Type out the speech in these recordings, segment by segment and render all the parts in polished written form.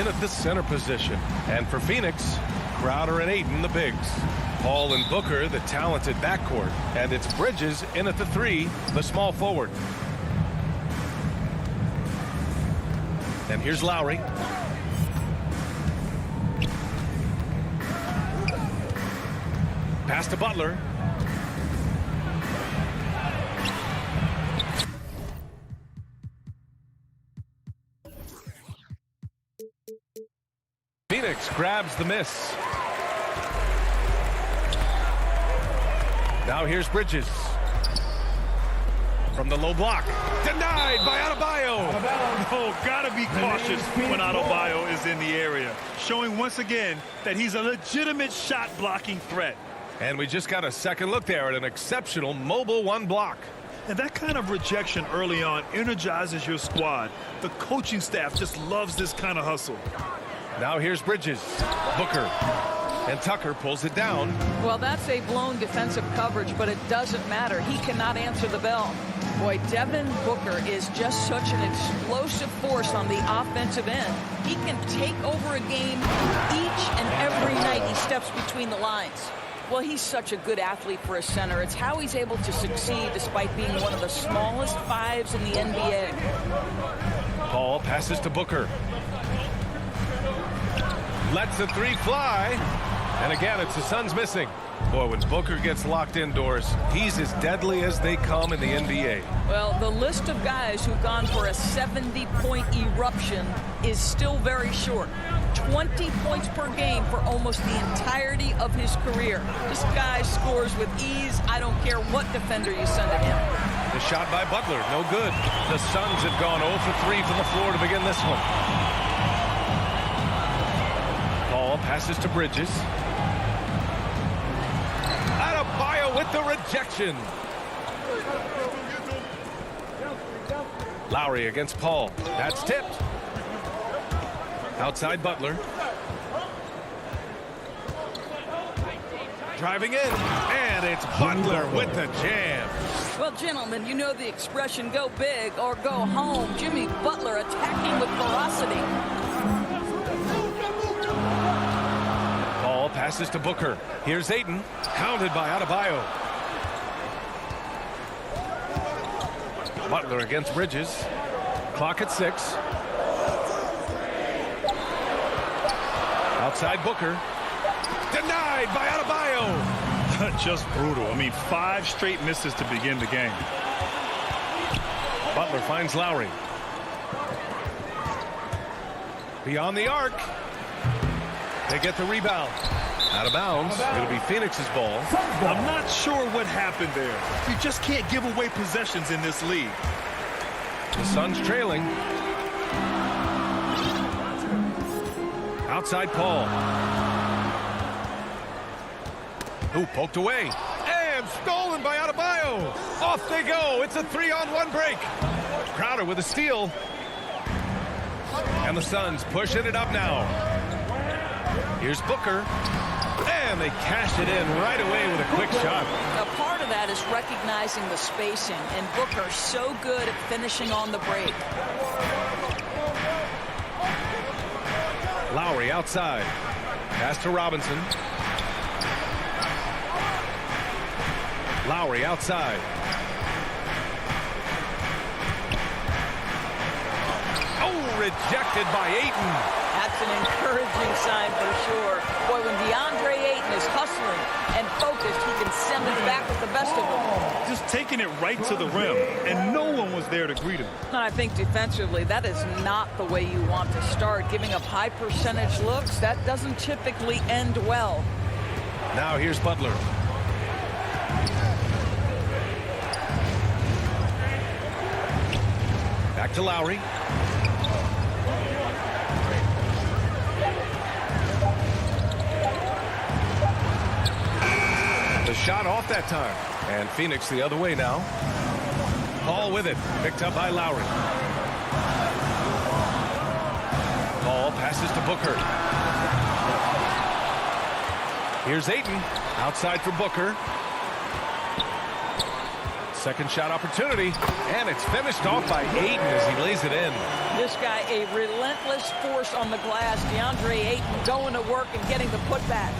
in at the center position. And for Phoenix, Crowder and Ayton, the bigs. Paul and Booker, the talented backcourt. And it's Bridges in at the 3, the small forward. And here's Lowry. Pass to Butler. Phoenix grabs the miss. Now here's Bridges. From the low block. Denied by Adebayo. Oh, gotta be cautious when Adebayo is in the area. Showing once again that he's a legitimate shot blocking threat. And we just got a second look there at an exceptional mobile 1 block. And that kind of rejection early on energizes your squad. The coaching staff just loves this kind of hustle. Now here's Bridges. Booker. And Tucker pulls it down. Well, that's a blown defensive coverage, but it doesn't matter. He cannot answer the bell. Boy, Devin Booker is just such an explosive force on the offensive end. He can take over a game each and every night he steps between the lines. Well, he's such a good athlete for a center. It's how he's able to succeed despite being one of the smallest 5s in the NBA. Paul passes to Booker. Lets the 3 fly. And again, it's the Suns missing. Boy, when Booker gets locked indoors, he's as deadly as they come in the NBA. Well, the list of guys who've gone for a 70-point eruption is still very short. 20 points per game for almost the entirety of his career. This guy scores with ease. I don't care what defender you send at him. The shot by Butler, no good. The Suns have gone 0 for 3 from the floor to begin this one. Paul passes to Bridges. Adebayo with the rejection. Lowry against Paul. That's tipped. Outside Butler. Driving in. And it's Butler with the jam. Well, gentlemen, you know the expression, go big or go home. Jimmy Butler attacking with ferocity. Paul passes to Booker. Here's Ayton. Hounded by Adebayo. Butler against Bridges. Clock at 6. Outside Booker. Denied by Adebayo. Just brutal. I mean, 5 straight misses to begin the game. Butler finds Lowry. Beyond the arc. They get the rebound. Out of bounds. It'll be Phoenix's ball. I'm not sure what happened there. You just can't give away possessions in this league. The Suns trailing. Outside Paul. Ooh, poked away. And stolen by Adebayo. Off they go. It's a 3-on-1 break. Crowder with a steal. And the Suns pushing it up now. Here's Booker. And they cash it in right away with a quick shot. Now, part of that is recognizing the spacing, and Booker's so good at finishing on the break. Lowry outside. Pass to Robinson. Lowry outside. Oh, rejected by Ayton. That's an encouraging sign for sure. Boy, when DeAndre Ayton is hustling and focused, he can send it back with the best of them. Just taking it right to the rim, and no one was there to greet him. And I think defensively, that is not the way you want to start. Giving up high percentage looks, that doesn't typically end well. Now here's Butler. Back to Lowry. The shot off that time. And Phoenix the other way now. Paul with it. Picked up by Lowry. Paul passes to Booker. Here's Ayton. Outside for Booker. Second shot opportunity, and it's finished off by Ayton as he lays it in. This guy, a relentless force on the glass. DeAndre Ayton going to work and getting the putback.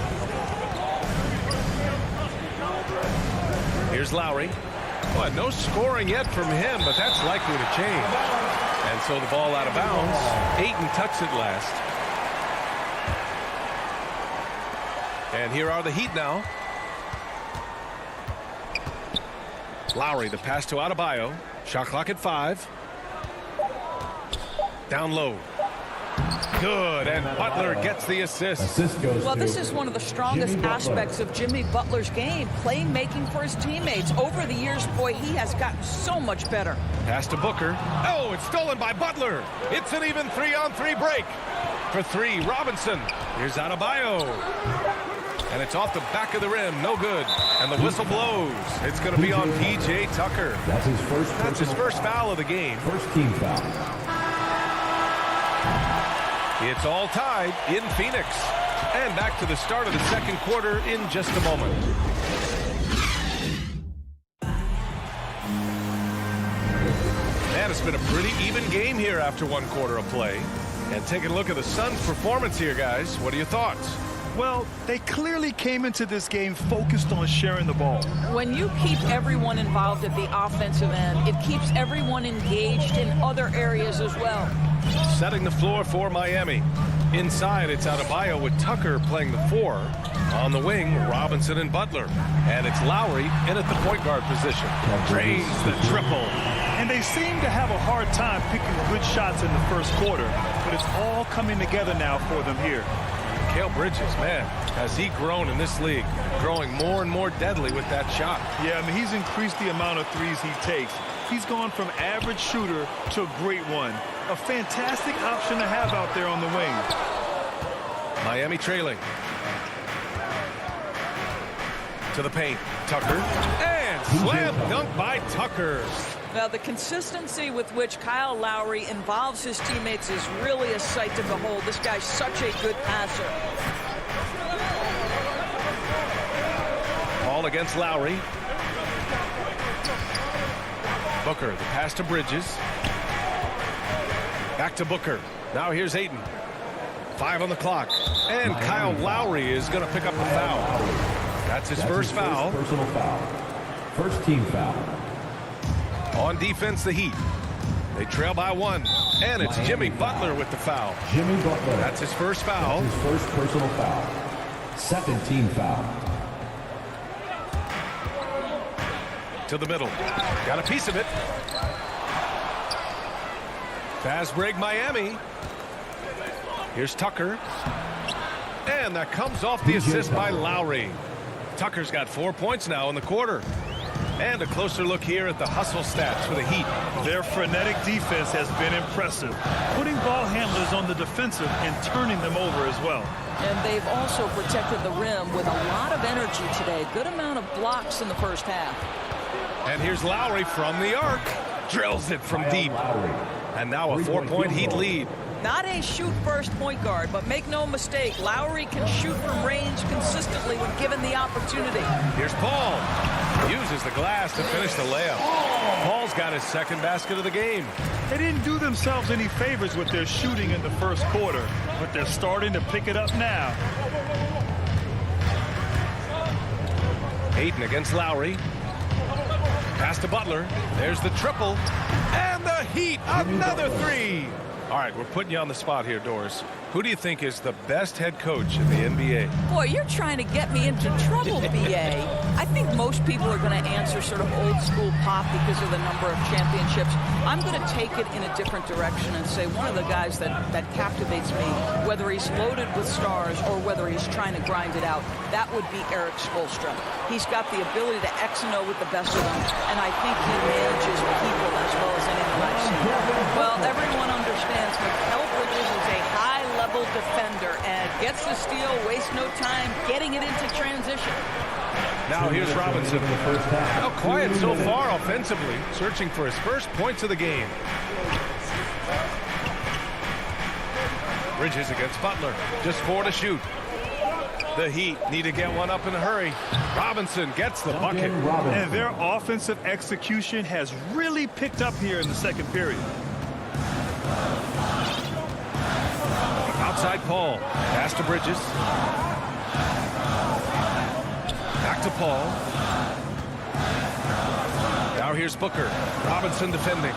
Here's Lowry. Well, no scoring yet from him, but that's likely to change. And so the ball out of bounds. Ayton touched it last. And here are the Heat now. Lowry, the pass to Adebayo. Shot clock at 5. Down low. Good, and Butler gets the assist. Well, this is one of the strongest aspects of Jimmy Butler's game, playmaking for his teammates. Over the years, boy, he has gotten so much better. Pass to Booker. Oh, it's stolen by Butler. It's an even 3-on-3 break. For 3, Robinson. Here's Adebayo. And it's off the back of the rim. No good. And the whistle blows. It's going to be on P.J. Tucker. That's his first foul of the game. First team foul. It's all tied in Phoenix. And back to the start of the second quarter in just a moment. Man, it's been a pretty even game here after one quarter of play. And taking a look at the Suns' performance here, guys. What are your thoughts? Well, they clearly came into this game focused on sharing the ball. When you keep everyone involved at the offensive end, it keeps everyone engaged in other areas as well. Setting the floor for Miami. Inside, it's Adebayo with Tucker playing the 4. On the wing, Robinson and Butler. And it's Lowry in at the point guard position. Drains the triple. And they seem to have a hard time picking good shots in the first quarter, but it's all coming together now for them here. Mikal Bridges, man, has he grown in this league, growing more and more deadly with that shot. Yeah, I mean, he's increased the amount of threes he takes. He's gone from average shooter to a great one. A fantastic option to have out there on the wing. Miami trailing. To the paint. Tucker. And slam dunk by Tucker. Now, the consistency with which Kyle Lowry involves his teammates is really a sight to behold. This guy's such a good passer. Ball against Lowry. Booker, the pass to Bridges. Back to Booker. Now here's Ayton. 5 on the clock. And Kyle Lowry is going to pick up the foul. That's his first foul. Personal foul. First team foul. On defense, the Heat. They trail by 1. And it's Jimmy Butler with the foul. Jimmy Butler. That's his first foul. That's his first personal foul. Second team foul. To the middle. Got a piece of it. Fast break, Miami. Here's Tucker. And that comes off the assist by Lowry. Tucker's got 4 points now in the quarter. And a closer look here at the hustle stats for the Heat. Their frenetic defense has been impressive, putting ball handlers on the defensive and turning them over as well. And they've also protected the rim with a lot of energy today. Good amount of blocks in the first half. And here's Lowry from the arc. Drills it from deep. And now a 4-point Heat lead. Not a shoot-first point guard, but make no mistake, Lowry can shoot from range consistently when given the opportunity. Here's Paul. Uses the glass to finish the layup. Paul's got his second basket of the game. They didn't do themselves any favors with their shooting in the first quarter, but they're starting to pick it up now. Ayton against Lowry. Pass to Butler. There's the triple. And the Heat, another 3. All right, we're putting you on the spot here, Doris. Who do you think is the best head coach in the NBA? Boy, you're trying to get me into trouble, B.A. I think most people are going to answer sort of old school Pop because of the number of championships. I'm going to take it in a different direction and say one of the guys that captivates me, whether he's loaded with stars or whether he's trying to grind it out, that would be Eric Spoelstra. He's got the ability to X and O with the best of them, and I think he manages people as well as anyone I've seen. Well, everyone understands Mikal Bridges is a high-level defender and gets the steal, wastes no time getting it into transition. Now here's Robinson. Now quiet so far offensively, searching for his first points of the game. Bridges against Butler. Just 4 to shoot. The Heat need to get one up in a hurry. Robinson gets the bucket. And their offensive execution has really picked up here in the second period. Outside Paul. Pass to Bridges. Back to Paul. Now here's Booker. Robinson defending.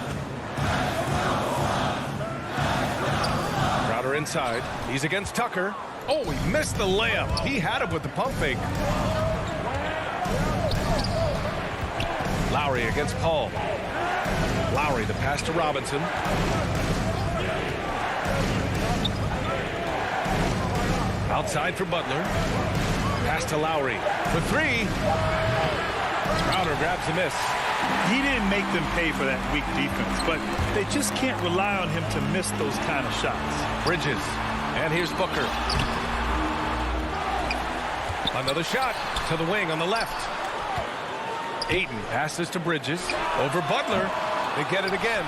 Crowder inside. He's against Tucker. Oh, he missed the layup. He had him with the pump fake. Lowry against Paul. Lowry, the pass to Robinson. Outside for Butler. Pass to Lowry. For three. Crowder grabs a miss. He didn't make them pay for that weak defense, but they just can't rely on him to miss those kind of shots. Bridges. And here's Booker. Another shot to the wing on the left. Ayton passes to Bridges. Over Butler. They get it again.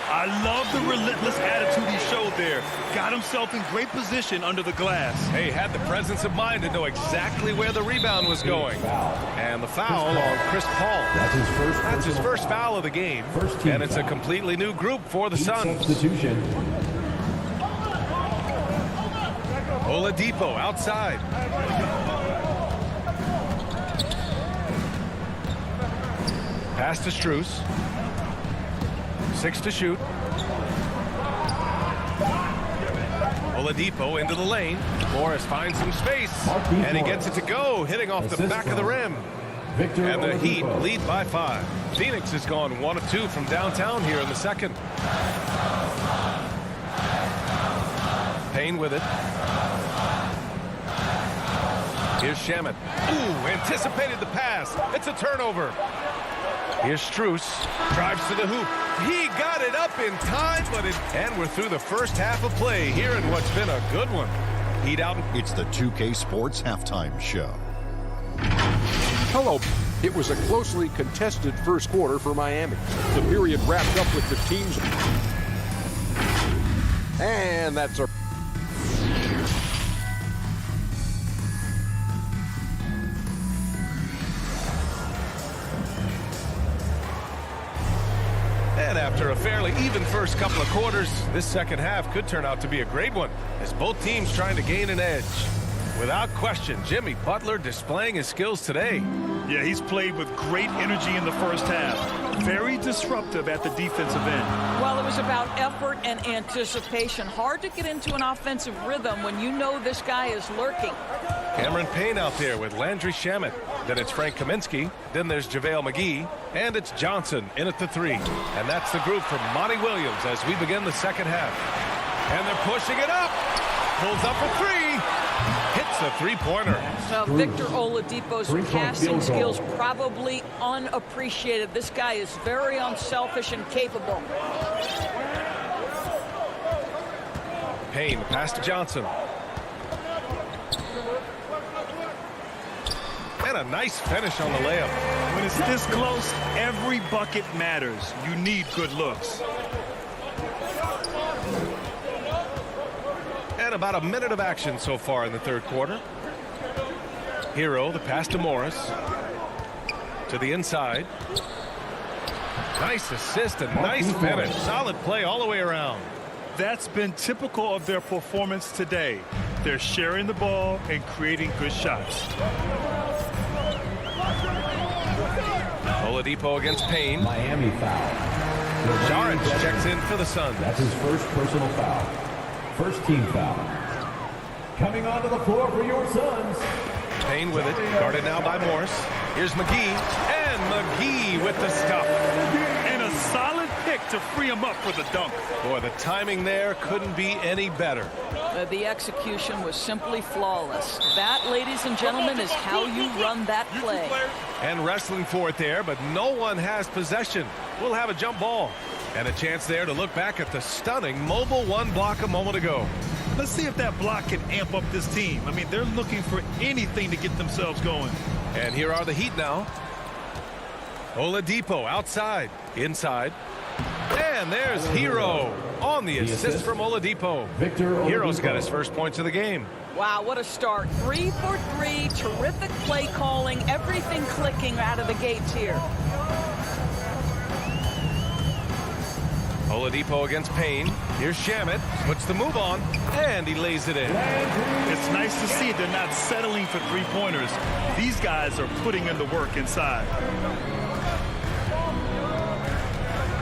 I love the relentless attitude he showed there. Got himself in great position under the glass. He had the presence of mind to know exactly where the rebound was going. And the foul on Chris Paul. That's his first foul of the game. And it's a completely new group for the Suns. Substitution. Oladipo outside. Pass to Strus. 6 to shoot. Oladipo into the lane. Morris finds some space. And he gets it to go, hitting off the back of the rim. And the Heat lead by 5. Phoenix has gone 1 of 2 from downtown here in the second. Payne with it. Here's Shamet. Ooh, anticipated the pass. It's a turnover. Here's Strus. Drives to the hoop. He got it up in time, and we're through the first half of play here in what's been a good one. Heat out. It's the 2K Sports Halftime Show. Hello. It was a closely contested first quarter for Miami. The period wrapped up with the teams. And that's a... And after a fairly even first couple of quarters, this second half could turn out to be a great one, as both teams trying to gain an edge. Without question, Jimmy Butler displaying his skills today. Yeah, he's played with great energy in the first half. Very disruptive at the defensive end. Well, it was about effort and anticipation. Hard to get into an offensive rhythm when you know this guy is lurking. Cameron Payne out there with Landry Shamet. Then it's Frank Kaminsky. Then there's JaVale McGee. And it's Johnson in at the 3. And that's the group from Monty Williams as we begin the second half. And they're pushing it up. Pulls up for 3. Hits a three-pointer. Victor Oladipo's passing skills probably unappreciated. This guy is very unselfish and capable. Payne, pass to Johnson. And a nice finish on the layup. When it's this close, every bucket matters. You need good looks. And about a minute of action so far in the third quarter. Hero, the pass to Morris. To the inside. Nice assist and nice finish. Solid play all the way around. That's been typical of their performance today. They're sharing the ball and creating good shots. Oladipo against Payne. Miami foul. Saric checks in for the Suns. That's his first personal foul. First team foul. Coming onto the floor for your Suns. Payne with it. Guarded now by Morris. Here's McGee. And McGee with the stuff. And a solid pick to free him up for the dunk. Boy, the timing there couldn't be any better. The execution was simply flawless. That, ladies and gentlemen, is how you run that play. And wrestling for it there, but no one has possession. We'll have a jump ball. And a chance there to look back at the stunning mobile one block a moment ago. Let's see if that block can amp up this team. I mean, they're looking for anything to get themselves going. And here are the Heat now. Oladipo outside. Inside. And there's Hero on the assist from Oladipo. Victor Hero's Oladipo. got his first points of the game. Wow, what a start. 3 for 3. Terrific play calling. Everything clicking out of the gates here. Oladipo against Payne. Here's Shamet. Puts the move on, and he lays it in. It's nice to see they're not settling for three-pointers. These guys are putting in the work inside.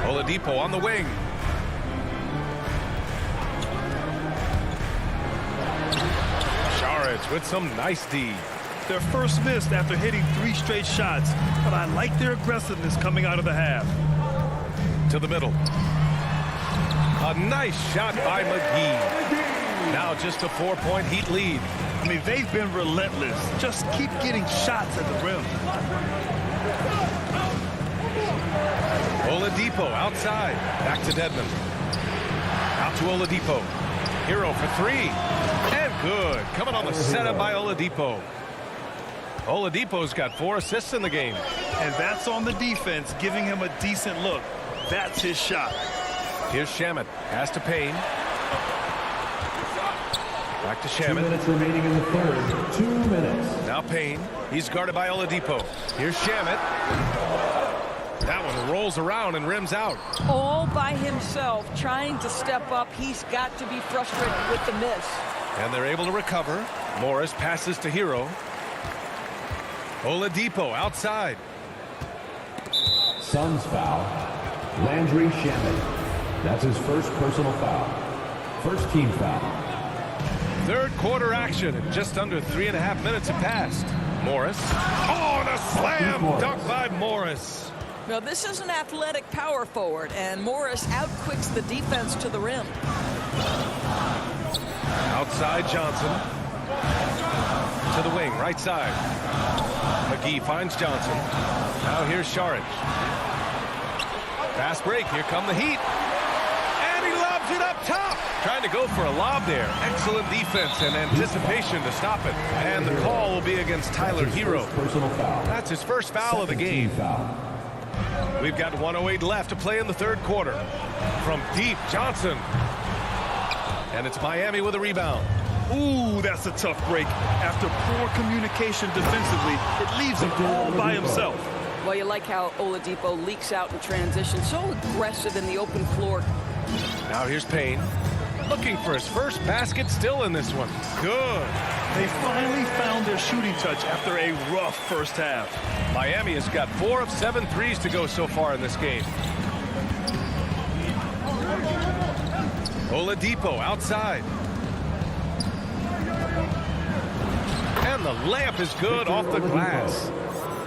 Oladipo on the wing. Saric with some nice D. Their first missed after hitting 3 straight shots, but I like their aggressiveness coming out of the half. To the middle. A nice shot by McGee. Now just a 4-point Heat lead. I mean, they've been relentless. Just keep getting shots at the rim. Oladipo outside. Back to Dedmon. Out to Oladipo. Hero for 3. And good. Coming on the setup by Oladipo. Oladipo's got 4 assists in the game. And that's on the defense, giving him a decent look. That's his shot. Here's Shamet. Pass to Payne. Back to 2 Shamet. minutes remaining in the third. 2 minutes. Now Payne. He's guarded by Oladipo. Here's Shamet. That one rolls around and rims out. All by himself, trying to step up. He's got to be frustrated with the miss. And they're able to recover. Morris passes to Hero. Oladipo outside. Suns foul. Landry Shamet. That's his first personal foul. First team foul. Third quarter action. And just under 3.5 minutes have passed. Morris. Oh, and a slam dunk by Morris. Now, this is an athletic power forward, and Morris outquicks the defense to the rim. Outside Johnson. To the wing, right side. McGee finds Johnson. Now here's Saric. Fast break. Here come the Heat. And he lobs it up top. Trying to go for a lob there. Excellent defense and anticipation to stop it. And the call will be against Tyler Hero. Personal foul. That's his first foul of the game. Foul. We've got 1:08 left to play in the third quarter. From deep, Johnson. And it's Miami with a rebound. Ooh, that's a tough break. After poor communication defensively, it leaves him all by himself. Well, you like how Oladipo leaks out in transition. So aggressive in the open floor. Now here's Payne. Looking for his first basket still in this one. Good. They finally found their shooting touch after a rough first half. Miami has got 4 of 7 threes to go so far in this game. Oladipo outside. And the layup is good off the glass.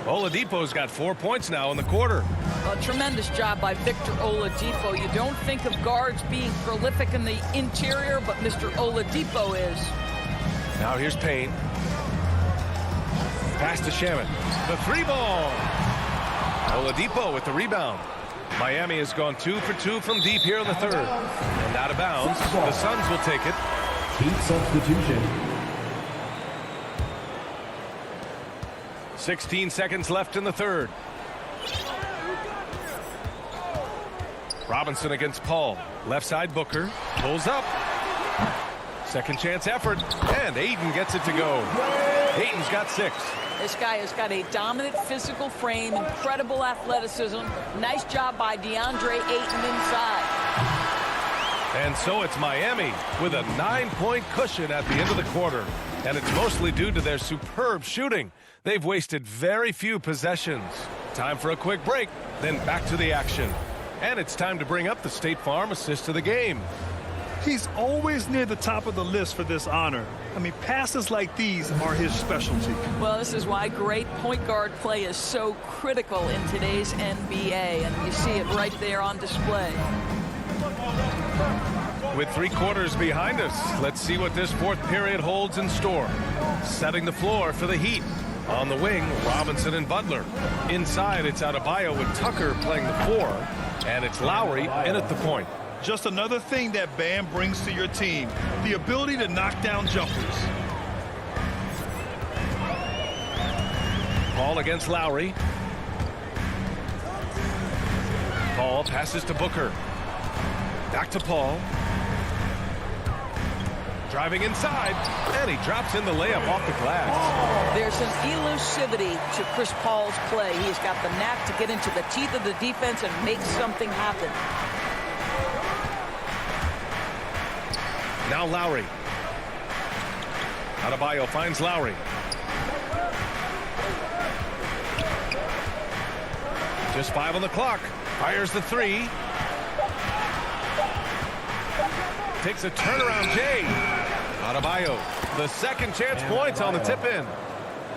Oladipo's got 4 points now in the quarter. A tremendous job by Victor Oladipo. You don't think of guards being prolific in the interior, but Mr. Oladipo is. Now here's Payne. Pass to Shamet. The 3-ball. Oladipo with the rebound. Miami has gone 2 for 2 from deep here in the third. And out of bounds. The Suns will take it. Heat substitution. 16 seconds left in the third. Robinson against Paul. Left side Booker. Pulls up. Second chance effort. And Ayton gets it to go. Ayton's got 6. This guy has got a dominant physical frame, incredible athleticism. Nice job by DeAndre Ayton inside. And so it's Miami with a 9-point cushion at the end of the quarter. And it's mostly due to their superb shooting. They've wasted very few possessions. Time for a quick break, then back to the action. And it's time to bring up the State Farm assist of the game. He's always near the top of the list for this honor. I mean, passes like these are his specialty. Well, this is why great point guard play is so critical in today's NBA, and you see it right there on display. With 3 quarters behind us, let's see what this fourth period holds in store. Setting the floor for the Heat. On the wing, Robinson and Butler. Inside, it's Adebayo with Tucker playing the 4. And it's Lowry in at the point. Just another thing that Bam brings to your team, the ability to knock down jumpers. Paul against Lowry. Paul passes to Booker. Back to Paul. Driving inside, and he drops in the layup off the glass. There's an elusivity to Chris Paul's play. He's got the knack to get into the teeth of the defense and make something happen. Now Lowry. Adebayo finds Lowry. Just 5 on the clock. Fires the 3. Takes a turnaround Jay. Adebayo, the second chance points on the tip-in.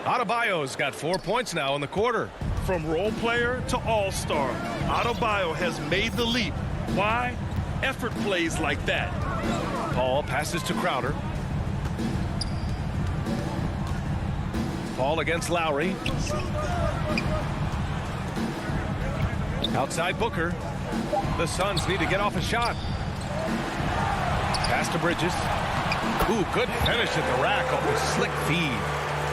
Adebayo's got 4 points now in the quarter. From role player to all-star, Adebayo has made the leap. Why? Effort plays like that. Paul passes to Crowder. Paul against Lowry. Outside Booker. The Suns need to get off a shot. Pass to Bridges. Ooh, good finish at the rack off a slick feed.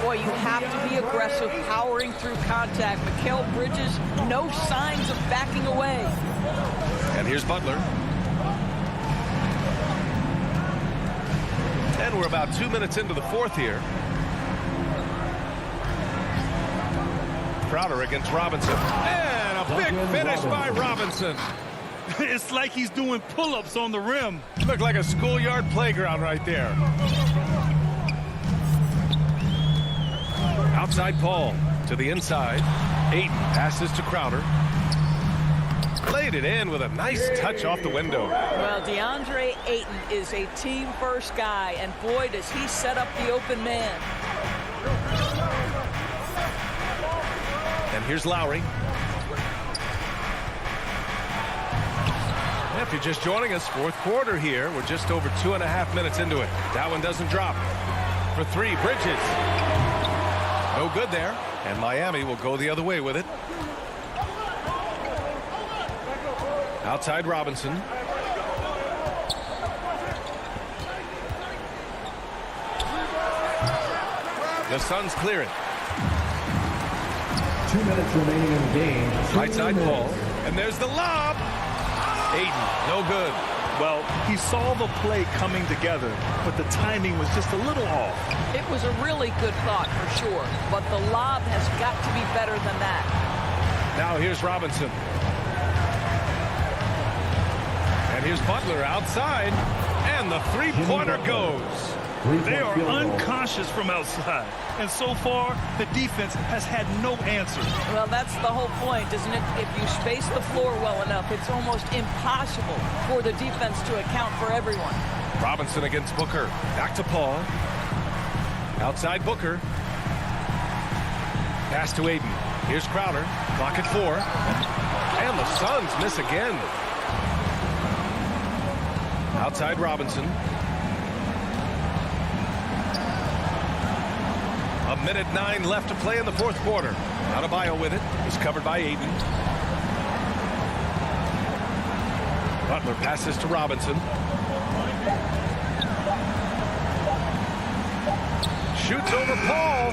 Boy, you have to be aggressive, powering through contact. Mikal Bridges, no signs of backing away. And here's Butler. And we're about 2 minutes into the fourth here. Crowder against Robinson. And a big finish by Robinson. It's like he's doing pull-ups on the rim. Looked like a schoolyard playground right there. Outside Paul to the inside. Ayton passes to Crowder. Laid it in with a nice touch off the window. Well, DeAndre Ayton is a team-first guy, and boy, does he set up the open man. And here's Lowry. If you're just joining us, fourth quarter here. We're just over 2.5 minutes into it. That one doesn't drop. For 3, Bridges. No good there. And Miami will go the other way with it. Outside Robinson. The Suns clear it. 2 minutes remaining in the game. Right side Paul. And there's the lob. Ayton, no good. Well, he saw the play coming together, but the timing was just a little off. It was a really good thought for sure, but the lob has got to be better than that. Now here's Robinson. And here's Butler outside. And the three-pointer goes. They are unconscious from outside. And so far, the defense has had no answer. Well, that's the whole point, isn't it? If you space the floor well enough, it's almost impossible for the defense to account for everyone. Robinson against Booker. Back to Paul. Outside Booker. Pass to Ayton. Here's Crowder. Clock at 4. And the Suns miss again. Outside Robinson. 1:09 left to play in the fourth quarter. Adebayo with it. Is covered by Ayton. Butler passes to Robinson. Shoots over Paul.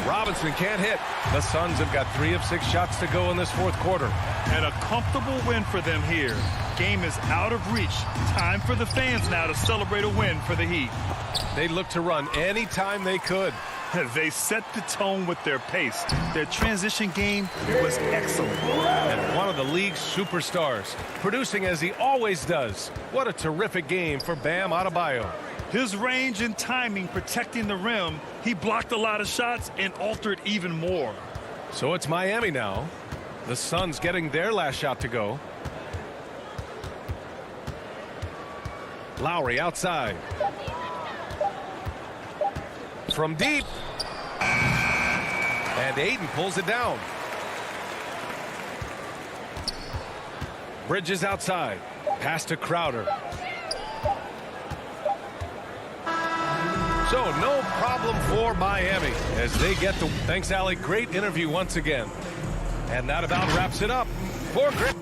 Robinson can't hit. The Suns have got 3 of 6 shots to go in this fourth quarter. And a comfortable win for them here. Game is out of reach. Time for the fans now to celebrate a win for the Heat. They look to run any time they could. They set the tone with their pace. Their transition game was excellent. And one of the league's superstars, producing as he always does. What a terrific game for Bam Adebayo. His range and timing protecting the rim, he blocked a lot of shots and altered even more. So it's Miami now. The Suns getting their last shot to go. Lowry outside. From deep. And Ayton pulls it down. Bridges outside. Pass to Crowder. So no problem for Miami as they get the... Thanks, Allie. Great interview once again. And that about wraps it up for Chris.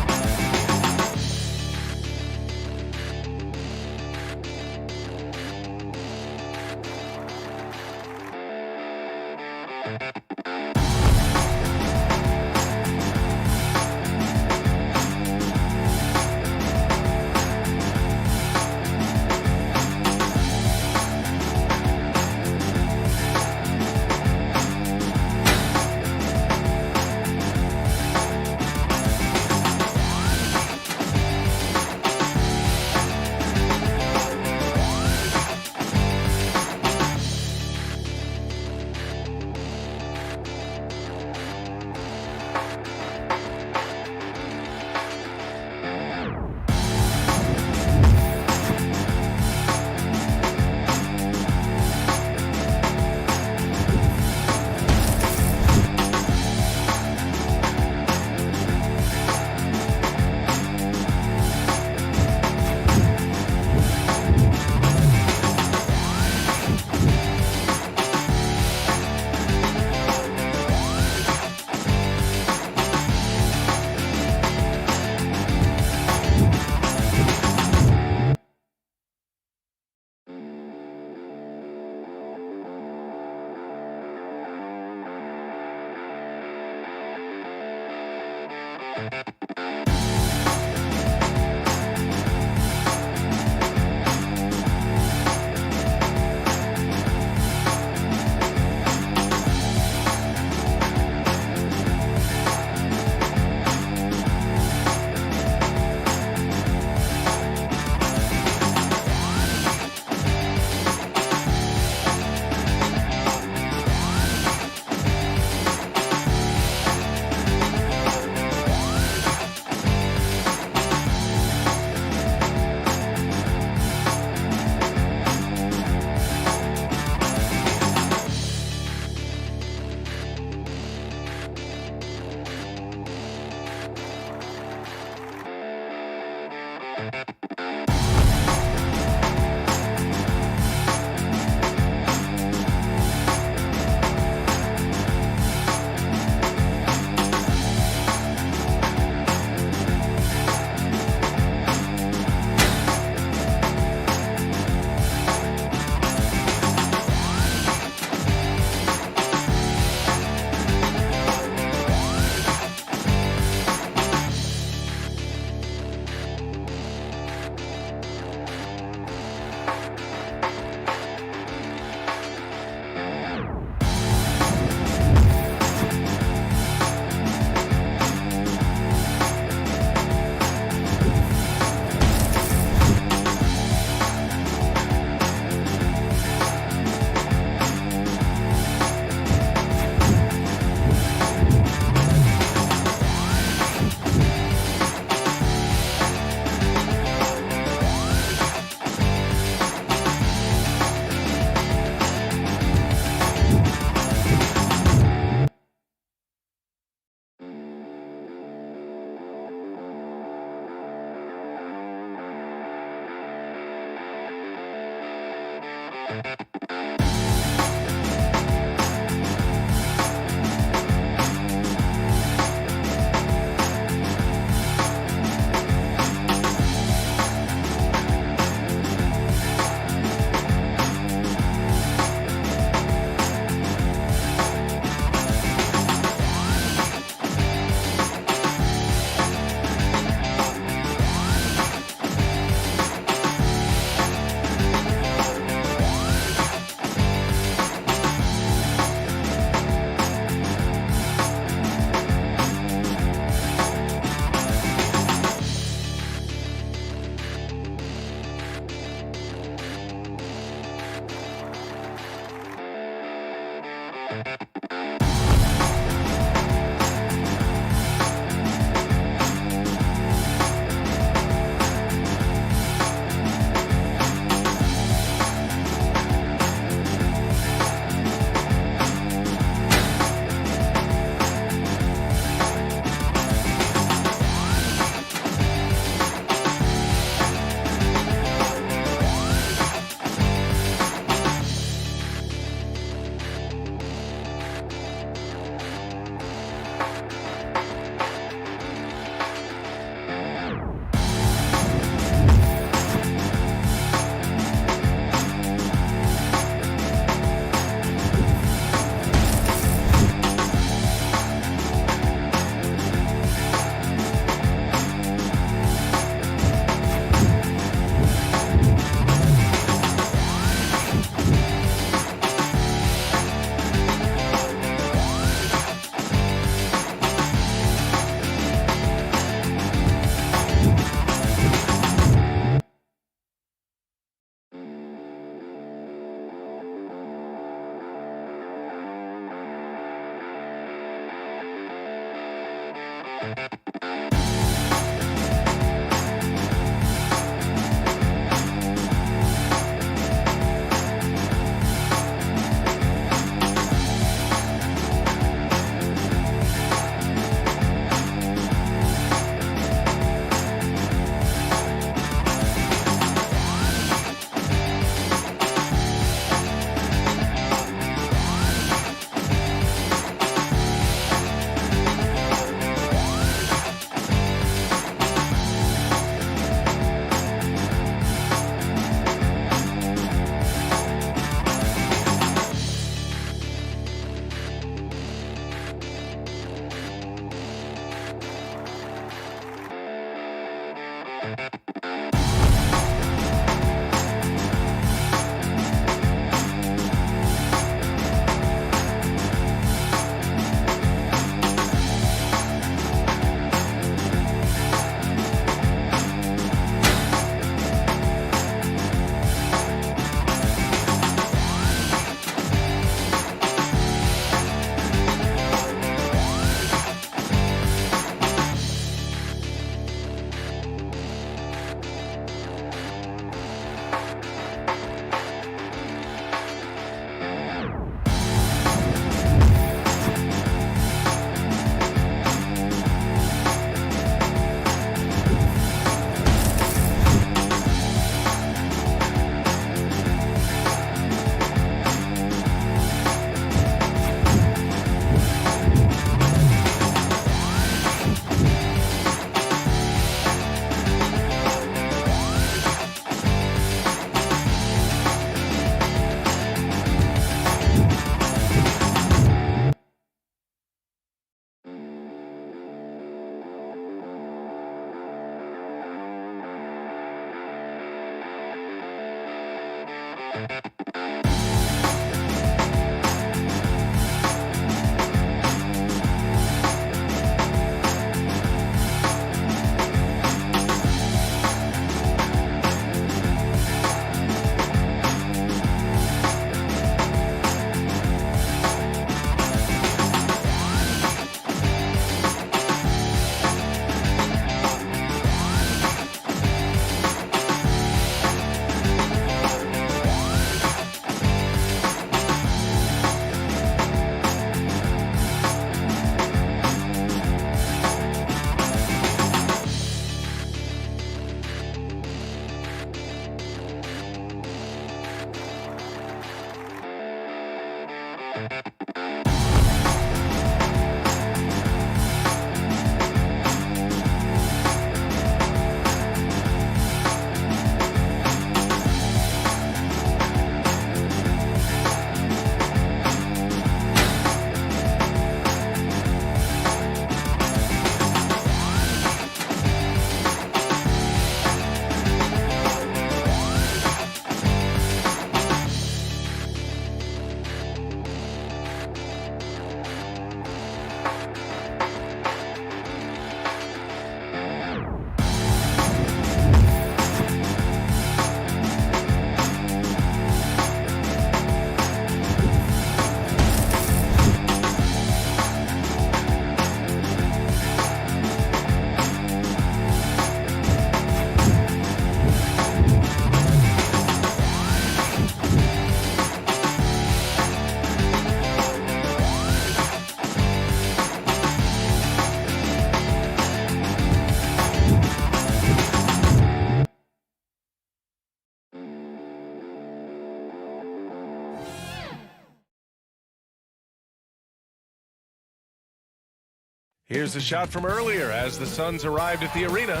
Here's the shot from earlier as the Suns arrived at the arena.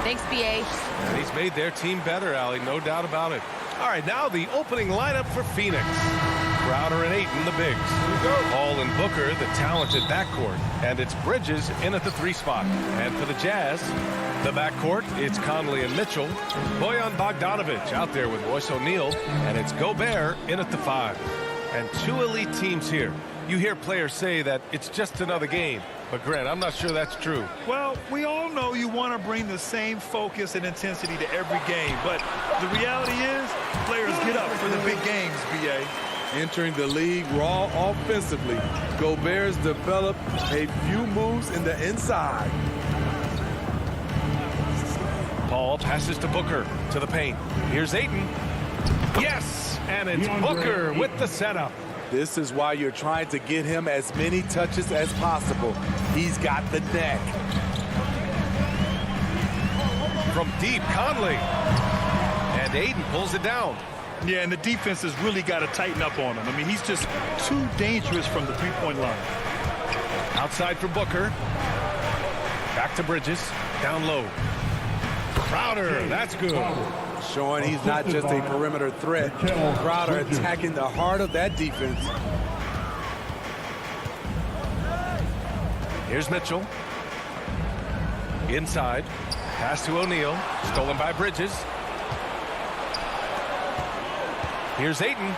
Thanks, B.A. And he's made their team better, Allie, no doubt about it. All right, now the opening lineup for Phoenix. Crowder and Ayton, the bigs. Hall and Booker, the talented backcourt. And it's Bridges in at the 3 spot. And for the Jazz, the backcourt, it's Conley and Mitchell. Bojan Bogdanovic out there with Royce O'Neal. And it's Gobert in at the 5. And 2 elite teams here. You hear players say that it's just another game. But, Grant, I'm not sure that's true. Well, we all know you want to bring the same focus and intensity to every game. But the reality is, players get up for the big games, B.A. Entering the league raw offensively, Gobert's developed a few moves in the inside. Paul passes to Booker to the paint. Here's Ayton. Yes, and it's Booker with the setup. This is why you're trying to get him as many touches as possible. He's got the neck. From deep, Conley. And Ayton pulls it down. Yeah, and the defense has really got to tighten up on him. I mean, he's just too dangerous from the three-point line. Outside for Booker. Back to Bridges. Down low. Crowder, that's good. Showing he's not just a perimeter threat. Crowder attacking the heart of that defense. Here's Mitchell. Inside. Pass to O'Neal. Stolen by Bridges. Here's Ayton.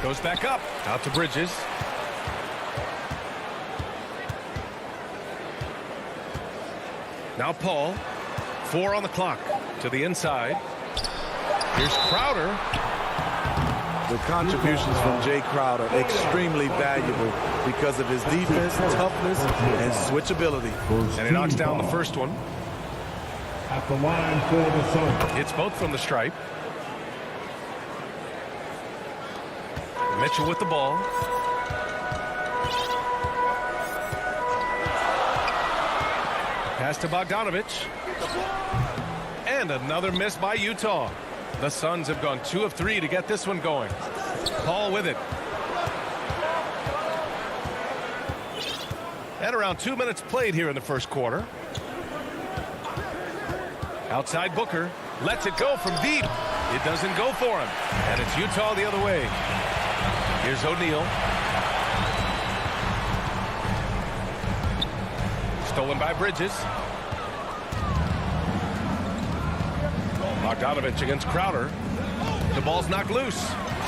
Goes back up. Out to Bridges. Now Paul. 4 on the clock. To the inside. Here's Crowder. The contributions from Jay Crowder extremely valuable because of his defense, toughness, and switchability. And he knocks down the first one. At the line for the Suns. Hits both from the stripe. Mitchell with the ball. Pass to Bogdanovich. And another miss by Utah. The Suns have gone 2 of 3 to get this one going. Paul with it. And around 2 minutes played here in the first quarter. Outside Booker. Lets it go from deep. It doesn't go for him. And it's Utah the other way. Here's O'Neal. Stolen by Bridges. Bogdanovich against Crowder. The ball's knocked loose.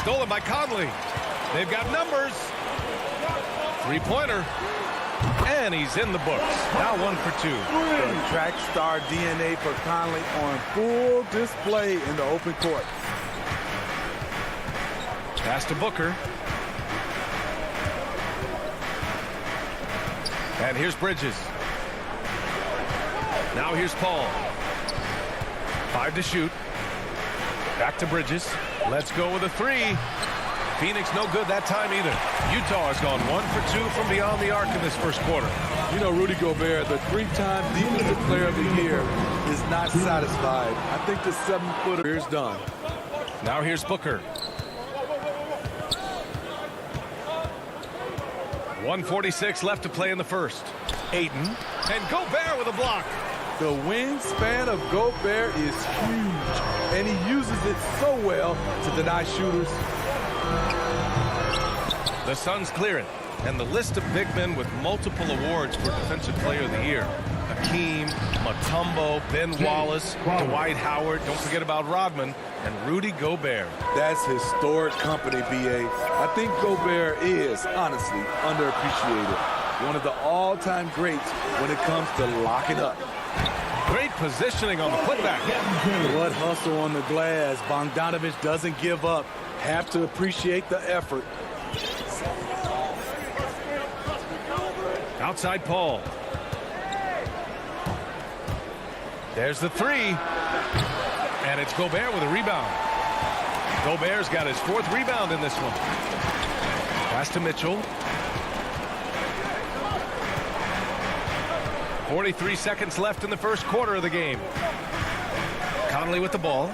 Stolen by Conley. They've got numbers. Three-pointer. And he's in the books. Now 1 for 2. The track star DNA for Conley on full display in the open court. Pass to Booker. And here's Bridges. Now here's Paul. 5 to shoot. Back to Bridges. Let's go with a 3. Phoenix no good that time either. Utah has gone 1 for 2 from beyond the arc in this first quarter. You know, Rudy Gobert, the 3-time Defensive Player of the Year, is not satisfied. I think the 7-footer is done. Now here's Booker. 1:46 left to play in the first. Ayton. And Gobert with a block. The wingspan of Gobert is huge, and he uses it so well to deny shooters. The Suns clear it. And the list of big men with multiple awards for Defensive Player of the Year. Hakeem, Mutombo, Ben Wallace, Dwight Howard, don't forget about Rodman, and Rudy Gobert. That's historic company, B.A. I think Gobert is, honestly, underappreciated. One of the all-time greats when it comes to locking up. Great positioning on the putback. What hustle on the glass. Bogdanovich doesn't give up. Have to appreciate the effort. Outside Paul. There's the 3. And it's Gobert with a rebound. Gobert's got his 4th rebound in this one. Pass to Mitchell. 43 seconds left in the first quarter of the game. Conley with the ball.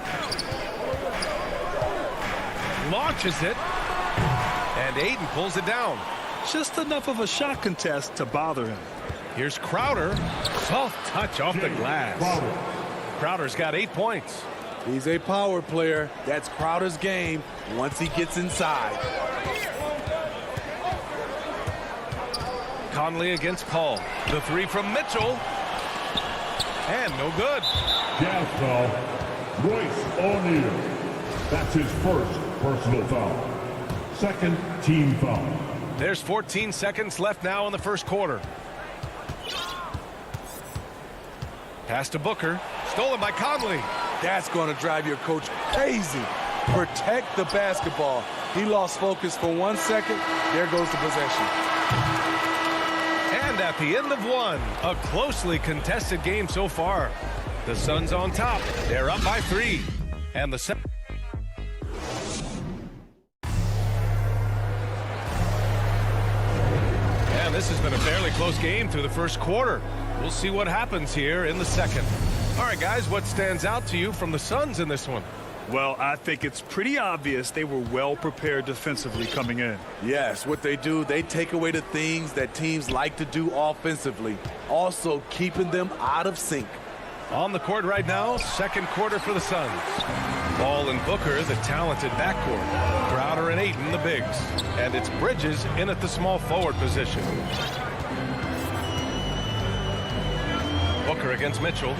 Launches it. And Ayton pulls it down. Just enough of a shot contest to bother him. Here's Crowder. Soft touch off the glass. Crowder's got 8 points. He's a power player. That's Crowder's game once he gets inside. Conley against Paul. The 3 from Mitchell. And no good. Jazz foul. Royce O'Neal. That's his first personal foul. Second team foul. There's 14 seconds left now in the first quarter. Pass to Booker. Stolen by Conley. That's going to drive your coach crazy. Protect the basketball. He lost focus for 1 second. There goes the possession. And at the end of one, a closely contested game so far. The Suns on top. They're up by 3. And the And this has been a fairly close game through the first quarter. We'll see what happens here in the second. All right, guys, what stands out to you from the Suns in this one? Well, I think it's pretty obvious they were well prepared defensively coming in. Yes, what they do, they take away the things that teams like to do offensively, also keeping them out of sync. On the court right now, second quarter for the Suns. Ball and Booker, the talented backcourt. Crowder and Ayton, the bigs. And it's Bridges in at the small forward position. Booker against Mitchell.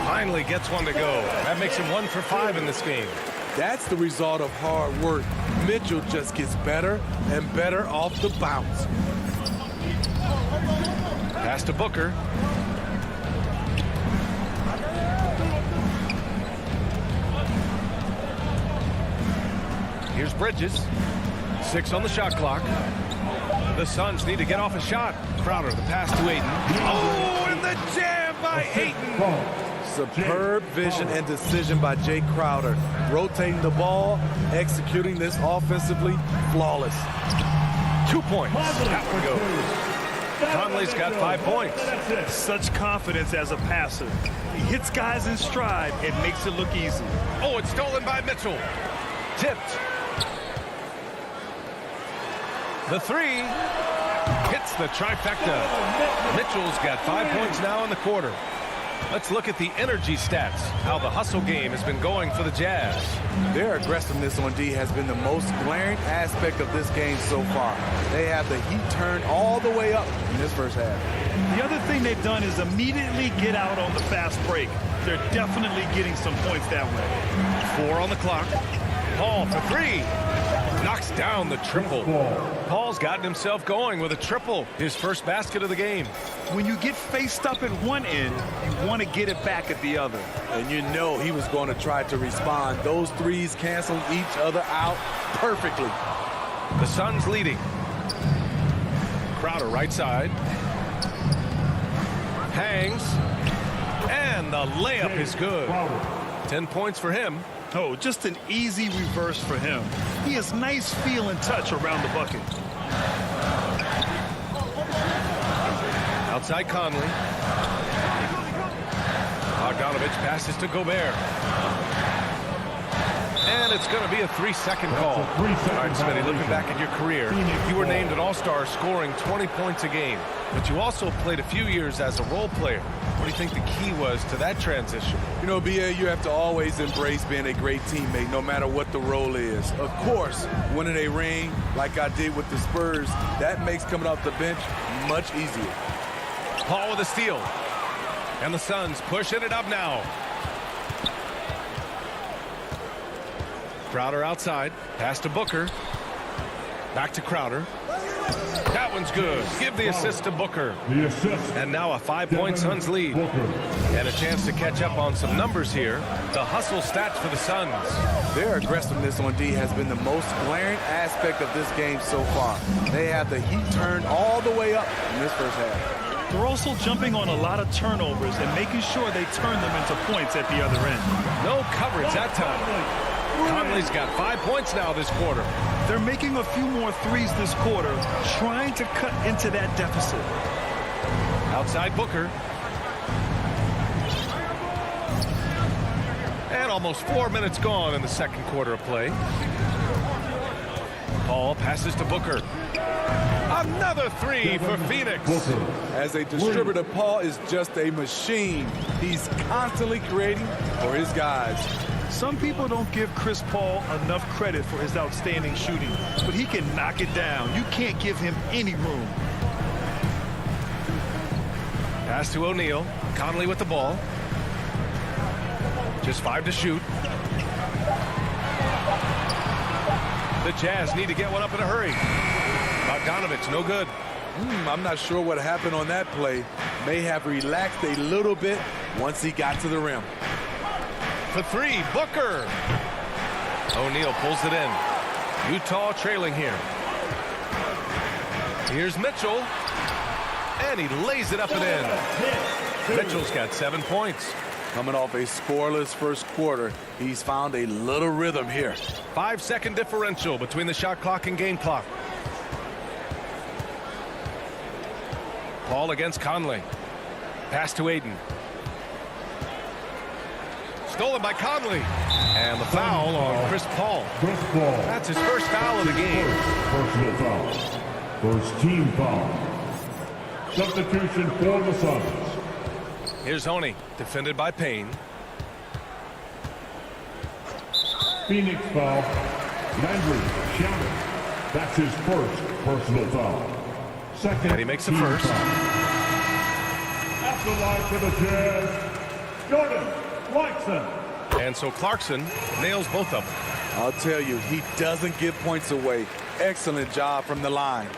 Finally gets one to go. That makes him 1 for 5 in this game. That's the result of hard work. Mitchell just gets better and better off the bounce. Pass to Booker. Here's Bridges. 6 on the shot clock. The Suns need to get off a shot. Crowder, the pass to Ayton. Oh, and the jam by Ayton. Superb vision and decision by Jay Crowder. Rotating the ball, executing this offensively, flawless. 2 points. That one goes. Conley's got 5 points. Such confidence as a passer. He hits guys in stride and makes it look easy. Oh, it's stolen by Mitchell. Tipped. The 3 hits the trifecta. Mitchell's got 5 points now in the quarter. Let's look at the energy stats, how the hustle game has been going for the Jazz. Their aggressiveness on D has been the most glaring aspect of this game so far. They have the heat turned all the way up in this first half. The other thing they've done is immediately get out on the fast break. They're definitely getting some points that way. 4 on the clock. Paul for 3. Knocks down the triple. Paul's gotten himself going with a triple, his first basket of the game. When you get faced up at one end, you want to get it back at the other. And you know he was going to try to respond. Those threes cancel each other out perfectly. The Suns leading. Crowder right side. Hangs. And the layup is good. 10 points for him. Oh, just an easy reverse for him. He has nice feel and touch around the bucket. Outside Conley. Bogdanovich passes to Gobert. And it's going to be a 3-second call. All right, Smitty, looking back at your career, you were named an All-Star scoring 20 points a game. But you also played a few years as a role player. What do you think the key was to that transition? You know, B.A., you have to always embrace being a great teammate, no matter what the role is. Of course, winning a ring like I did with the Spurs, that makes coming off the bench much easier. Paul with a steal. And the Suns pushing it up now. Crowder outside. Pass to Booker. Back to Crowder. That one's good. Give the assist to Booker. And now a 5-point Suns lead. And a chance to catch up on some numbers here. The hustle stats for the Suns. Their aggressiveness on D has been the most glaring aspect of this game so far. They have the heat turned all the way up in this first half. They're also jumping on a lot of turnovers and making sure they turn them into points at the other end. No coverage that time. Conley's got 5 points now this quarter. They're making a few more threes this quarter, trying to cut into that deficit. Outside Booker. And almost 4 minutes gone in the second quarter of play. Paul passes to Booker. Another 3 for Phoenix. As a distributor, Paul is just a machine. He's constantly creating for his guys. Some people don't give Chris Paul enough credit for his outstanding shooting, but he can knock it down. You can't give him any room. Pass to O'Neal. Conley with the ball. Just 5 to shoot. The Jazz need to get one up in a hurry. Bogdanovich, no good. I'm not sure what happened on that play. May have relaxed a little bit once he got to the rim. For 3, Booker. O'Neal pulls it in. Utah trailing here. Here's Mitchell. And he lays it up and in. Mitchell's got 7 points. Coming off a scoreless first quarter, he's found a little rhythm here. 5-second differential between the shot clock and game clock. Paul against Conley. Pass to Aiden. Stolen by Conley. And the foul on Chris Paul. That's his first foul of the game. Personal foul. First team foul. Substitution for the Suns. Here's Honey, defended by Payne. Phoenix foul. Landry Shaman. That's his first personal foul. Second. And he makes the team first. Foul. After line for the Jazz, Jordan Clarkson. And so Clarkson nails both of them. I'll tell you, he doesn't give points away. Excellent job from the line.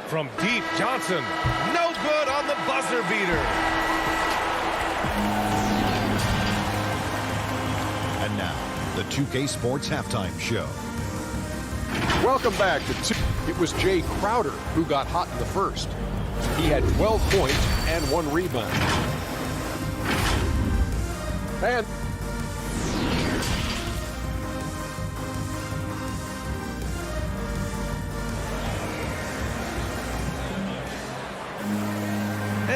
From deep, Johnson. No good on the buzzer beater. And now, the 2K Sports Halftime Show. Welcome back to two. It was Jay Crowder who got hot in the first. He had 12 points and 1 rebound. And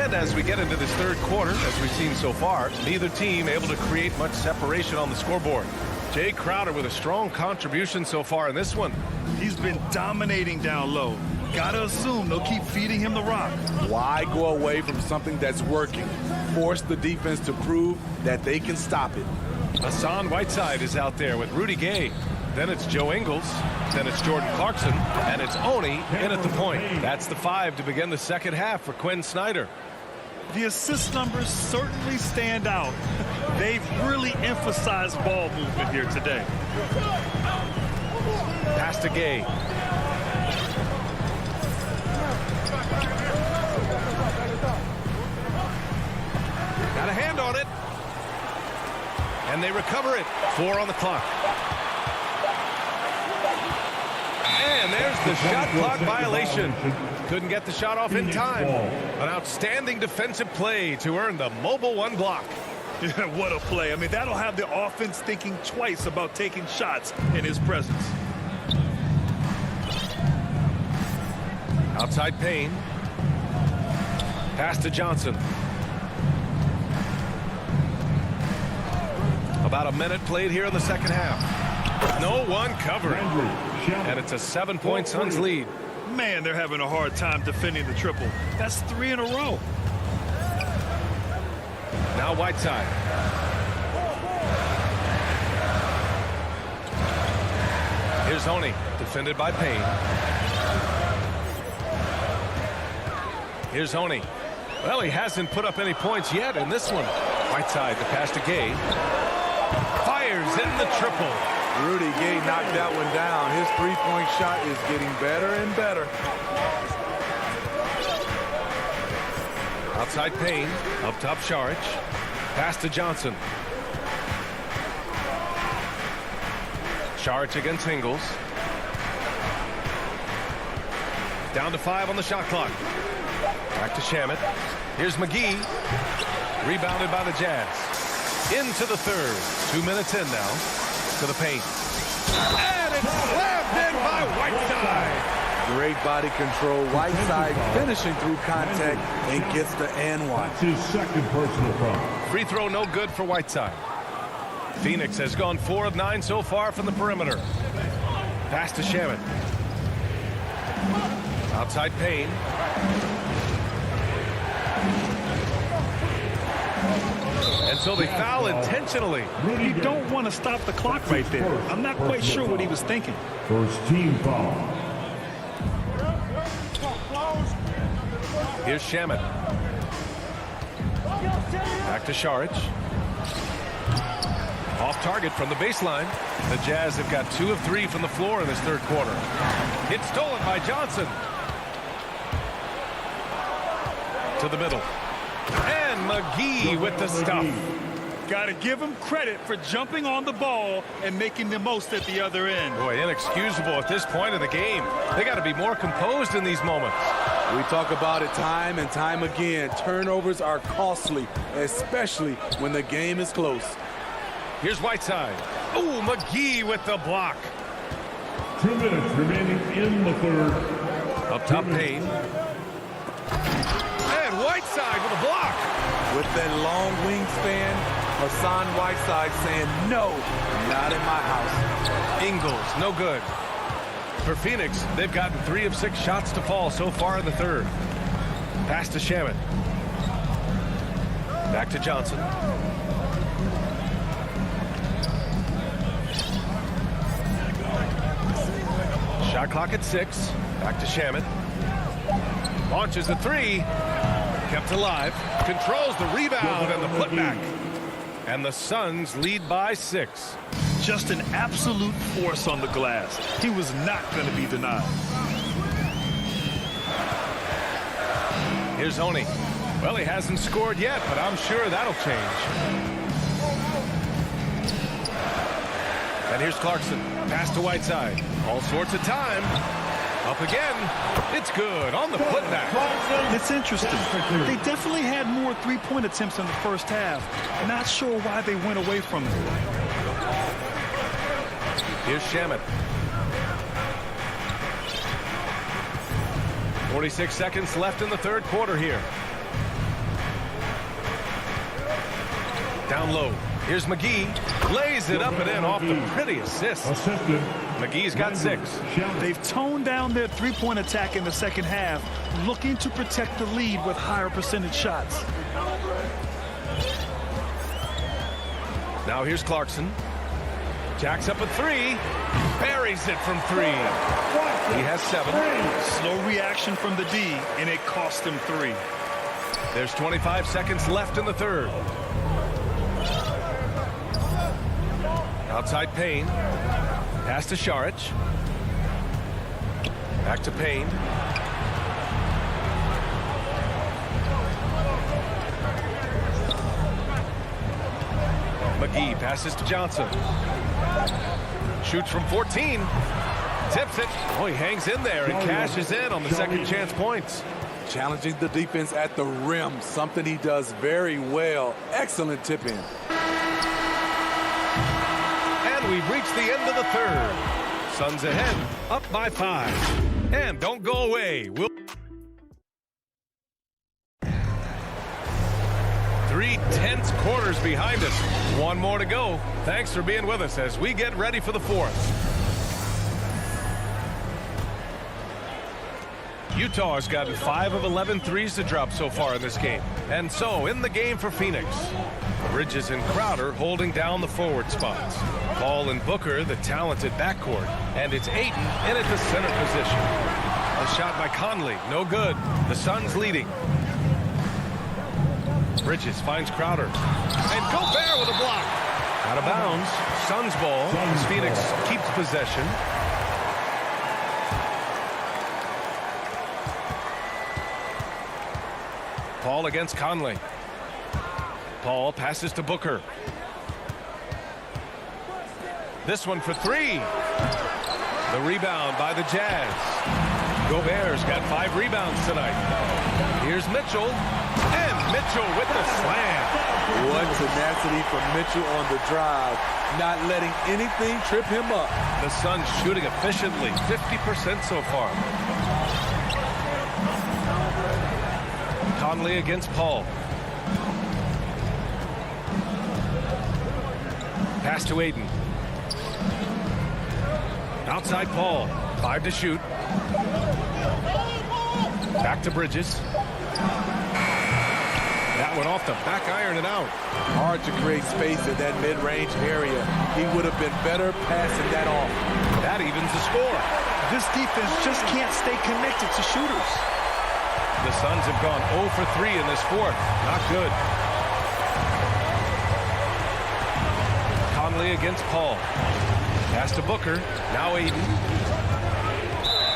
And as we get into this third quarter, as we've seen so far, neither team able to create much separation on the scoreboard. Jay Crowder with a strong contribution so far in this one. He's been dominating down low. Gotta assume they'll keep feeding him the rock. Why go away from something that's working? Force the defense to prove that they can stop it. Hassan Whiteside is out there with Rudy Gay. Then it's Joe Ingles. Then it's Jordan Clarkson. And it's Oni in at the point. That's the 5 to begin the second half for Quinn Snyder. The assist numbers certainly stand out. They've really emphasized ball movement here today. Pass to Gay. Got a hand on it. And they recover it. 4 on the clock. And there's the shot clock violation. Couldn't get the shot off in time. An outstanding defensive play to earn the mobile 1 block. What a play. I mean, that'll have the offense thinking twice about taking shots in his presence. Outside Payne. Pass to Johnson. About a minute played here in the second half. No one covering. And it's a 7-point Suns lead. Man, they're having a hard time defending the triple. That's 3 in a row. Now Whiteside. Here's Honey, defended by Payne. Here's Honey. Well, he hasn't put up any points yet in this one. Whiteside, the pass to Gay. Fires in the triple. Rudy Gay knocked that one down. His three-point shot is getting better and better. Outside Payne, up top Saric. Pass to Johnson. Saric against Ingles. Down to 5 on the shot clock. Back to Shamet. Here's McGee. Rebounded by the Jazz. Into the third. 2 minutes in now to the paint. And it's slammed in by Whiteside. Great body control. Whiteside finishing through contact and gets the and one. That's his second personal foul. Free throw no good for Whiteside. Phoenix has gone 4 of 9 so far from the perimeter. Pass to Shamet. Outside Payne. And so they foul intentionally. You don't want to stop the clock right there. I'm not quite sure what he was thinking. First team foul. Here's Shamet. Back to Saric. Off target from the baseline. The Jazz have got 2 of 3 from the floor in this third quarter. It's stolen by Johnson. To the middle. And McGee with the stuff. Got to give him credit for jumping on the ball and making the most at the other end. Boy, inexcusable at this point of the game. They got to be more composed in these moments. We talk about it time and time again. Turnovers are costly, especially when the game is close. Here's Whiteside. Oh, McGee with the block. 2 minutes remaining in the third. Up top, Payne. And Whiteside with a block. With that long wingspan, Hassan Whiteside saying, no, not in my house. Ingles, no good. For Phoenix, they've gotten 3 of 6 shots to fall so far in the third. Pass to Shaman. Back to Johnson. Shot clock at 6. Back to Shaman. Launches a 3. Kept alive. Controls the rebound and the putback. And the Suns lead by 6. Just an absolute force on the glass. He was not going to be denied. Here's Oni. Well, he hasn't scored yet, but I'm sure that'll change. And here's Clarkson. Pass to Whiteside. All sorts of time. Up again. It's good on the putback. It's interesting. They definitely had more three-point attempts in the first half. Not sure why they went away from them. Here's Shaman. 46 seconds left in the third quarter here. Down low. Here's McGee. Lays it up and in off the pretty assist. McGee's got 6. They've toned down their three-point attack in the second half, looking to protect the lead with higher percentage shots. Now here's Clarkson. Jacks up a 3. Buries it from 3. He has 7. Slow reaction from the D, and it cost him 3. There's 25 seconds left in the third. Outside Payne. Pass to Šarić. Back to Payne. McGee passes to Johnson. Shoots from 14. Tips it. Oh, he hangs in there and cashes in on the second chance points. Challenging the defense at the rim, something he does very well. Excellent tip in. And we've reached the end of the third. Suns ahead, up by 5. And don't go away. We'll 3 tense quarters behind us. 1 more to go. Thanks for being with us as we get ready for the fourth. Utah has gotten 5 of 11 threes to drop so far in this game. And so, in the game for Phoenix, Bridges and Crowder holding down the forward spots. Paul and Booker, the talented backcourt. And it's Ayton in at the center position. A shot by Conley, no good. The Suns leading. Bridges finds Crowder. And Gobert with a block. Out of bounds. Suns ball as Phoenix keeps possession. Paul against Conley. Paul passes to Booker. This one for 3. The rebound by the Jazz. Gobert's got 5 rebounds tonight. Here's Mitchell. And Mitchell with the slam. What tenacity from Mitchell on the drive. Not letting anything trip him up. The Suns shooting efficiently. 50% so far. Conley against Paul. Pass to Ayton. Outside Paul. 5 to shoot. Back to Bridges. That one off the back iron and out. Hard to create space in that mid-range area. He would have been better passing that off. That evens the score. This defense just can't stay connected to shooters. The Suns have gone 0 for 3 in this fourth. Not good. Conley against Paul. Pass to Booker. Now Ayton.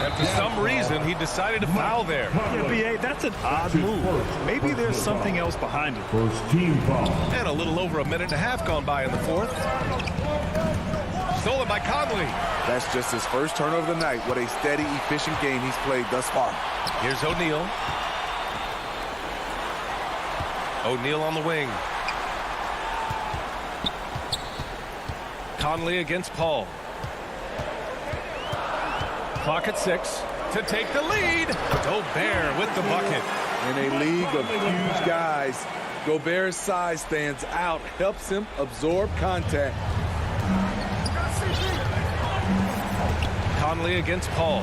And for some reason, he decided to foul there. Yeah, B.A., that's an odd move. Maybe there's something else behind it. First team foul. And a little over a minute and a half gone by in the fourth. Stolen by Conley. That's just his first turnover of the night. What a steady, efficient game he's played thus far. Here's O'Neal. O'Neal on the wing. Conley against Paul. Clock at 6 to take the lead. Gobert with the bucket. In a league of huge guys, Gobert's size stands out, helps him absorb contact. Conley against Paul.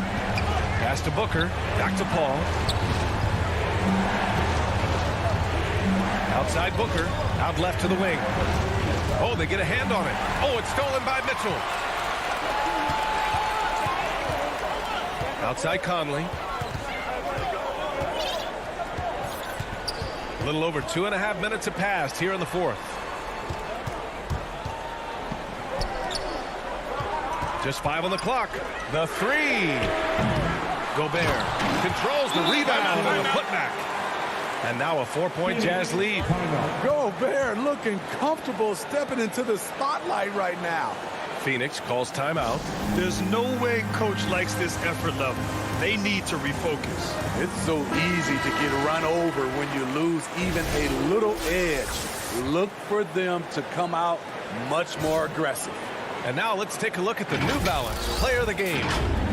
Pass to Booker. Back to Paul. Outside Booker. Out left to the wing. Oh, they get a hand on it. Oh, it's stolen by Mitchell. Outside Conley. A little over 2.5 minutes have passed here in the fourth. Just 5 on the clock. The three. Gobert controls the rebound and the putback. And now a 4-point Jazz lead. Gobert looking comfortable stepping into the spotlight right now. Phoenix calls timeout. There's no way coach likes this effort level. They need to refocus. It's so easy to get run over when you lose even a little edge. Look for them to come out much more aggressive. And now let's take a look at the New Balance player of the game,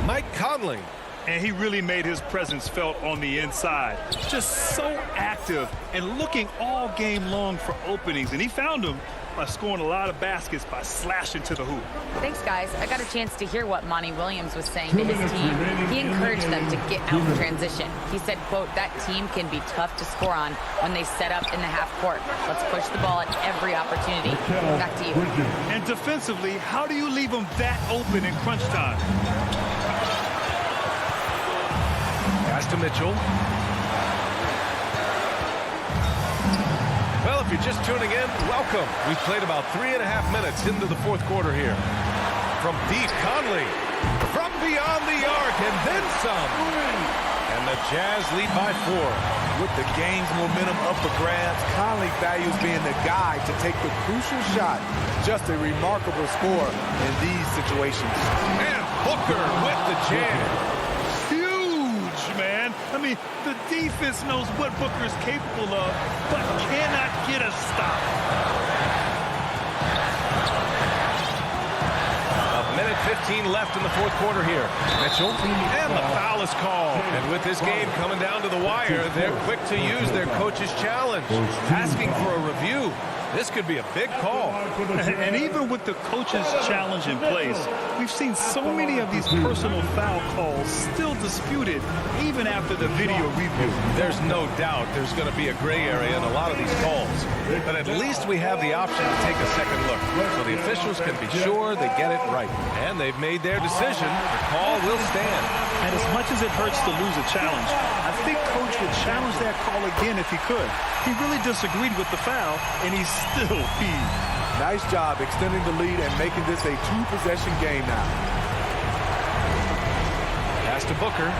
Mike Conley. And he really made his presence felt on the inside. Just so active and looking all game long for openings. And he found them by scoring a lot of baskets by slashing to the hoop. Thanks, guys. I got a chance to hear what Monty Williams was saying to his team. He encouraged them to get out in transition. He said, quote, that team can be tough to score on when they set up in the half court. Let's push the ball at every opportunity. Back to you. And defensively, how do you leave them that open in crunch time? Pass to Mitchell. Well, if you're just tuning in, welcome. We've played about 3.5 minutes into the fourth quarter here. From deep, Conley. From beyond the arc, and then some. And the Jazz lead by 4. With the game's momentum up for grabs, Conley values being the guy to take the crucial shot. Just a remarkable score in these situations. And Booker with the jam. Man, I mean, the defense knows what Booker's capable of, but cannot get a stop. A minute 15 left in the fourth quarter here. Mitchell, and the foul is called. And with this game coming down to the wire, they're quick to use their coach's challenge, asking for a review. This could be a big call. And even with the coach's challenge in place, we've seen so many of these personal foul calls still disputed even after the video review. There's no doubt there's going to be a gray area in a lot of these calls. But at least we have the option to take a second look, so the officials can be sure they get it right. And they've made their decision. The call will stand. And as much as it hurts to lose a challenge, I think Coach would challenge that call again if he could. He really disagreed with the foul, and he's still peeved. Nice job extending the lead and making this a 2-possession game now. Pass to Booker.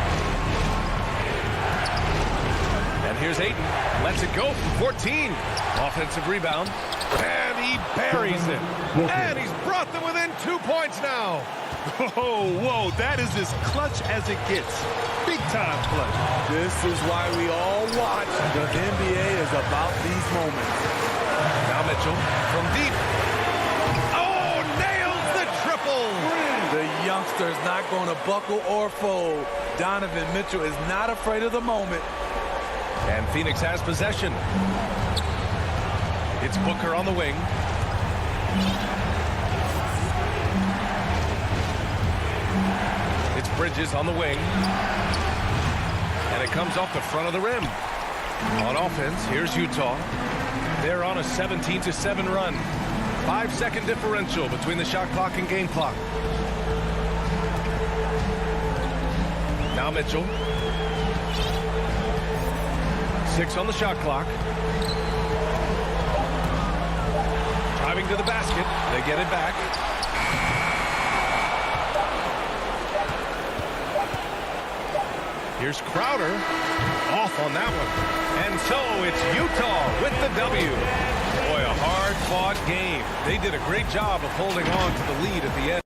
And here's Ayton. Lets it go from 14. Offensive rebound. And he buries it. And he's brought them within 2 points now. Whoa, that is as clutch as it gets. Big time clutch. This is why we all watch. The NBA is about these moments. Now Mitchell from deep. Oh, nails the triple. The youngster is not going to buckle or fold. Donovan Mitchell is not afraid of the moment. And Phoenix has possession. It's Booker on the wing. It's Bridges on the wing. And it comes off the front of the rim. On offense, here's Utah. They're on a 17-7 run. 5-second differential between the shot clock and game clock. Now Mitchell. 6 on the shot clock. Driving to the basket. They get it back. Here's Crowder off on that one. And so it's Utah with the W. Boy, a hard-fought game. They did a great job of holding on to the lead at the end.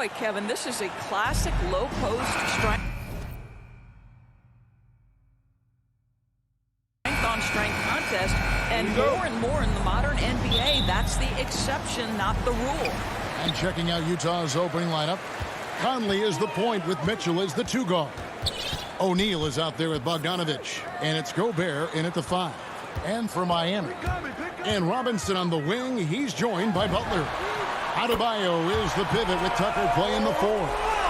Boy, Kevin, this is a classic low post strength on strength contest, and more in the modern NBA, that's the exception, not the rule. And checking out Utah's opening lineup, Conley is the point with Mitchell as the 2 guard. O'Neal is out there with Bogdanovich, and it's Gobert in at the 5. And for Miami, and Robinson on the wing, he's joined by Butler. Adebayo is the pivot with Tucker playing the 4.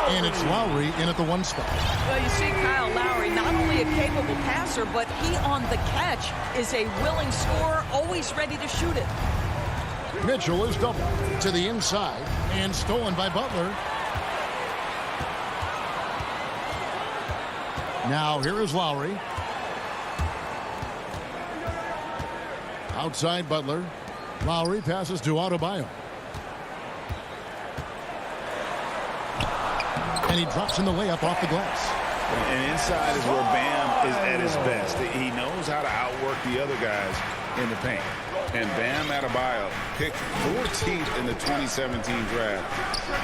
And it's Lowry in at the 1 spot. Well, you see Kyle Lowry, not only a capable passer, but he on the catch is a willing scorer, always ready to shoot it. Mitchell is doubled to the inside and stolen by Butler. Now here is Lowry. Outside Butler. Lowry passes to Adebayo. And he drops in the layup off the glass. And inside is where Bam is at his best. He knows how to outwork the other guys in the paint. And Bam Adebayo, picked 14th in the 2017 draft,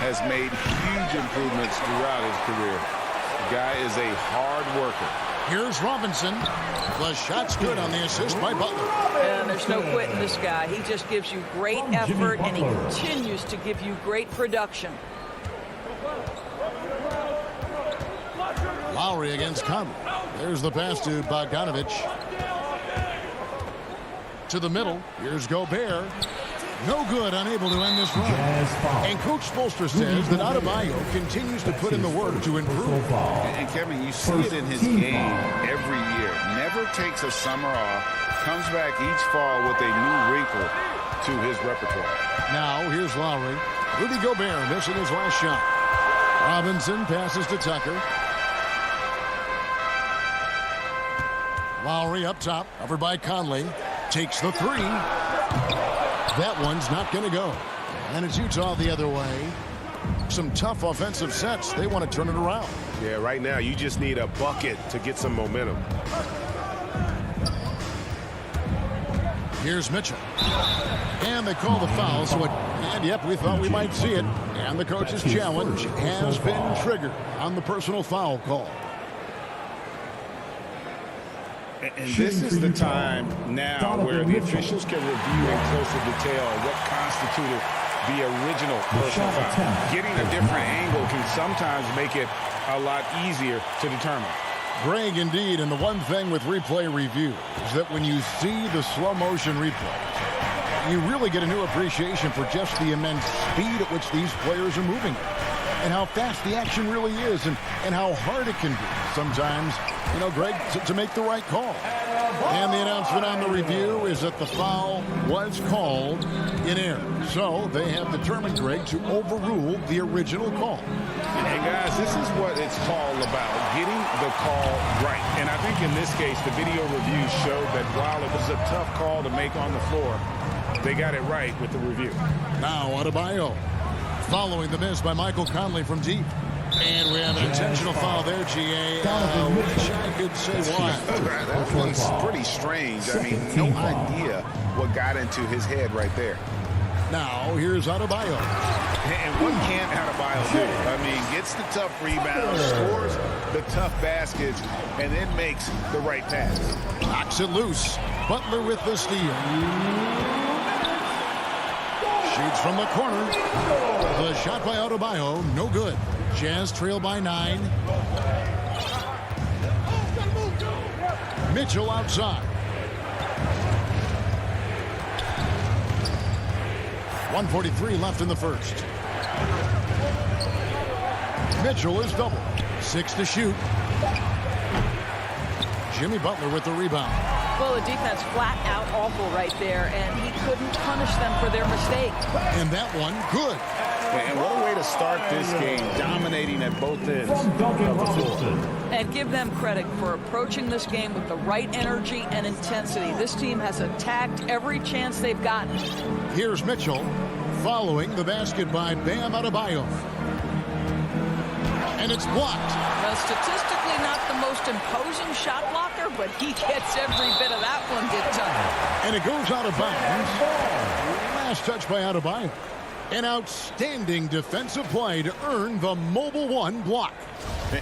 has made huge improvements throughout his career. The guy is a hard worker. Here's Robinson. The shot's good on the assist by Butler. And there's no quitting this guy. He just gives you great effort, and he continues to give you great production. Lowry against Conley. There's the pass to Bogdanovich. To the middle. Here's Gobert. No good, unable to end this run. And Coach Spoelstra says that Adebayo continues to put in the work to improve. And Kevin, you see it in his game every year. Never takes a summer off. Comes back each fall with a new wrinkle to his repertoire. Now here's Lowry. Rudy Gobert missing his last shot. Robinson passes to Tucker. Lowry up top, covered by Conley. Takes the 3. That one's not going to go. And it's Utah the other way. Some tough offensive sets. They want to turn it around. Yeah, right now you just need a bucket to get some momentum. Here's Mitchell. And they call the foul. And yep, we thought we might see it. And the coach's challenge has been triggered on the personal foul call. And this is the time now where the officials can review in closer detail what constituted the original personal foul. Getting a different angle can sometimes make it a lot easier to determine. Greg, indeed, and the one thing with replay review is that when you see the slow motion replays, you really get a new appreciation for just the immense speed at which these players are moving and how fast the action really is and how hard it can be sometimes, you know, Greg, to make the right call. And the announcement on the review is that the foul was called in error. So they have determined, Greg, to overrule the original call. And guys, this is what it's all about, getting the call right. And I think in this case, the video review showed that while it was a tough call to make on the floor, they got it right with the review. Now Adebayo, following the miss by Michael Conley from deep. And we have an intentional foul there, GA. Wish I could say why. That one's pretty strange. I mean, no idea what got into his head right there. Now, here's Adebayo. And what can't Adebayo do? I mean, gets the tough rebound, scores the tough baskets, and then makes the right pass. Knocks it loose. Butler with the steal. Shoots from the corner. The shot by Adebayo, no good. Jazz trail by 9. Mitchell outside. 1:43 left in the first. Mitchell is double. 6 to shoot. Jimmy Butler with the rebound. Well, the defense flat out awful right there, and he couldn't punish them for their mistake. And that one, good. And what a way to start this game, dominating at both ends of the floor. And give them credit for approaching this game with the right energy and intensity. This team has attacked every chance they've gotten. Here's Mitchell following the basket by Bam Adebayo. And it's blocked. Now, statistically not the most imposing shot blocker, but he gets every bit of that one get done. And it goes out of bounds. Last touch by Adebayo. An outstanding defensive play to earn the Mobile One block.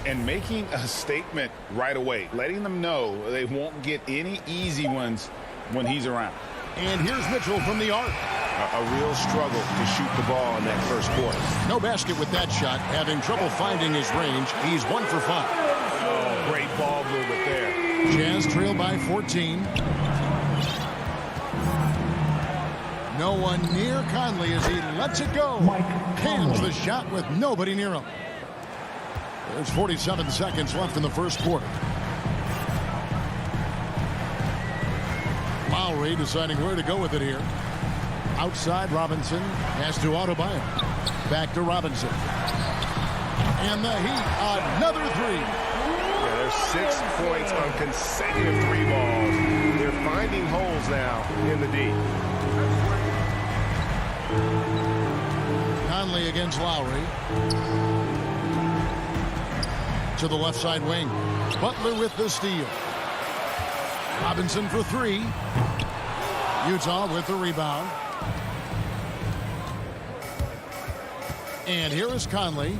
And making a statement right away, letting them know they won't get any easy ones when he's around. And here's Mitchell from the arc. A real struggle to shoot the ball in that first quarter. No basket with that shot. Having trouble finding his range. He's 1 for 5. Oh, great ball movement there. Jazz trail by 14. No one near Conley as he lets it go. Hands the shot with nobody near him. There's 47 seconds left in the first quarter. Lowry deciding where to go with it here. Outside Robinson. Has to Adebayo. Back to Robinson. And the Heat, another 3. Yeah, there's 6 points on consecutive 3 balls. They're finding holes now in the D. Conley against Lowry. To the left side wing. Butler with the steal. Robinson for 3. Utah with the rebound. And here is Conley.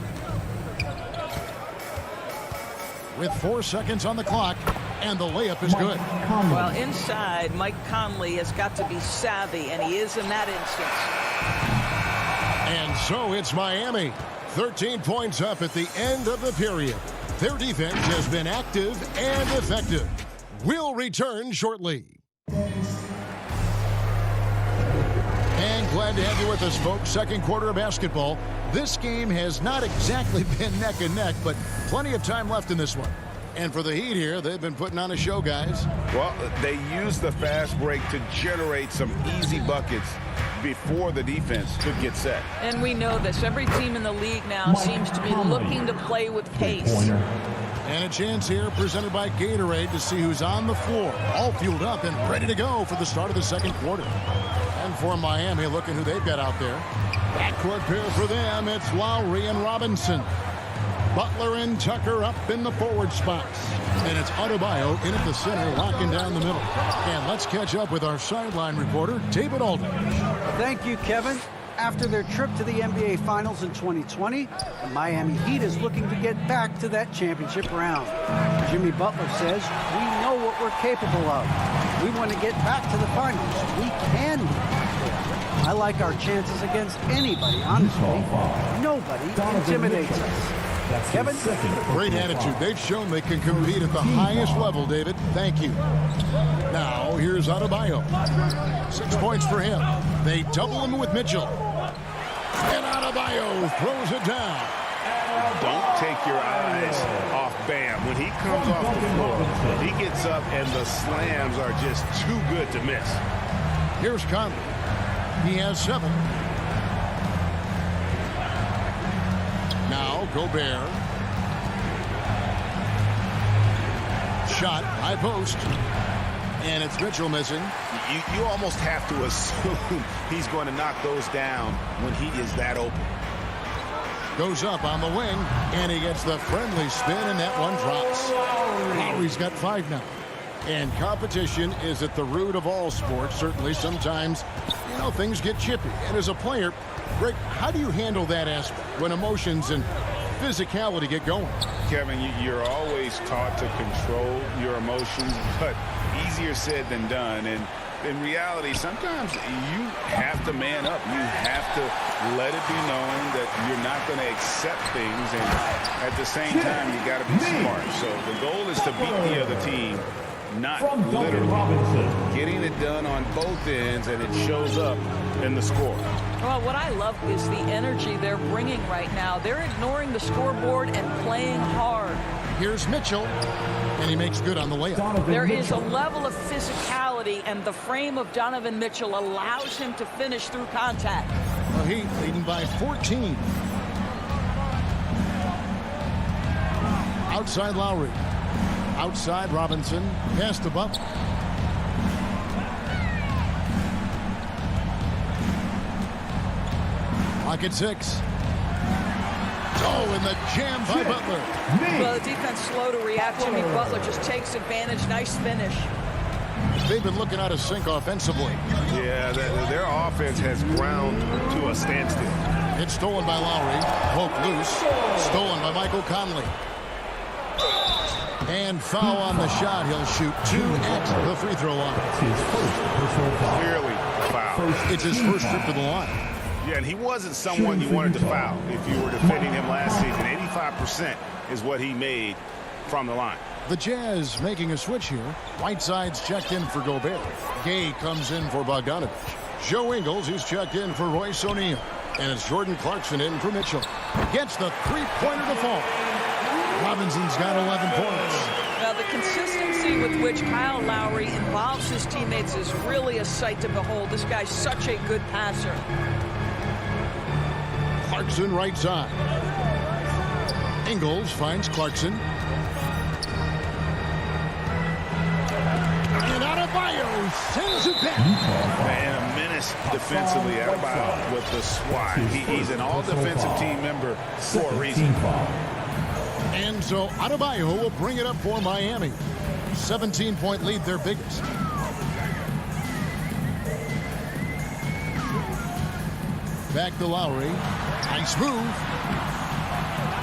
With 4 seconds on the clock. And the layup is good. Well, inside, Mike Conley has got to be savvy, and he is in that instance. And so it's Miami. 13 points up at the end of the period. Their defense has been active and effective. We'll return shortly. And glad to have you with us, folks. Second quarter of basketball. This game has not exactly been neck and neck, but plenty of time left in this one. And for the Heat here, they've been putting on a show, guys. Well, they used the fast break to generate some easy buckets before the defense could get set. And we know this. Every team in the league now seems to be looking to play with pace. And a chance here presented by Gatorade to see who's on the floor. All fueled up and ready to go for the start of the second quarter. And for Miami, looking who they've got out there. Backcourt pair for them, it's Lowry and Robinson. Butler and Tucker up in the forward spots. And it's Adebayo in at the center, locking down the middle. And let's catch up with our sideline reporter, David Aldridge. Thank you, Kevin. After their trip to the NBA Finals in 2020, the Miami Heat is looking to get back to that championship round. Jimmy Butler says, we know what we're capable of. We want to get back to the finals. We can. I like our chances against anybody, honestly. Nobody intimidates us. Kevin? Great attitude. They've shown they can compete at the highest level, David. Thank you. Now, here's Adebayo. 6 points for him. They double him with Mitchell. And Adebayo throws it down. Don't take your eyes off Bam. When he comes off the floor, he gets up and the slams are just too good to miss. Here's Conley. He has 7. Now, Gobert. Shot, high post. And it's Mitchell missing. You almost have to assume he's going to knock those down when he is that open. Goes up on the wing, and he gets the friendly spin, and that one drops. Lowry's got 5 now. And competition is at the root of all sports. Certainly, sometimes, things get chippy. And as a player, Greg, how do you handle that aspect when emotions and physicality get going? Kevin, you're always taught to control your emotions, but easier said than done. And in reality, sometimes you have to man up. You have to let it be known that you're not going to accept things. And at the same time, you got to be smart. So the goal is to beat the other team, not literally. Getting it done on both ends, and it shows up in the score. Well, what I love is the energy they're bringing right now. They're ignoring the scoreboard and playing hard. Here's Mitchell, and he makes good on the layup. There is a level of physicality, and the frame of Donovan Mitchell allows him to finish through contact. The Heat leading by 14. Outside Lowry. Outside Robinson. Pass to Butler. Clock at 6. Oh, and the jam by Butler. Well, the defense slow to react. Jimmy Butler just takes advantage. Nice finish. They've been looking out of sync offensively. Yeah, their offense has ground to a standstill. It's stolen by Lowry. Poke loose. Stolen by Michael Conley. And foul on the shot. He'll shoot 2 at the free throw line. Clearly foul. It's his first trip to the line. Yeah, and he wasn't someone you wanted to foul if you were defending him last season. 85% is what he made from the line. The Jazz making a switch here. Whiteside's checked in for Gobert. Gay comes in for Bogdanovich. Joe Ingles, he's checked in for Royce O'Neal. And it's Jordan Clarkson in for Mitchell. Gets the three-pointer to fall. Robinson's got 11 points. Now, the consistency with which Kyle Lowry involves his teammates is really a sight to behold. This guy's such a good passer. Clarkson right side. Ingles finds Clarkson. And Adebayo sends it back. Man, a menace defensively. Adebayo with the swat. He's an all-defensive team member for a reason. And so Adebayo will bring it up for Miami. 17-point lead, their biggest. Back to Lowry. Nice move.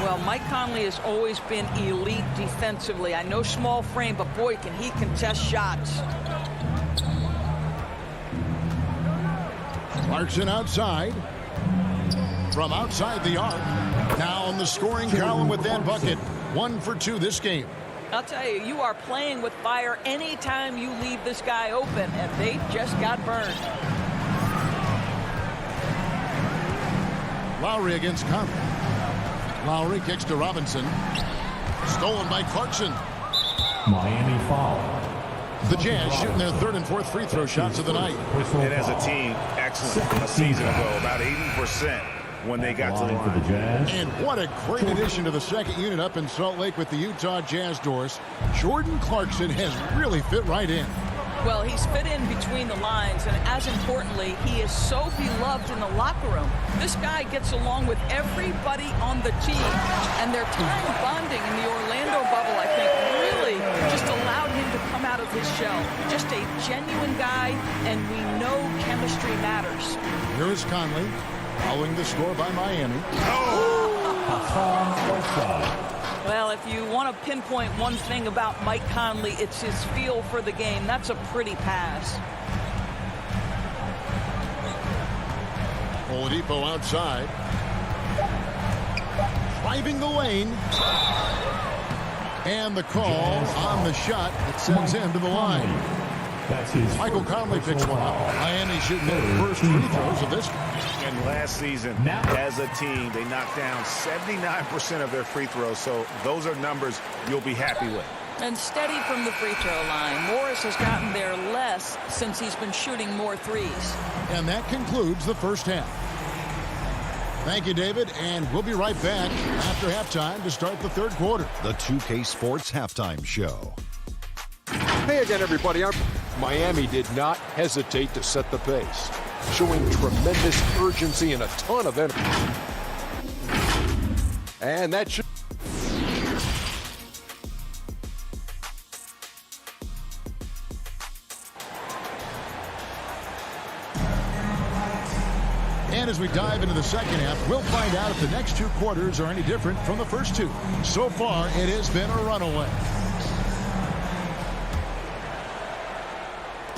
Well, Mike Conley has always been elite defensively. I know small frame, but boy, can he contest shots. Clarkson outside. From outside the arc. Now on the scoring column with that bucket. 1 for 2 this game. I'll tell you, you are playing with fire anytime you leave this guy open, and they just got burned. Lowry against Conley. Lowry kicks to Robinson. Stolen by Clarkson. Miami foul. The Jazz shooting their 3rd and 4th free throw shots of the night. And as a team, excellent a season ago. About 80% when they got to the line. And what a great addition to the second unit up in Salt Lake with the Utah Jazz doors. Jordan Clarkson has really fit right in. Well, he's fit in between the lines, and as importantly, he is so beloved in the locker room. This guy gets along with everybody on the team, and their time bonding in the Orlando bubble, I think, really just allowed him to come out of his shell. Just a genuine guy, and we know chemistry matters. Here is Conley, following the score by Miami. Well, if you want to pinpoint one thing about Mike Conley, it's his feel for the game. That's a pretty pass. Oladipo outside. Driving the lane. And the call on the shot that sends him to the line. Michael Conley picks one up. Miami shooting their first free throws of this. And last season, as a team, they knocked down 79% of their free throws. So those are numbers you'll be happy with. And steady from the free throw line. Morris has gotten there less since he's been shooting more threes. And that concludes the first half. Thank you, David, and we'll be right back after halftime to start the third quarter. The 2K Sports Halftime Show. Hey again, everybody. Miami did not hesitate to set the pace, showing tremendous urgency and a ton of energy. And that should... And as we dive into the second half, we'll find out if the next two quarters are any different from the first two. So far, it has been a runaway.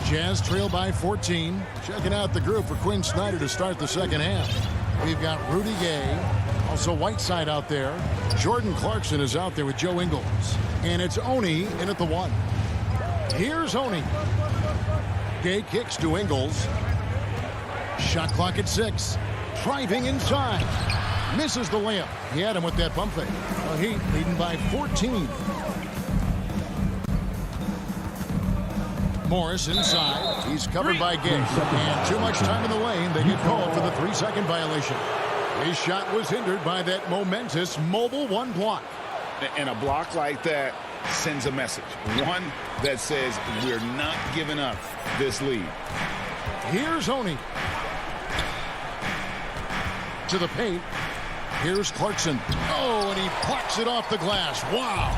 Jazz trail by 14. Checking out the group for Quinn Snyder to start the second half. We've got Rudy Gay, also Whiteside out there. Jordan Clarkson is out there with Joe Ingles. And it's Oni in at the 1. Here's Oni. Gay kicks to Ingles. Shot clock at 6. Driving inside. Misses the layup. He had him with that pump fake. The Heat leading by 14. Morris inside. He's covered by Gay. And too much time in the lane. They get called for the 3-second violation. His shot was hindered by that momentous mobile 1 block. And a block like that sends a message. One that says we're not giving up this lead. Here's Oni. To the paint. Here's Clarkson. Oh, and he plucks it off the glass. Wow.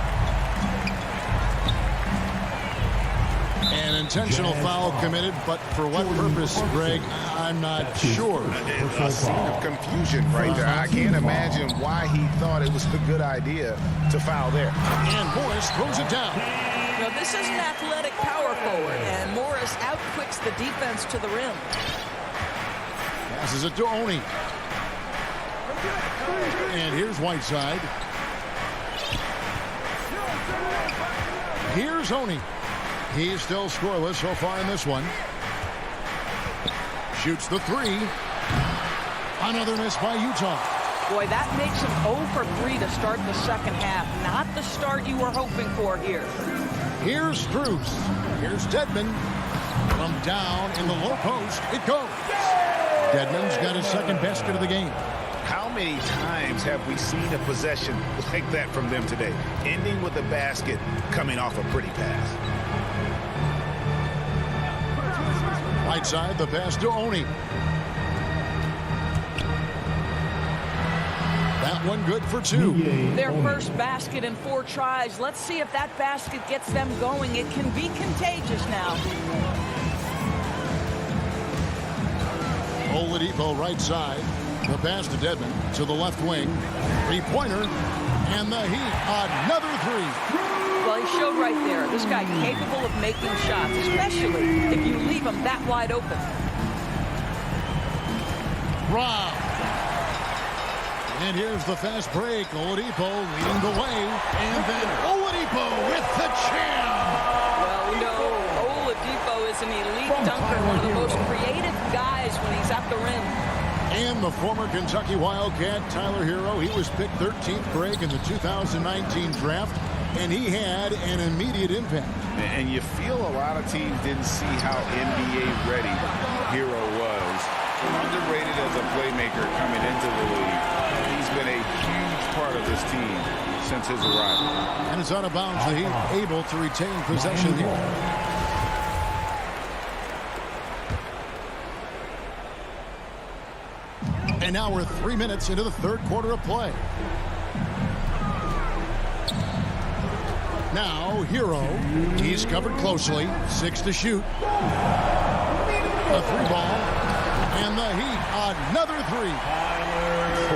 An intentional foul committed, but for what purpose, Greg, I'm not sure. A scene of confusion right there. I can't imagine why he thought it was a good idea to foul there. And Morris throws it down. Now, this is an athletic power forward, and Morris outquicks the defense to the rim. Passes it to Oni. And here's Whiteside. Here's Oni. He's still scoreless so far in this one. Shoots the 3. Another miss by Utah. Boy, that makes him 0 for 3 to start the second half. Not the start you were hoping for here. Here's Strus. Here's Dedmon. From down in the low post, it goes. Dedmon's got his second basket of the game. How many times have we seen a possession like that from them today? Ending with a basket, coming off a pretty pass. Right side, the pass to Oni. That one good for 2. Their first basket in 4 tries. Let's see if that basket gets them going. It can be contagious now. Oladipo right side. The pass to Dedmon to the left wing. 3-pointer. And the Heat, another 3. Well, he showed right there. This guy capable of making shots, especially if you leave him that wide open. Rob. And here's the fast break. Oladipo leading the way. And then Oladipo with the jam. Well, we know Oladipo is an elite dunker, one of the most creative guys when he's at the rim. And the former Kentucky Wildcat, Tyler Hero, he was picked 13th Greg in the 2019 draft, and he had an immediate impact. And you feel a lot of teams didn't see how NBA ready Hero was. Underrated as a playmaker coming into the league. He's been a huge part of this team since his arrival. And it's out of bounds. The Heat able to retain possession here. And now we're 3 minutes into the third quarter of play. Now, Hero. He's covered closely. 6 to shoot. A 3-ball. And the Heat, another 3.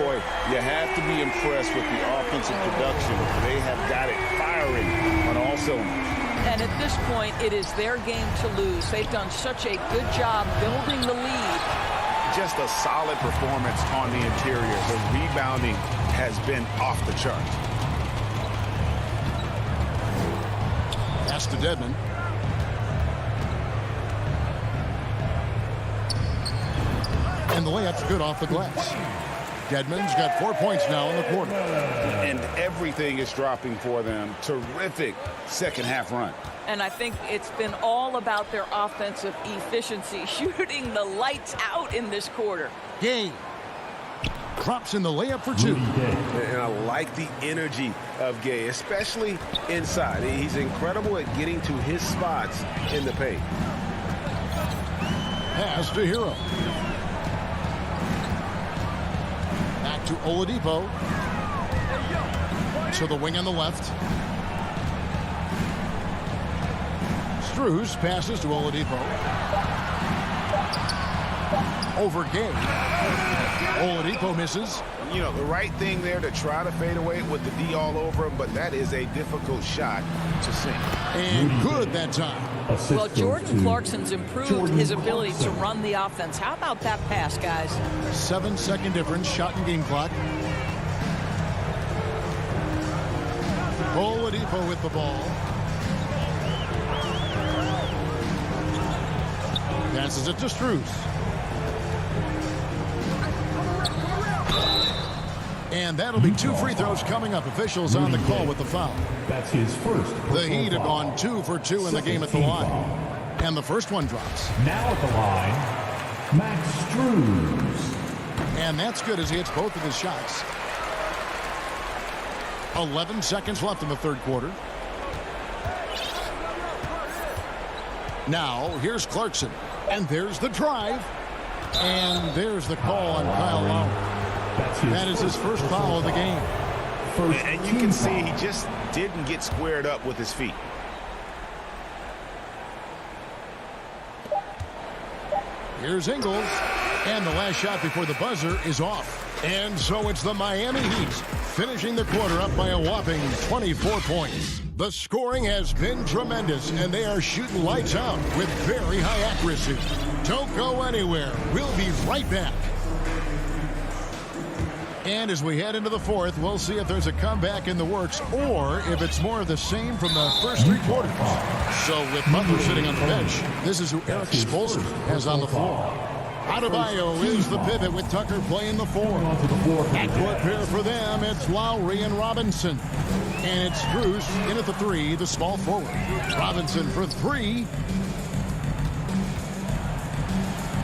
Boy, you have to be impressed with the offensive production. They have got it firing on all cylinders. And at this point, it is their game to lose. They've done such a good job building the lead. Just a solid performance on the interior. The rebounding has been off the charts. Pass to Dedmon. And the layup's good off the glass. Dedmon's got 4 points now in the quarter. And everything is dropping for them. Terrific second half run. And I think it's been all about their offensive efficiency, shooting the lights out in this quarter. Gay drops in the layup for 2. And I like the energy of Gay, especially inside. He's incredible at getting to his spots in the paint. Pass to Hero. Back to Oladipo. To the wing on the left. Strus passes to Oladipo. Over Gay. Oladipo misses. You know, the right thing there to try to fade away with the D all over him, but that is a difficult shot to sink. And good that time. Well, Jordan Clarkson's improved his ability to run the offense. How about that pass, guys? 7-second difference, shot and game clock. Oladipo with the ball. Passes it to Strus. And that'll be 2 free throws coming up. Officials on the call with the foul. That's his first. The Heat have gone 2 for 2 in the game at the line. And the first one drops. Now at the line, Max Strus. And that's good as he hits both of his shots. 11 seconds left in the third quarter. Now, here's Clarkson. And there's the drive. And there's the call on Kyle Lowry. That is his first foul of the game. And you can see he just didn't get squared up with his feet. Here's Ingles. And the last shot before the buzzer is off. And so it's the Miami Heat finishing the quarter up by a whopping 24 points. The scoring has been tremendous, and they are shooting lights out with very high accuracy. Don't go anywhere. We'll be right back. And as we head into the fourth, we'll see if there's a comeback in the works or if it's more of the same from the first 3 quarters. So with Butler sitting on the bench, this is who Eric Spoelstra has on the floor. Adebayo is the pivot with Tucker playing the 4. Backcourt pair for them, it's Lowry and Robinson. And it's Strus in at the 3, the small forward. Robinson for 3.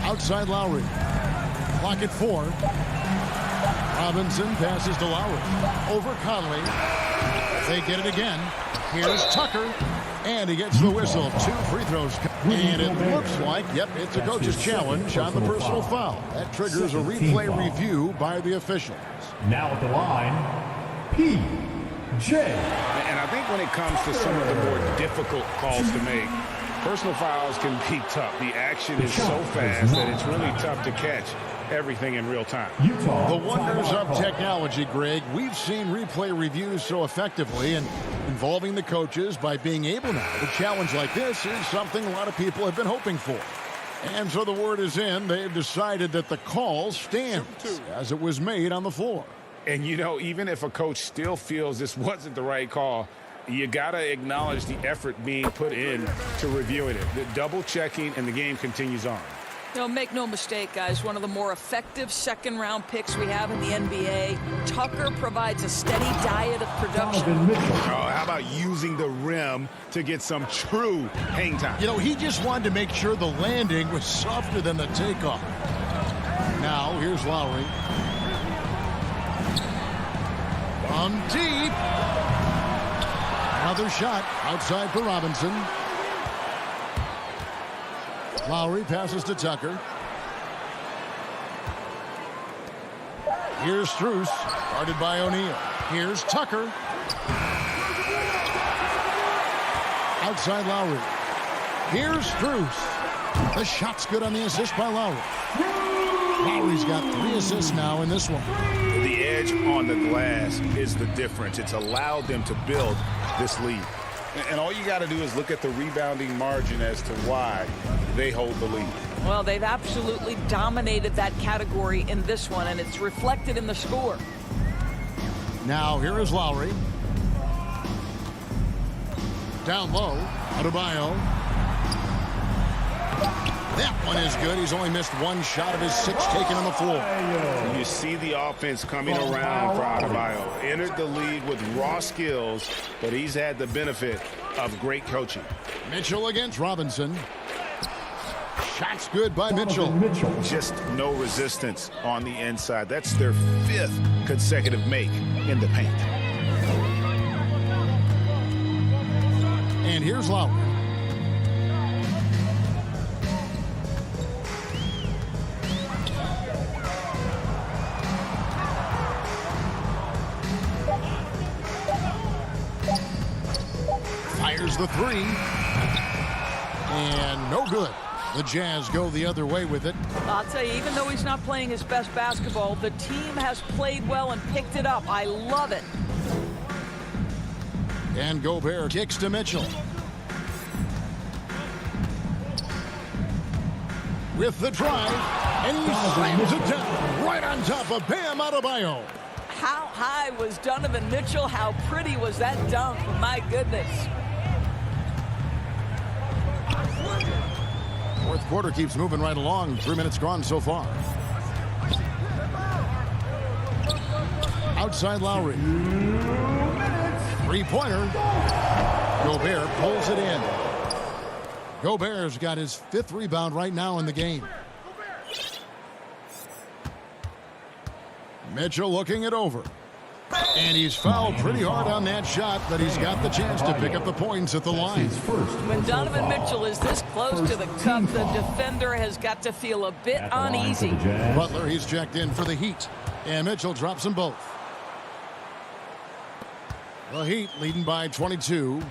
Outside Lowry. Clock at 4. Robinson passes to Lowry. Over Conley. They get it again. Here's Tucker. And he gets the whistle. 2 free throws. And it looks like, yep, it's a coach's challenge on the personal foul. That triggers a replay review by the officials. Now at the line, P.J. And I think when it comes to some of the more difficult calls to make, personal fouls can be tough. The action is so fast that it's really tough to catch everything in real time. The wonders of technology, Greg. We've seen replay reviews so effectively, and involving the coaches by being able now to challenge like this is something a lot of people have been hoping for. And so the word is in. They've decided that the call stands as it was made on the floor. And, you know, even if a coach still feels this wasn't the right call, you got to acknowledge the effort being put in to reviewing it. The double checking, and the game continues on. You know, make no mistake, guys, one of the more effective second-round picks we have in the NBA. Tucker provides a steady diet of production. How about using the rim to get some true hang time? You know, he just wanted to make sure the landing was softer than the takeoff. Now, here's Lowry. From deep. Another shot outside for Robinson. Lowry passes to Tucker. Here's Strus, guarded by O'Neal. Here's Tucker. Outside Lowry. Here's Strus. The shot's good on the assist by Lowry. Lowry's got 3 assists now in this one. The edge on the glass is the difference. It's allowed them to build this lead. And all you got to do is look at the rebounding margin as to why they hold the lead. Well, they've absolutely dominated that category in this one, and it's reflected in the score. Now, here is Lowry. Down low, Adebayo. That one is good. He's only missed 1 shot of his 6 taken on the floor. You see the offense coming around for Adebayo. Entered the league with raw skills, but he's had the benefit of great coaching. Mitchell against Robinson. Shots good by Mitchell. Just no resistance on the inside. That's their 5th consecutive make in the paint. And here's Lowry. the three. And no good. The Jazz go the other way with it. I'll tell you, even though he's not playing his best basketball, the team has played well and picked it up. I love it. And Gobert kicks to Mitchell. With the drive, and he slams it down right on top of Bam Adebayo. How high was Donovan Mitchell? How pretty was that dunk? My goodness. Fourth quarter keeps moving right along. 3 minutes gone so far. Outside Lowry. Three-pointer. Gobert pulls it in. Gobert's got his 5th rebound right now in the game. Mitchell looking it over. And he's fouled pretty hard on that shot, but he's got the chance to pick up the points at the line. When Donovan Mitchell is this close to the cup, the defender has got to feel a bit uneasy. Butler, he's checked in for the Heat. And Mitchell drops them both. The Heat leading by 22.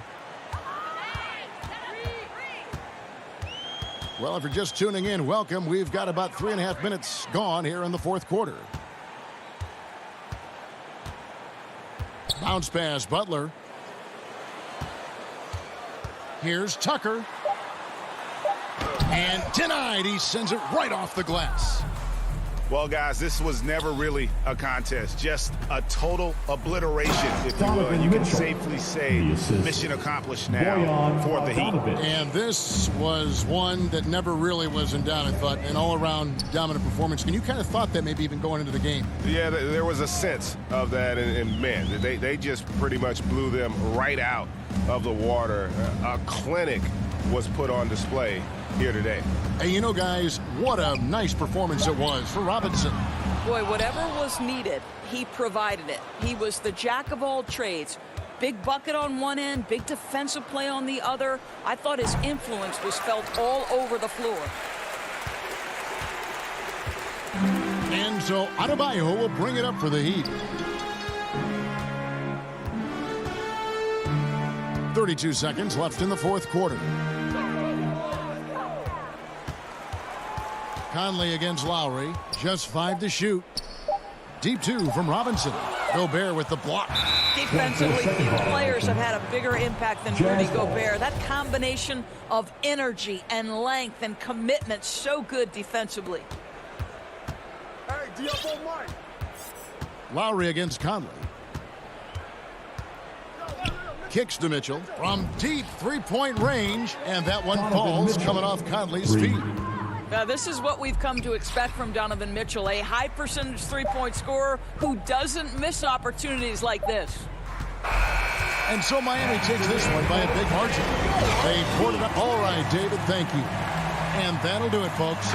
Well, if you're just tuning in, welcome. We've got about 3.5 minutes gone here in the fourth quarter. Bounce pass, Butler. Here's Tucker. And denied. He sends it right off the glass. Well, guys, this was never really a contest, just a total obliteration, if you will. And you can safely say mission accomplished now for the Heat. And this was one that never really was in doubt, I thought, an all-around dominant performance. And you kind of thought that maybe even going into the game. Yeah, there was a sense of that, and man, they just pretty much blew them right out of the water. A clinic was put on display here today. And you know, guys, what a nice performance it was for Robinson. Boy, whatever was needed, he provided it. He was the jack of all trades. Big bucket on one end, big defensive play on the other. I thought his influence was felt all over the floor. And so Adebayo will bring it up for the Heat. 32 seconds left in the fourth quarter. Conley against Lowry. Just 5 to shoot. Deep 2 from Robinson. Gobert with the block. Defensively, few players have had a bigger impact than Rudy Gobert. That combination of energy and length and commitment, so good defensively. Lowry against Conley. Kicks to Mitchell from deep three-point range, and that one falls coming off Conley's feet. Now, this is what we've come to expect from Donovan Mitchell, a high-percentage three-point scorer who doesn't miss opportunities like this. And so Miami takes this one by a big margin. They poured it up. All right, David, thank you. And that'll do it, folks.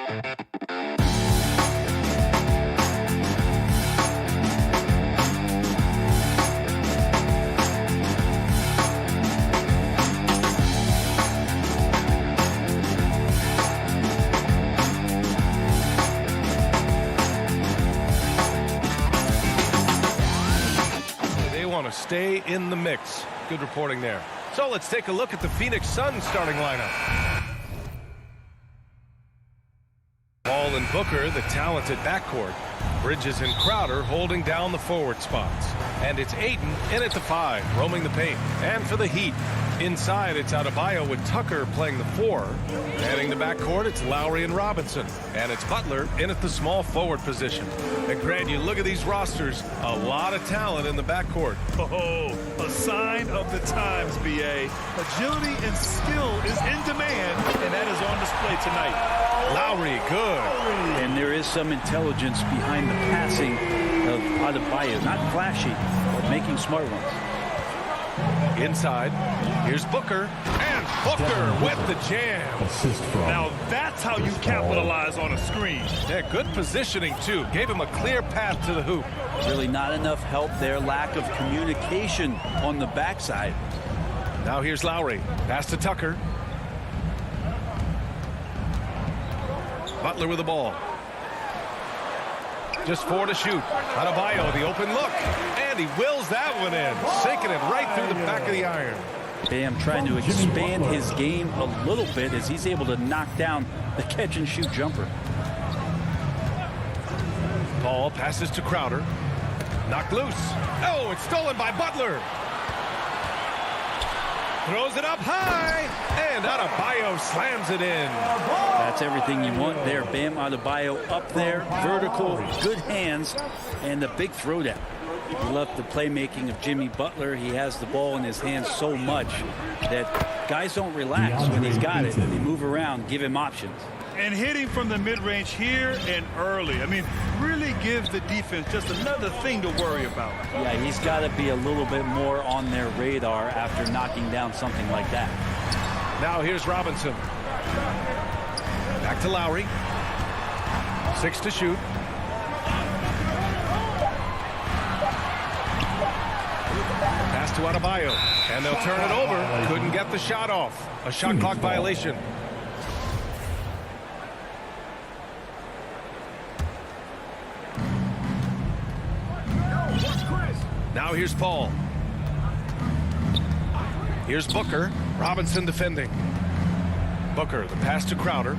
Want to stay in the mix. Good reporting there. So let's take a look at the Phoenix Suns starting lineup. Ball and Booker, the talented backcourt. Bridges and Crowder holding down the forward spots. And it's Ayton in at the 5, roaming the paint. And for the Heat, inside it's Adebayo with Tucker playing the 4. Manning the backcourt, it's Lowry and Robinson. And it's Butler in at the small forward position. And Grant, you look at these rosters, a lot of talent in the backcourt. Oh, a sign of the times, B.A. Agility and skill is in demand, and that is on display tonight. Lowry, good. And there is some intelligence behind the passing of Adebayo. Not flashy, but making smart ones. Inside, here's Booker, and Booker with the jam. Now that's how you capitalize on a screen. Yeah, good positioning, too. Gave him a clear path to the hoop. Really not enough help there. Lack of communication on the backside. Now here's Lowry. Pass to Tucker. Butler with the ball. Just 4 to shoot. Adebayo, the open look. And he wills that one in. Sinking it right through the back of the iron. Bam trying to expand his game a little bit as he's able to knock down the catch-and-shoot jumper. Ball passes to Crowder. Knocked loose. Oh, it's stolen by Butler. Throws it up high, and Adebayo slams it in. That's everything you want there. Bam Adebayo up there, vertical, good hands, and a big throwdown. You love the playmaking of Jimmy Butler. He has the ball in his hands so much that guys don't relax when he's got it. They move around, give him options. And hitting from the mid-range here and early. I mean, really gives the defense just another thing to worry about. Yeah, he's got to be a little bit more on their radar after knocking down something like that. Now here's Robinson. Back to Lowry. 6 to shoot. Pass to Adebayo. And they'll turn it over. Couldn't get the shot off. A shot clock violation. Now here's Paul. Here's Booker. Robinson defending. Booker, the pass to Crowder.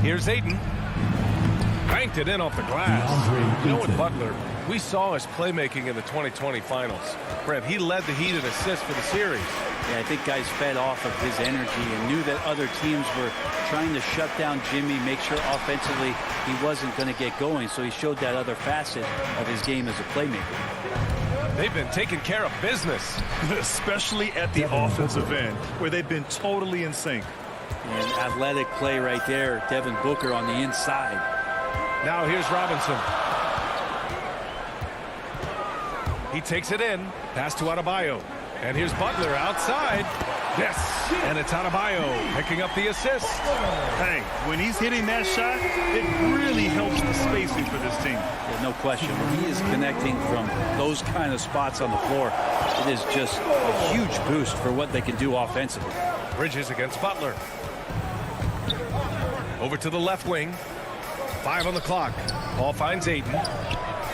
Here's Ayton. Banked it in off the glass. You know what, Butler? We saw his playmaking in the 2020 finals. Brent, he led the Heat in assists for the series. Yeah, I think guys fed off of his energy and knew that other teams were trying to shut down Jimmy, make sure offensively he wasn't going to get going. So he showed that other facet of his game as a playmaker. They've been taking care of business. Especially at the offensive end, where they've been totally in sync. And athletic play right there. Devin Booker on the inside. Now here's Robinson. He takes it in. Pass to Adebayo. And here's Butler outside. Yes. And it's Adebayo picking up the assist. Hey, when he's hitting that shot, it really helps the spacing for this team. Yeah, no question. When he is connecting from those kind of spots on the floor, it is just a huge boost for what they can do offensively. Bridges against Butler. Over to the left wing. 5 on the clock. Paul finds Ayton.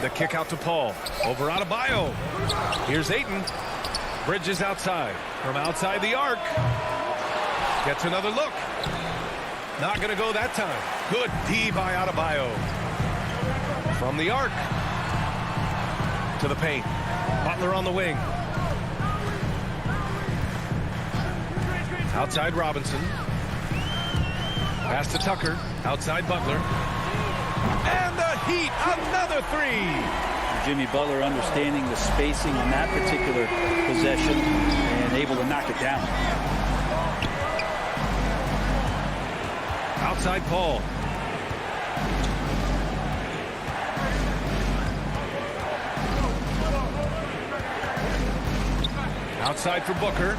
The kick out to Paul. Over Adebayo. Here's Ayton. Bridges outside. From outside the arc. Gets another look. Not going to go that time. Good D by Adebayo. From the arc. To the paint. Butler on the wing. Outside Robinson. Pass to Tucker. Outside Butler. And the Heat, another 3. Jimmy Butler understanding the spacing on that particular possession and able to knock it down. Outside Paul. Outside for Booker.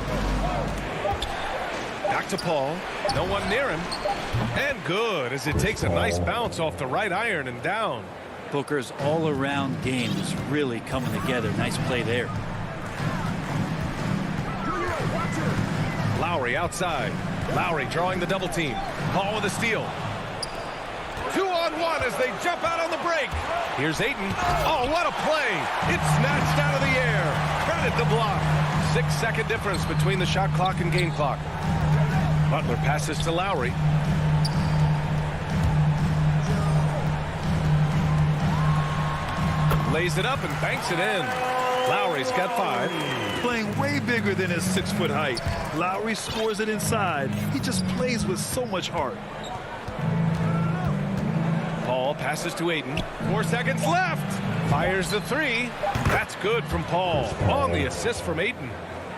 Back Back to Paul. No one near him. And good, as it takes a nice bounce off the right iron and down. Booker's all-around game is really coming together. Nice play there. Lowry outside. Lowry drawing the double team. Paul with a steal. 2-on-1 as they jump out on the break. Here's Ayton. Oh, what a play. It's snatched out of the air. Credit the block. 6-second difference between the shot clock and game clock. Butler passes to Lowry. Lays it up and banks it in. Lowry's got 5. Playing way bigger than his 6-foot height. Lowry scores it inside. He just plays with so much heart. Paul passes to Ayton. 4 seconds left. Fires the 3. That's good from Paul. On the assist from Ayton.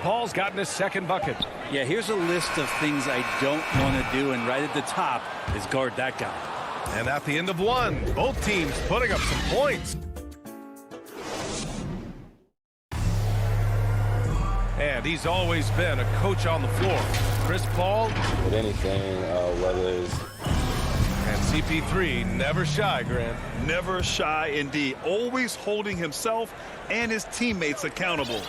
Paul's gotten his second bucket. Yeah, here's a list of things I don't want to do, and right at the top is guard that guy. And at the end of 1, both teams putting up some points. And he's always been a coach on the floor. Chris Paul. With anything, whether it's... And CP3, never shy, Grant. Never shy indeed. Always holding himself and his teammates accountable.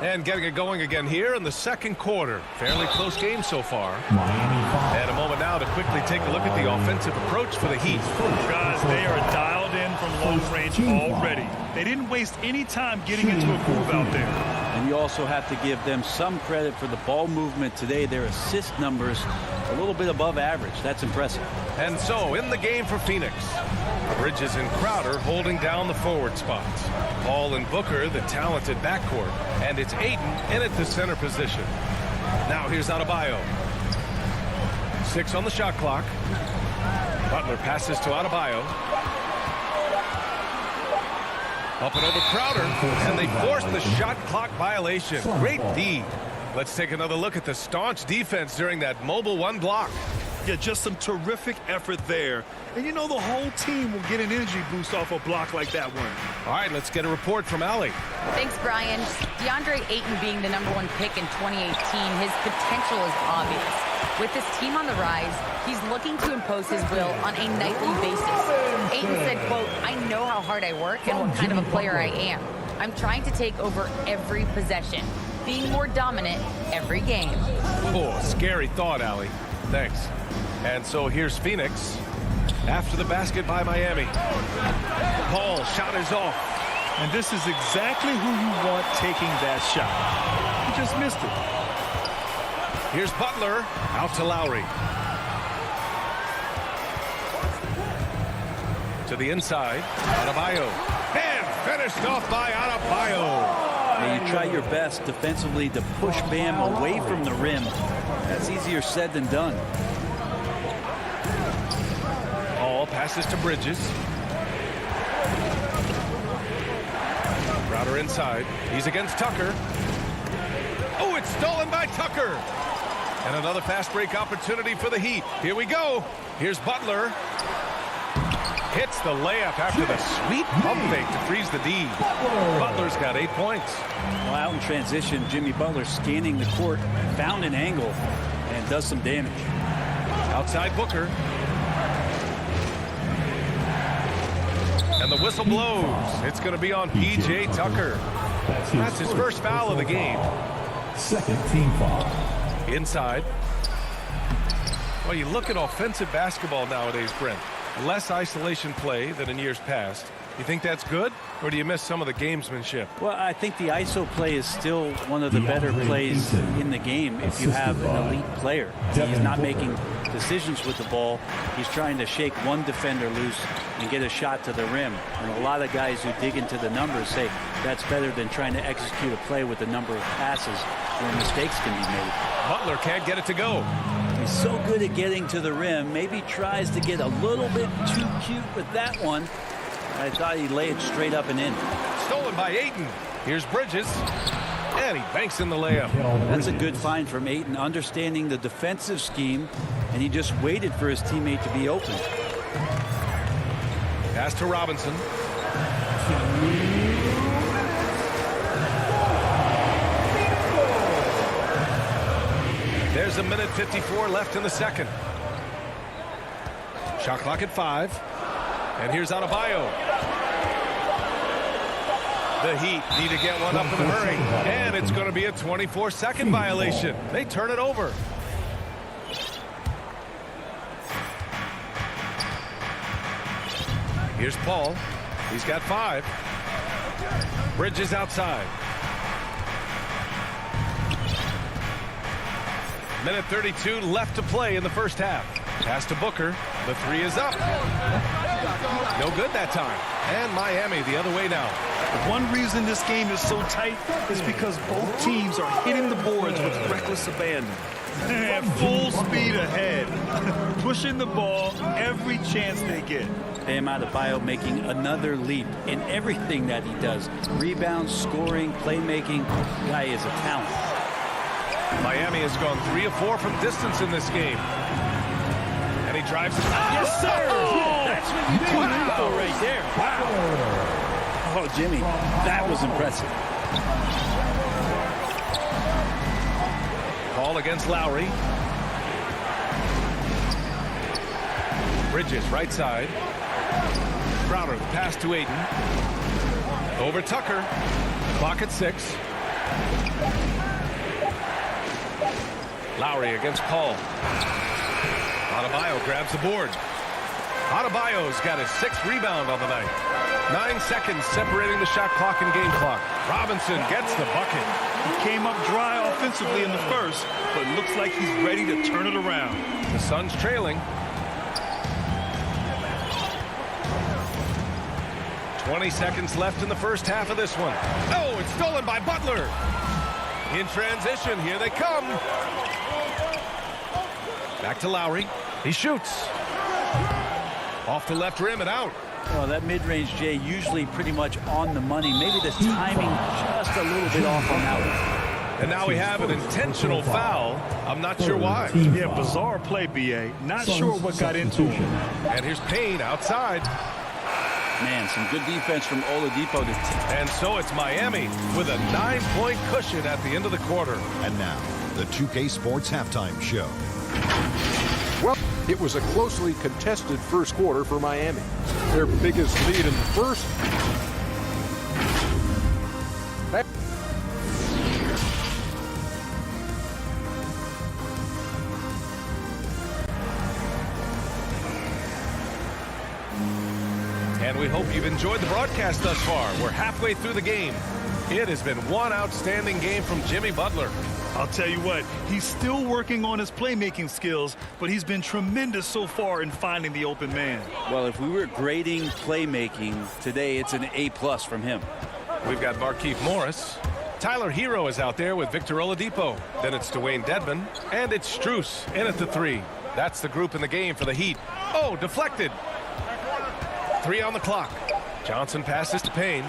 And getting it going again here in the second quarter. Fairly close game so far. And a moment now to quickly take a look at the offensive approach for the Heat. Guys, they are dialed in from long range already. They didn't waste any time getting into a groove out there. And you also have to give them some credit for the ball movement today. Their assist numbers a little bit above average. That's impressive. And so in the game for Phoenix, Bridges and Crowder holding down the forward spots. Paul and Booker, the talented backcourt. And it's Ayton in at the center position. Now here's Adebayo. 6 on the shot clock. Butler passes to Adebayo. Up and over Crowder, and they force the shot clock violation. Great D. Let's take another look at the staunch defense during that mobile 1 block. Yeah, just some terrific effort there. And you know the whole team will get an energy boost off a block like that one. All right, let's get a report from Allie. Thanks, Brian. DeAndre Ayton being the #1 pick in 2018, his potential is obvious. With his team on the rise, he's looking to impose his will on a nightly basis. Ayton said, quote, "I know how hard I work and what kind of a player I am. I'm trying to take over every possession, being more dominant every game." Oh, scary thought, Allie. Thanks. And so here's Phoenix after the basket by Miami. Paul shot is off. And this is exactly who you want taking that shot. He just missed it. Here's Butler out to Lowry. To the inside, Adebayo. And finished off by Adebayo. And you try your best defensively to push Bam away from the rim. That's easier said than done. Paul passes to Bridges. Crowder inside. He's against Tucker. Oh, it's stolen by Tucker. And another fast break opportunity for the Heat. Here we go. Here's Butler. Hits the layup after the sweet pump fake to freeze the D. Butler's got 8 points. Well, out in transition, Jimmy Butler scanning the court, found an angle, and does some damage. Outside Booker. And the whistle blows. It's going to be on P.J. Tucker. That's his first foul of the game. Second team foul. Inside. Well, you look at offensive basketball nowadays, Brent. Less isolation play than in years past. You think that's good, or do you miss some of the gamesmanship? Well, I think the ISO play is still one of the better plays in the game if you have an elite player. He's not making decisions with the ball. He's trying to shake one defender loose and get a shot to the rim. And a lot of guys who dig into the numbers say that's better than trying to execute a play with a number of passes where mistakes can be made. Butler can't get it to go. He's so good at getting to the rim. Maybe tries to get a little bit too cute with that one. I thought he'd lay it straight up and in. Stolen by Ayton. Here's Bridges. And he banks in the layup. That's a good find from Ayton, understanding the defensive scheme, and he just waited for his teammate to be open. Pass to Robinson. There's a minute 54 left in the second. Shot clock at 5. And here's Adebayo. The Heat need to get one up in a hurry. And it's going to be a 24-second violation. They turn it over. Here's Paul. He's got 5. Bridges outside. Minute 32 left to play in the first half. Pass to Booker. The 3 is up. No good that time. And Miami the other way now. One reason this game is so tight is because both teams are hitting the boards with reckless abandon. At full speed ahead, pushing the ball every chance they get. Bam Adebayo making another leap in everything that he does. Rebounds, scoring, playmaking. Guy is a talent. Miami has gone 3 of 4 from distance in this game. And he drives. Yes, sir! Oh! That's what you tune in for right there. Wow. Oh, Jimmy, that was impressive. Ball against Lowry. Bridges right side. Crowder, the pass to Aiden. Over Tucker. Clock at 6. Lowry against Paul. Adebayo grabs the board. Adebayo's got his 6th rebound on the night. 9 seconds separating the shot clock and game clock. Robinson gets the bucket. He came up dry offensively in the first, but looks like he's ready to turn it around. The Suns trailing. 20 seconds left in the first half of this one. Oh, it's stolen by Butler. In transition, here they come. Back to Lowry. He shoots. Off the left rim and out. Well, that mid-range, Jay, usually pretty much on the money. Maybe the timing just a little bit off on that one. And now we have an intentional foul. I'm not sure why. Yeah, bizarre play, B.A. Not sure what got into him. And here's Payne outside. Man, some good defense from Oladipo. And so it's Miami with a 9-point cushion at the end of the quarter. And now, the 2K Sports Halftime Show. Well, it was a closely contested first quarter for Miami. Their biggest lead in the first. And we hope you've enjoyed the broadcast thus far. We're halfway through the game. It has been one outstanding game from Jimmy Butler. I'll tell you what, he's still working on his playmaking skills, but he's been tremendous so far in finding the open man. Well, if we were grading playmaking today, it's an A+ from him. We've got Markieff Morris. Tyler Hero is out there with Victor Oladipo. Then it's Dwayne Dedmon. And it's Strus in at the 3. That's the group in the game for the Heat. Oh, deflected. 3 on the clock. Johnson passes to Payne.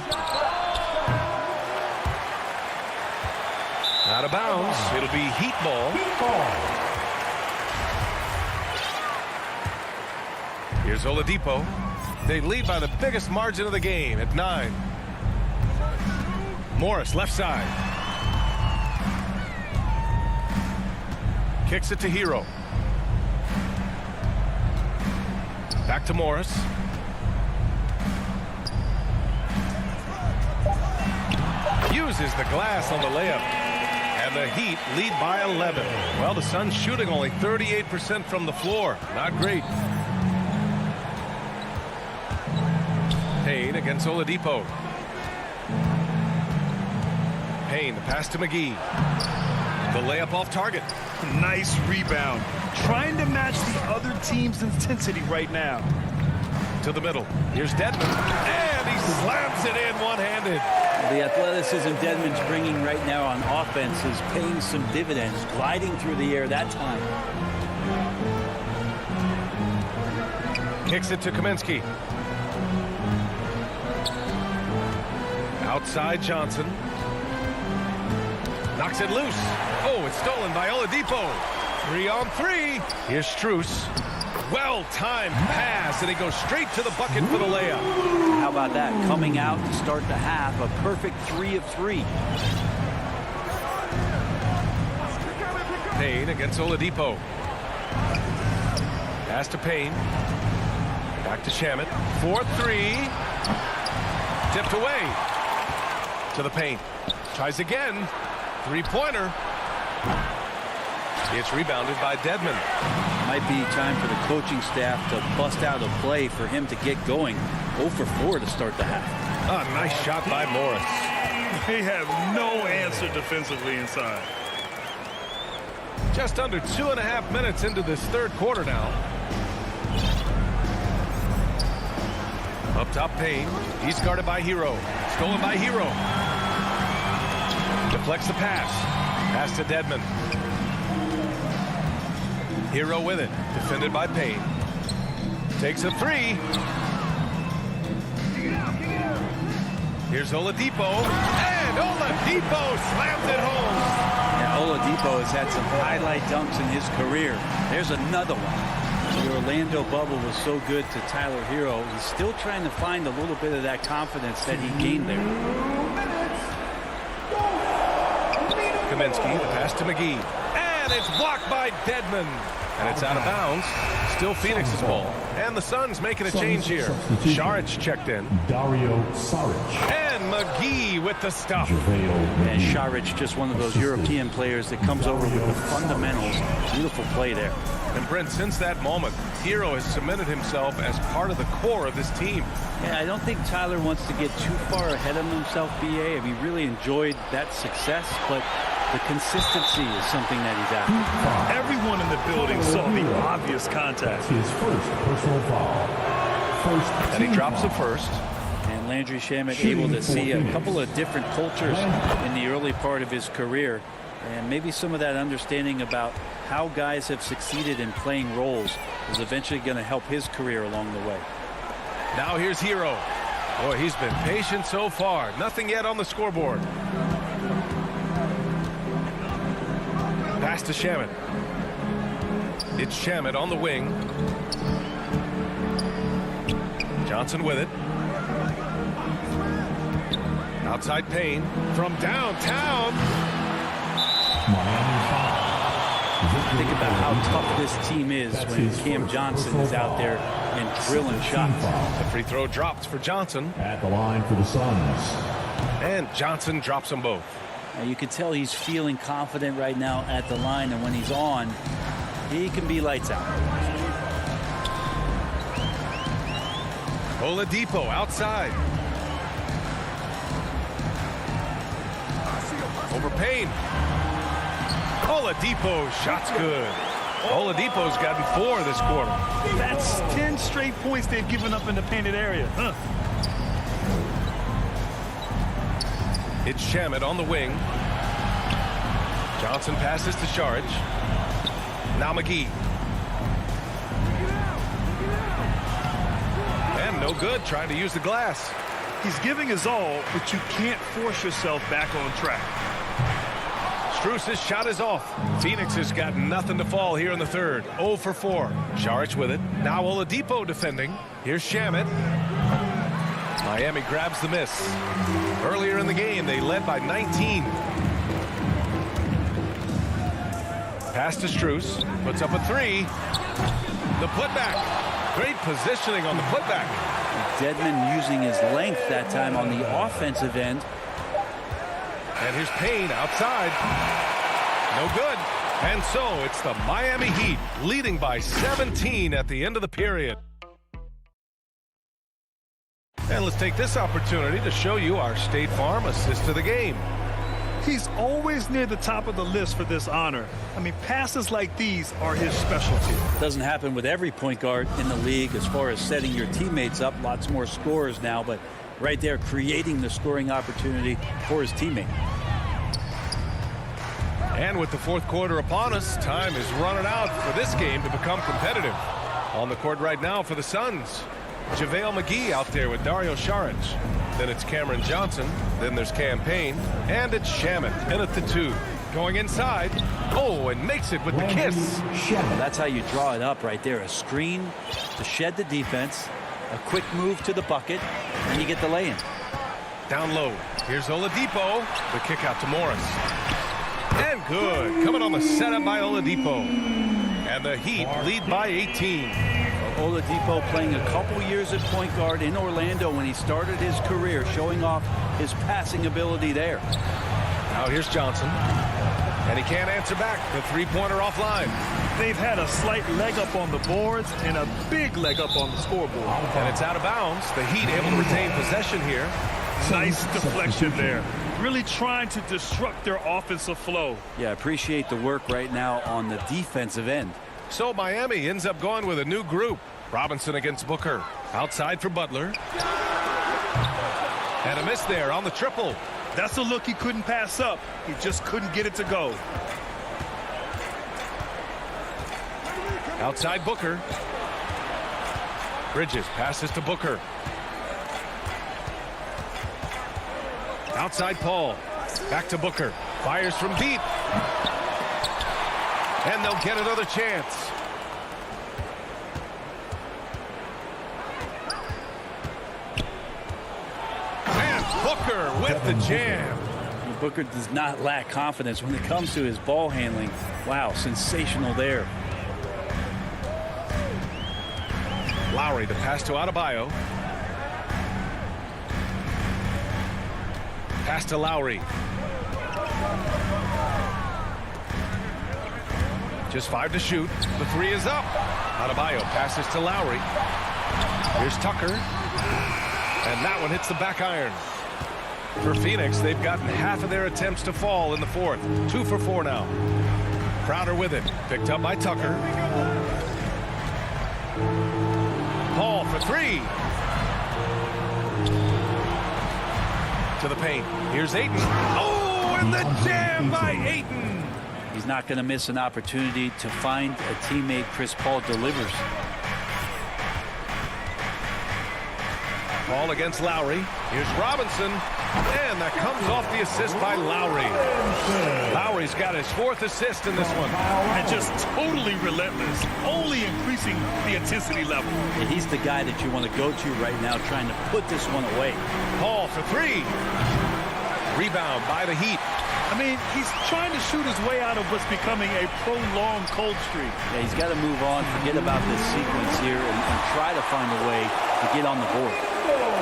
Out of bounds. It'll be Heat ball. Here's Oladipo. They lead by the biggest margin of the game at 9. Morris left side. Kicks it to Hero. Back to Morris. Uses the glass on the layup. And the Heat lead by 11. Well, the Suns shooting only 38% from the floor. Not great. Payne against Oladipo. Payne, the pass to McGee. The layup off target. Nice rebound. Trying to match the other team's intensity right now. To the middle. Here's Dedmon. And he slams it in one-handed. The athleticism Dedmon's bringing right now on offense is paying some dividends, gliding through the air that time. Kicks it to Kaminsky. Outside Johnson. Knocks it loose. Oh, it's stolen by Oladipo. 3 on 3. Here's Strus. Well-timed pass, and he goes straight to the bucket for the layup. How about that? Coming out to start the half, a perfect 3 of 3. Payne against Oladipo. Pass to Payne. Back to Shamet. 4-3. Tipped away. To the paint. Tries again. Three-pointer. It's rebounded by Dedmon. Might be time for the coaching staff to bust out a play for him to get going. 0 for 4 to start the half. A nice shot by Morris. They have no answer defensively inside. Just under 2.5 minutes into this third quarter now. Up top, Payne. He's guarded by Hero. Stolen by Hero. Deflects the pass. Pass to Dedmon. Hero with it. Defended by Payne. Takes a three. Here's Oladipo. And Oladipo slams it home. Yeah, Oladipo has had some highlight dunks in his career. There's another one. The Orlando bubble was so good to Tyler Hero. He's still trying to find a little bit of that confidence that he gained there. Kaminsky, the pass to McGee. And it's blocked by Dedmon. And it's out of bounds. Still Phoenix's ball. And the Suns making a change here. Saric checked in. Dario Saric. And McGee with the stuff. And Saric, just one of those European players that comes over with the fundamentals. Beautiful play there. And Brent, since that moment, Hero has cemented himself as part of the core of this team. Yeah, I don't think Tyler wants to get too far ahead of himself, BA. I mean, really enjoyed that success, but the consistency is something that he's after. Everyone in the building saw the obvious contact. His first personal foul. And he drops the first. And Landry Shamet able to see a couple of different cultures in the early part of his career. And maybe some of that understanding about how guys have succeeded in playing roles is eventually going to help his career along the way. Now here's Hero. Boy, he's been patient so far. Nothing yet on the scoreboard. Pass to Shamet. It's Shamet on the wing. Johnson with it. Outside Payne from downtown. Think about how tough this team is when Cam Johnson is out there and drilling shots. The free throw dropped for Johnson. At the line for the Suns. And Johnson drops them both. Now you can tell he's feeling confident right now at the line, and when he's on, he can be lights out. Oladipo outside. Over Payne. Oladipo, shot's good. Oladipo's gotten 4 this quarter. That's 10 straight points they've given up in the painted area. It's Shamet on the wing. Johnson passes to Saric. Now McGee. And no good, trying to use the glass. He's giving his all, but you can't force yourself back on track. Strus's shot is off. Phoenix has got nothing to fall here in the third. 0 for 4. Saric with it. Now Oladipo defending. Here's Shamet. Miami grabs the miss. Earlier in the game, they led by 19. Pass to Strus. Puts up a 3. The putback. Great positioning on the putback. Dedmon using his length that time on the offensive end. And here's Payne outside. No good. And so it's the Miami Heat leading by 17 at the end of the period. And let's take this opportunity to show you our State Farm assist to the game. He's always near the top of the list for this honor. I mean, passes like these are his specialty. Doesn't happen with every point guard in the league as far as setting your teammates up. Lots more scorers now, but right there creating the scoring opportunity for his teammate. And with the fourth quarter upon us, time is running out for this game to become competitive. On the court right now for the Suns, JaVale McGee out there with Dario Saric. Then it's Cameron Johnson. Then there's Cam Payne. And it's Shamet in at the 2. Going inside. Oh, and makes it with the kiss. That's how you draw it up right there. A screen to shed the defense. A quick move to the bucket. And you get the lay-in. Down low. Here's Oladipo. The kick out to Morris. And good. Coming on the setup by Oladipo. And the Heat lead by 18. Oladipo playing a couple years at point guard in Orlando when he started his career, showing off his passing ability there. Now here's Johnson. And he can't answer back. The three-pointer offline. They've had a slight leg up on the boards and a big leg up on the scoreboard. And it's out of bounds. The Heat able to retain possession here. Nice deflection there. Really trying to disrupt their offensive flow. Yeah, appreciate the work right now on the defensive end. So Miami ends up going with a new group. Robinson against Booker. Outside for Butler. And a miss there on the triple. That's a look he couldn't pass up. He just couldn't get it to go. Outside Booker. Bridges passes to Booker. Outside Paul. Back to Booker. Fires from deep. And they'll get another chance. And Booker with the jam. Booker does not lack confidence when it comes to his ball handling. Wow, sensational there. Lowry, the pass to Adebayo. Pass to Lowry. Just 5 to shoot. The 3 is up. Adebayo passes to Lowry. Here's Tucker. And that one hits the back iron. For Phoenix, they've gotten half of their attempts to fall in the fourth. 2 for 4 now. Crowder with it. Picked up by Tucker. Paul for 3. To the paint. Here's Ayton. Oh, and the jam by Ayton. He's not going to miss an opportunity to find a teammate. Chris Paul delivers. Paul against Lowry. Here's Robinson. And that comes off the assist by Lowry. Lowry's got his 4th assist in this one. And just totally relentless. Only increasing the intensity level. And he's the guy that you want to go to right now, trying to put this one away. Paul for 3. Rebound by the Heat. I mean, he's trying to shoot his way out of what's becoming a prolonged cold streak. Yeah, he's got to move on, forget about this sequence here, and try to find a way to get on the board.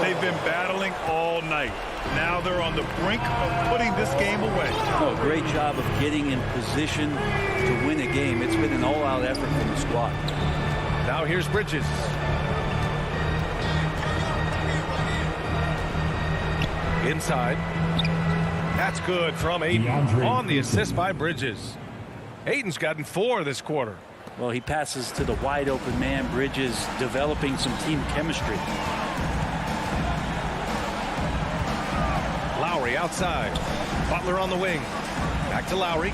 They've been battling all night. Now they're on the brink of putting this game away. Oh, great job of getting in position to win a game. It's been an all-out effort from the squad. Now here's Bridges. Inside. That's good from Ayton on the assist by Bridges. Ayton's gotten 4 this quarter. Well, he passes to the wide open man. Bridges developing some team chemistry. Lowry outside. Butler on the wing. Back to Lowry.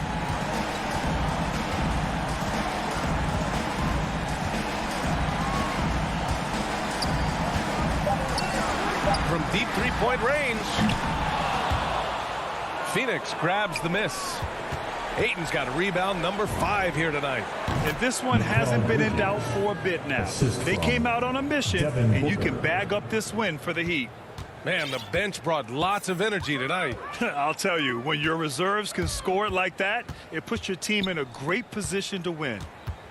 From deep three-point range. Phoenix grabs the miss. Ayton's got a rebound number 5 here tonight. And this one hasn't been in doubt for a bit now. They came out on a mission, and you can bag up this win for the Heat. Man, the bench brought lots of energy tonight. I'll tell you, when your reserves can score it like that, it puts your team in a great position to win.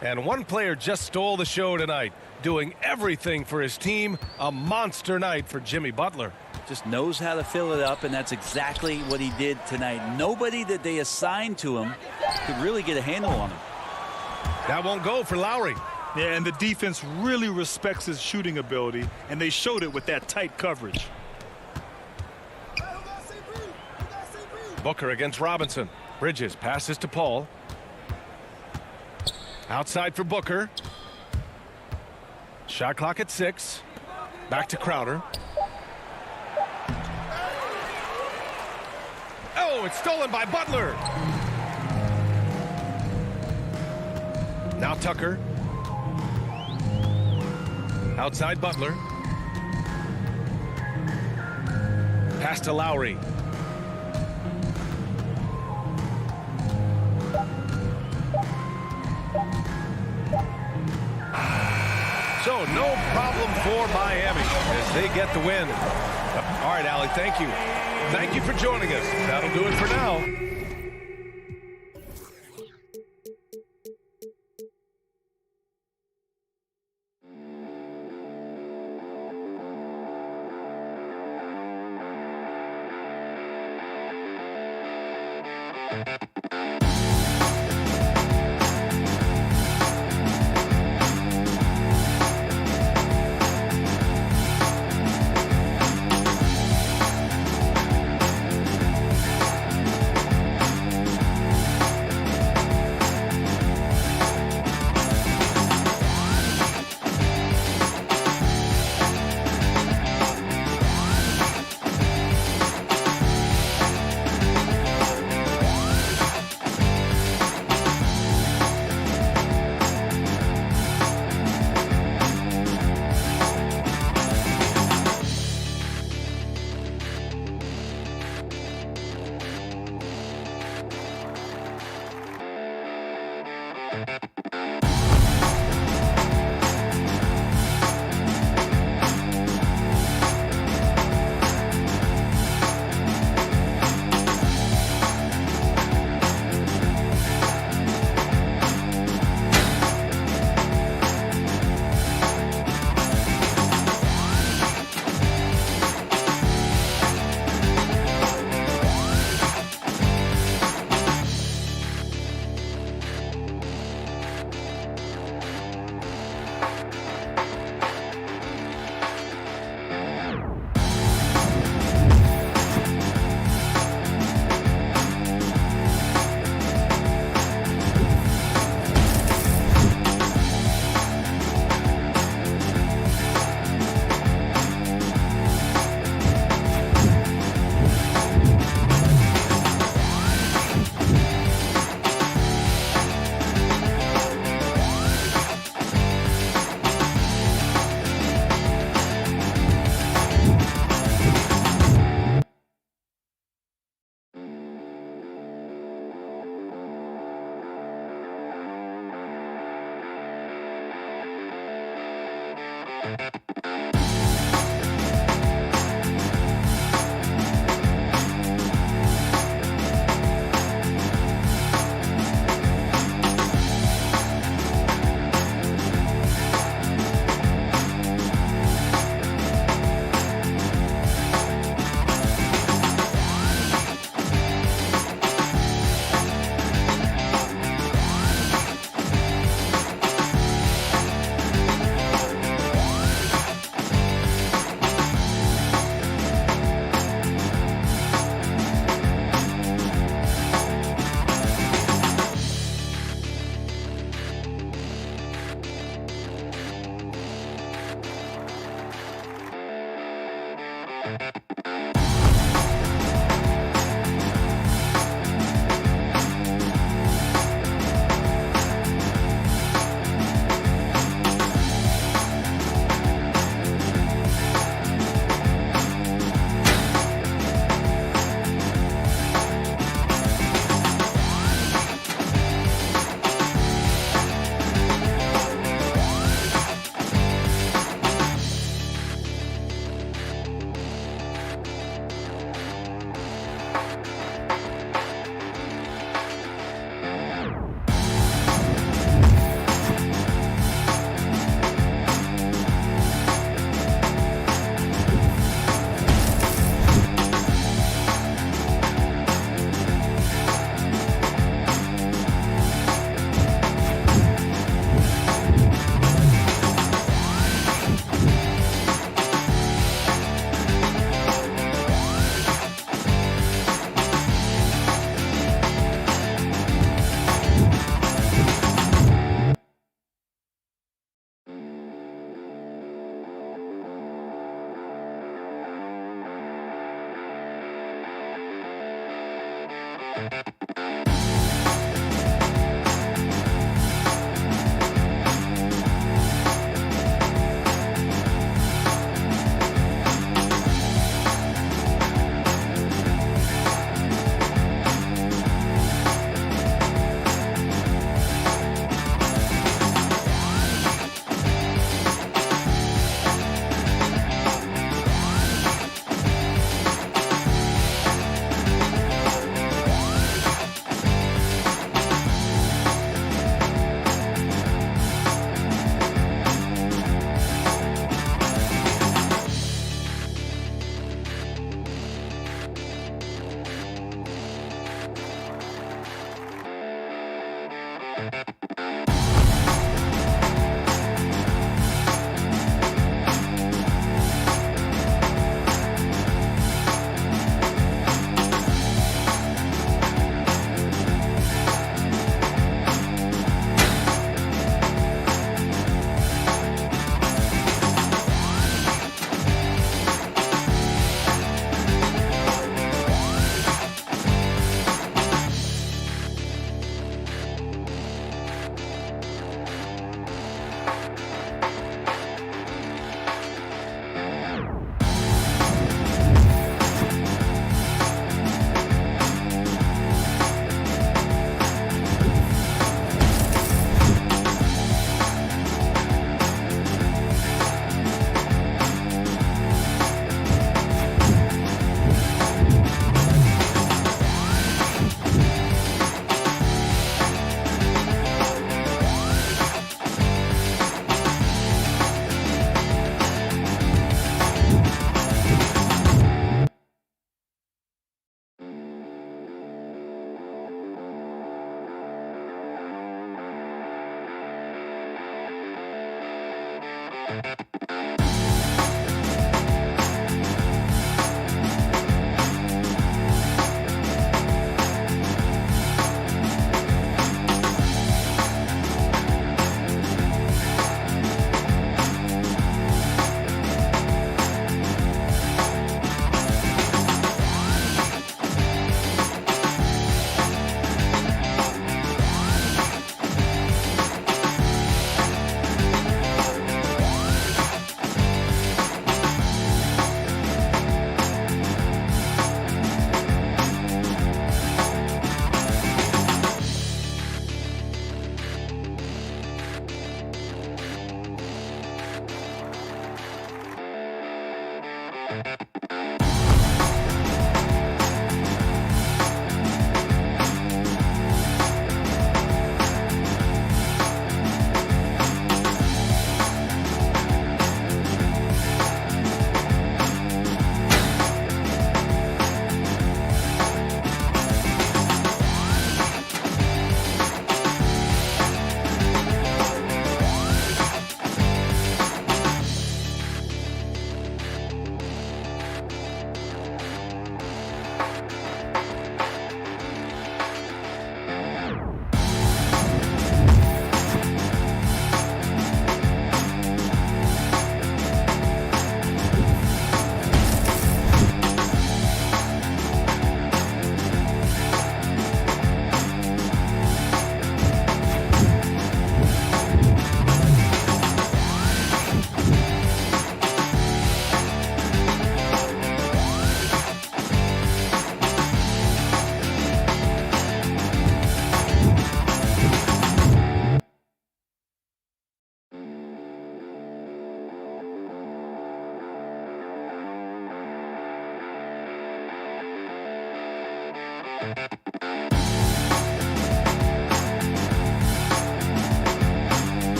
And one player just stole the show tonight, doing everything for his team. A monster night for Jimmy Butler. Just knows how to fill it up, and that's exactly what he did tonight. Nobody that they assigned to him could really get a handle on him. That won't go for Lowry. Yeah, and the defense really respects his shooting ability, and they showed it with that tight coverage. Booker against Robinson. Bridges passes to Paul. Outside for Booker. Shot clock at 6. Back to Crowder. Oh, it's stolen by Butler. Now Tucker. Outside Butler. Pass to Lowry. So no problem for Miami as they get the win. All right, Allie, thank you. Thank you for joining us. That'll do it for now.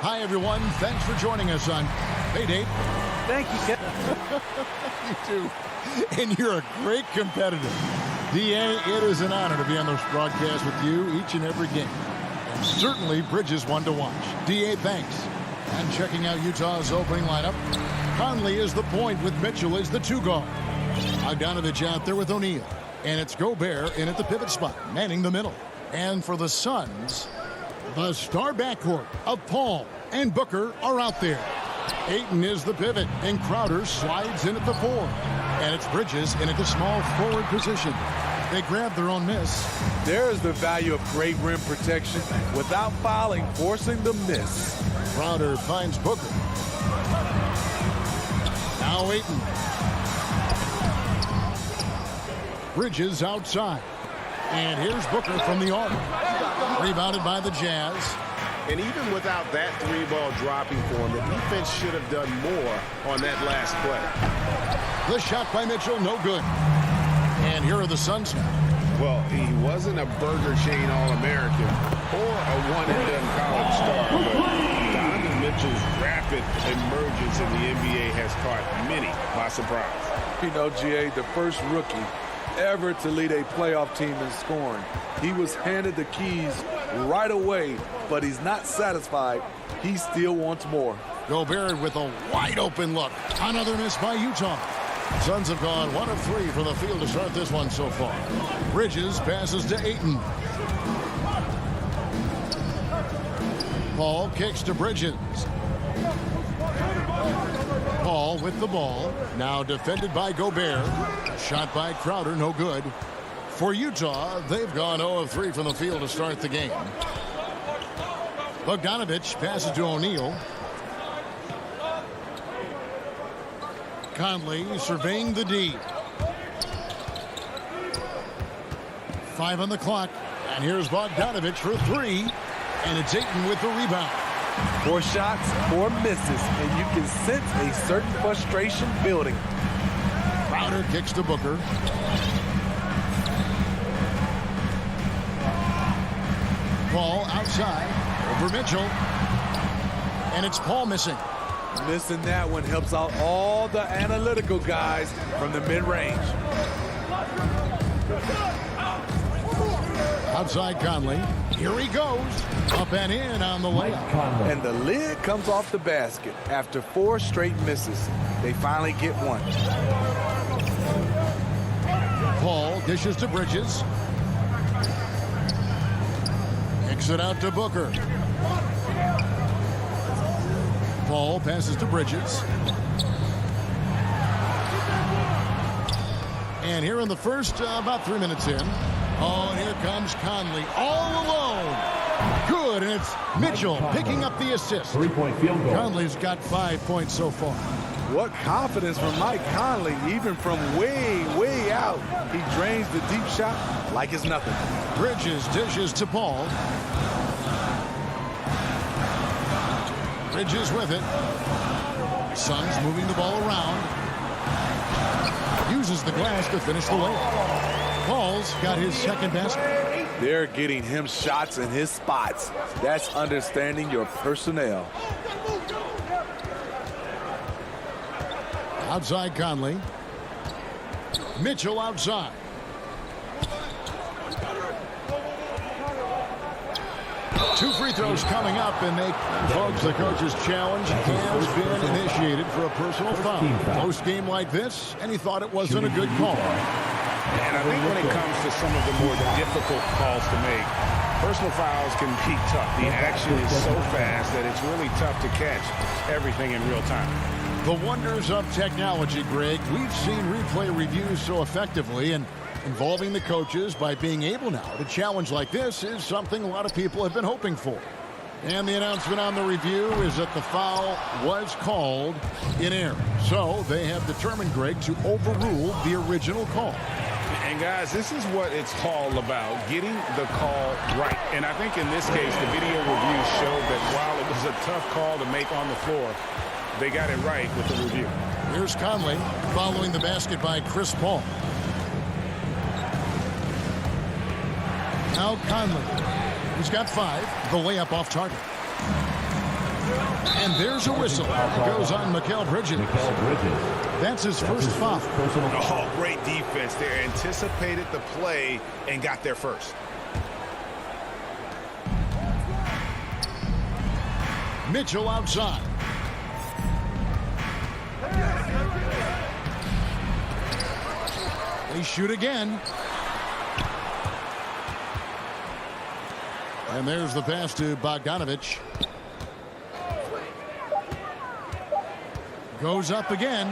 Hi, everyone. Thanks for joining us on Payday. Thank you, Kevin. You too. And you're a great competitor. D.A., it is an honor to be on this broadcast with you each and every game. And certainly Bridges one to watch. D.A., thanks. And checking out Utah's opening lineup, Conley is the point with Mitchell as the 2 guard. Bogdanovich out there with O'Neal. And it's Gobert in at the pivot spot, manning the middle. And for the Suns, the star backcourt of Paul and Booker are out there. Ayton is the pivot, and Crowder slides in at the 4. And it's Bridges in at the small forward position. They grab their own miss. There's the value of great rim protection without fouling, forcing the miss. Crowder finds Booker. Now Ayton. Bridges outside. And here's Booker from the arc. Rebounded by the Jazz. And even without that 3-ball dropping for him, the defense should have done more on that last play. The shot by Mitchell, no good. And here are the Suns now. Well, he wasn't a Burger Chain All-American or a one-and-done college star, but Donovan Mitchell's rapid emergence in the NBA has caught many by surprise. You know, GA, the first rookie ever to lead a playoff team in scoring. He was handed the keys right away, but he's not satisfied. He still wants more. Gobert with a wide open look. Another miss by Utah. Suns have gone 1 of 3 from the field to start this one so far. Bridges passes to Ayton. Paul kicks to Bridges. Paul with the ball. Now defended by Gobert. Shot by Crowder, no good. For Utah, they've gone 0 of 3 from the field to start the game. Bogdanovich passes to O'Neal. Conley surveying the D. 5 on the clock. And here's Bogdanovich for 3. And it's Ayton with the rebound. 4 shots, 4 misses, and you can sense a certain frustration building. Crowder kicks to Booker. Paul outside over Mitchell. And it's Paul missing. Missing that one helps out all the analytical guys from the mid-range. Outside Conley. Here he goes. Up and in on the layup. And the lid comes off the basket after 4 straight misses. They finally get one. Paul dishes to Bridges. Kicks it out to Booker. Paul passes to Bridges. And here in the first, about 3 minutes in. Oh, and here comes Conley all alone. Good, and it's Mitchell picking up the assist. 3-point field goal. Conley's got 5 points so far. What confidence from Mike Conley, even from way, way out. He drains the deep shot like it's nothing. Bridges dishes to Paul. Bridges with it. Suns moving the ball around. Uses the glass to finish the layup. Paul's got his second basket. They're getting him shots in his spots. That's understanding your personnel. Outside Conley. Mitchell outside. Two free throws coming up, and folks, the coach's challenge has been initiated for a personal foul. Close game like this, and he thought it wasn't a good call. And I think when it comes to some of the more difficult calls to make, Personal fouls can be tough. The action is so fast that it's really tough to catch everything in real time. The wonders of technology, Greg. We've seen replay reviews so effectively, and involving the coaches by being able now to challenge like this is something a lot of people have been hoping for. And the announcement on the review is that the foul was called in error. So they have determined, Greg, to overrule the original call. And guys, this is what it's all about, getting the call right. And I think in this case, the video review showed that while it was a tough call to make on the floor, they got it right with the review. Here's Conley following the basket by Chris Paul. Now Conley. He's got 5. The layup off target. And there's a whistle. It goes on Mikal Bridges. That's his first foul. Oh, great defense there. Anticipated the play and got there first. Mitchell outside. They shoot again. And there's the pass to Bogdanovich. Goes up again.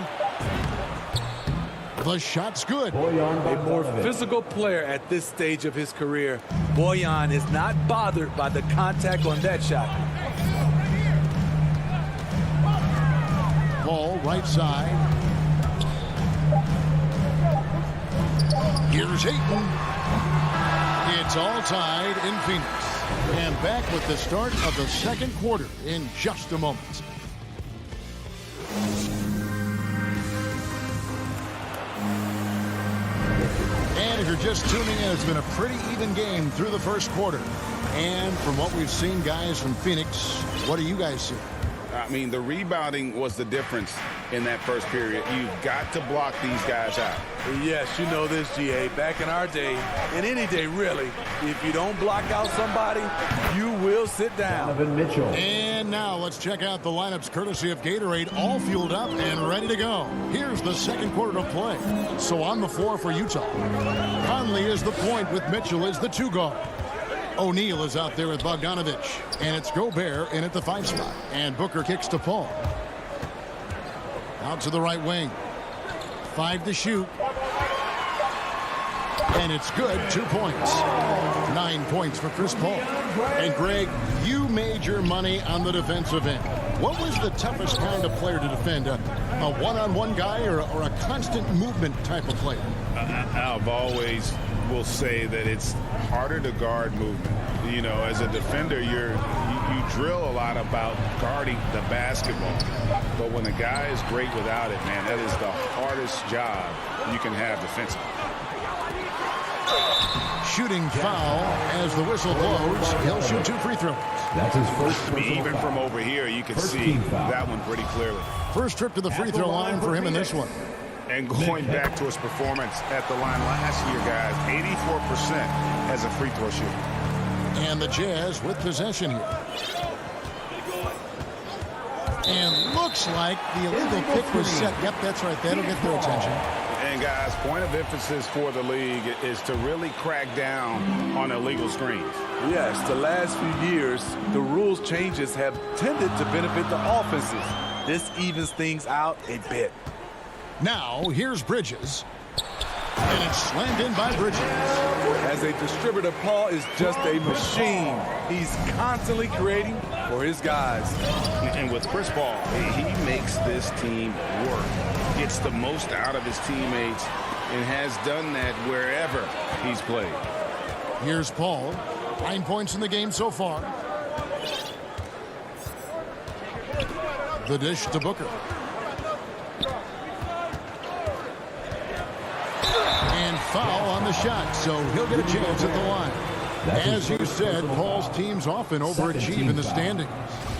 The shot's good. A more physical player at this stage of his career. Bojan is not bothered by the contact on that shot. Ball right side. Here's Ayton. It's all tied in Phoenix. And back with the start of the second quarter in just a moment. And if you're just tuning in, it's been a pretty even game through the first quarter. And from what we've seen, guys, from Phoenix, what do you guys see? I mean, the rebounding was the difference in that first period. You've got to block these guys out. Yes, you know this, GA. Back in our day, and any day really, if you don't block out somebody, you will sit down. And now let's check out the lineups courtesy of Gatorade, all fueled up and ready to go. Here's the second quarter of play. So on the floor for Utah, Conley is the point with Mitchell as the 2 guard. O'Neal is out there with Bogdanovich, and it's Gobert in at the 5 spot. And Booker kicks to Paul. Out to the right wing. 5 to shoot. And it's good. 2 points. 9 points for Chris Paul. And Greg, you made your money on the defensive end. What was the toughest kind of player to defend? A one-on-one guy or a constant movement type of player? I've always will say that it's harder to guard movement. You know, as a defender, you drill a lot about guarding the basketball. But when a guy is great without it, man, that is the hardest job you can have defensively. Shooting foul as the whistle blows. He'll shoot 2 free throws. That's his first. Even from over here, you can see that one pretty clearly. First trip to the free throw line for him in this one. And going back to his performance at the line last year, guys, 84% as a free throw shooter. And the Jazz with possession here. And looks like the illegal pick was set. Yep, that's right. That'll get their attention. And guys, point of emphasis for the league is to really crack down on illegal screens. Yes, the last few years, the rules changes have tended to benefit the offenses. This evens things out a bit. Now, here's Bridges. And it's slammed in by Bridges. As a distributor, Paul is just a machine. He's constantly creating for his guys. And with Chris Paul, he makes this team work. Gets the most out of his teammates and has done that wherever he's played. Here's Paul. 9 points in the game so far. The dish to Booker. And foul on the shot, so he'll get a chance at the line. As you said, Paul's teams often overachieve in the standings.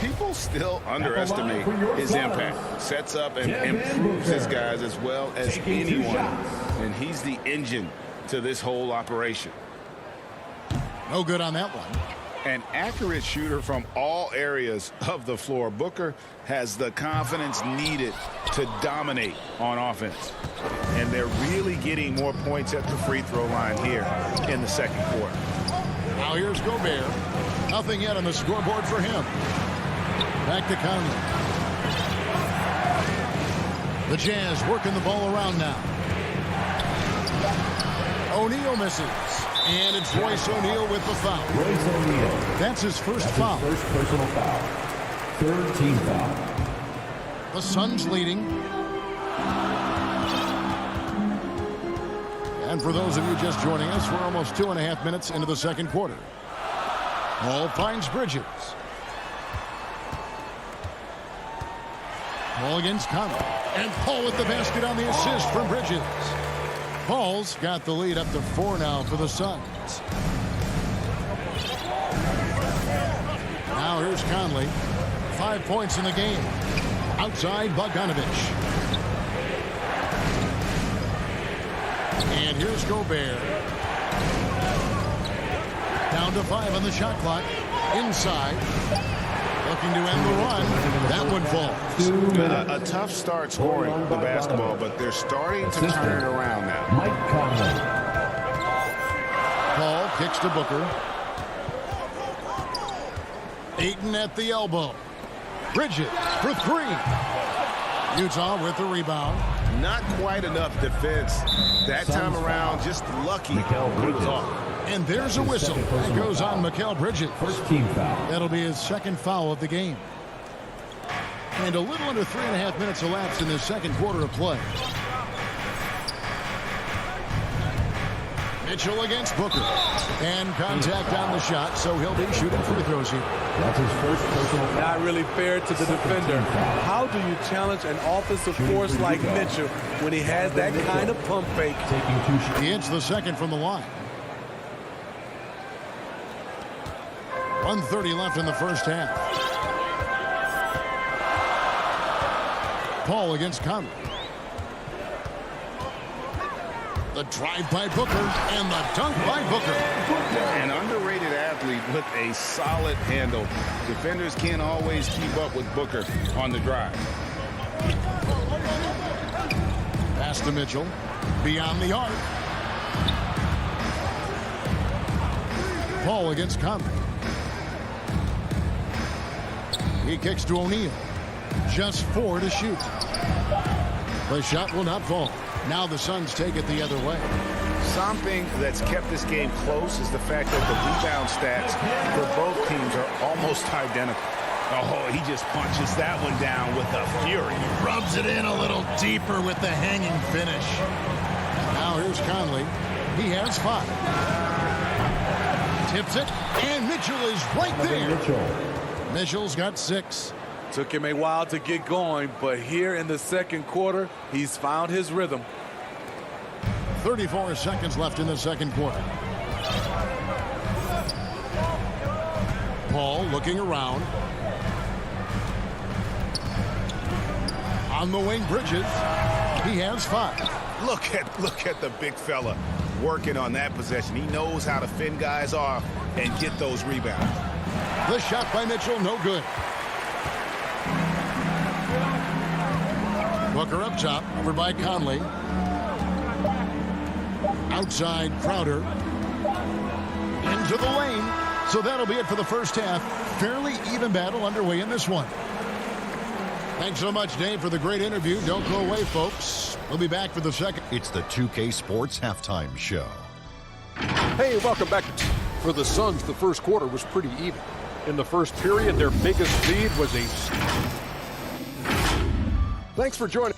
People still underestimate his impact. Sets up and improves his guys as well as anyone. And he's the engine to this whole operation. No good on that one. An accurate shooter from all areas of the floor. Booker has the confidence needed to dominate on offense. And they're really getting more points at the free throw line here in the second quarter. Now here's Gobert. Nothing yet on the scoreboard for him. Back to Conley. The Jazz working the ball around now. O'Neal misses. And it's Royce O'Neal with the foul. Royce O'Neal. That's his first foul. First personal foul. Third team foul. The Suns leading. And for those of you just joining us, we're almost 2.5 minutes into the second quarter. Paul finds Bridges. Paul against Conley. And Paul with the basket on the assist from Bridges. Paul's got the lead up to 4 now for the Suns. Now here's Conley. 5 points in the game. Outside Bogdanovich. And here's Gobert. Down to 5 on the shot clock. Inside. Looking to end the run. That one falls. A tough start scoring the basketball, but they're starting to turn it around now. Mike Conley. Paul kicks to Booker. Ayton at the elbow. Bridges for 3. Utah with the rebound. Not quite enough defense that time around. Just lucky it was off. And there's a whistle. That goes on Mikal Bridges. First team foul. That'll be his second foul of the game. And a little under 3.5 minutes elapsed in this second quarter of play. Mitchell against Booker. And contact on the shot, so he'll be shooting free throws here. That's his first personal foul. Not really fair to the defender. How do you challenge an offensive force like Mitchell when he has that kind of pump fake? Taking 2 shots. He hits the second from the line. 1:30 left in the first half. Paul against Conley. The drive by Booker and the dunk by Booker. An underrated athlete with a solid handle. Defenders can't always keep up with Booker on the drive. Pass to Mitchell. Beyond the arc. Paul against Conley. He kicks to O'Neal. Just 4 to shoot. The shot will not fall. Now the Suns take it the other way. Something that's kept this game close is the fact that the rebound stats for both teams are almost identical. Oh, he just punches that one down with a fury. Rubs it in a little deeper with the hanging finish. Now here's Conley. He has 5. Tips it, and Mitchell is right there. Mitchell's got 6. Took him a while to get going, but here in the second quarter, he's found his rhythm. 34 seconds left in the second quarter. Paul looking around. On the wing, Bridges. He has 5. Look at the big fella working on that possession. He knows how to fend guys off and get those rebounds. The shot by Mitchell, no good. Booker up top, over by Conley. Outside, Crowder. Into the lane. So that'll be it for the first half. Fairly even battle underway in this one. Thanks so much, Dave, for the great interview. Don't go away, folks. We'll be back for the second. It's the 2K Sports Halftime Show. Hey, welcome back. For the Suns, the first quarter was pretty even. In the first period, their biggest lead was a... Thanks for joining.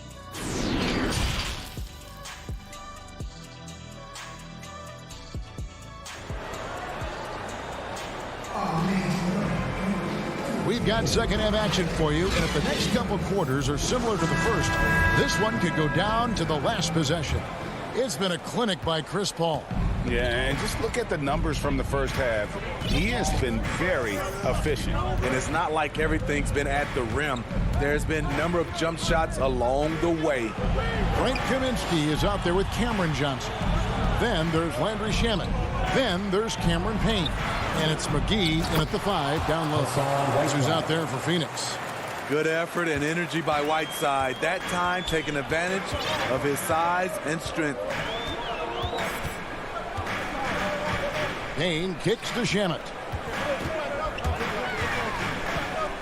We've got second half action for you, and if the next couple quarters are similar to the first, this one could go down to the last possession. It's been a clinic by Chris Paul. Yeah, and just look at the numbers from the first half. He has been very efficient. And it's not like everything's been at the rim. There's been a number of jump shots along the way. Frank Kaminsky is out there with Cameron Johnson. Then there's Landry Shamet. Then there's Cameron Payne. And it's McGee in at the 5 down low. That's who's out there for Phoenix. Good effort and energy by Whiteside. That time taking advantage of his size and strength. Payne kicks to Shamet.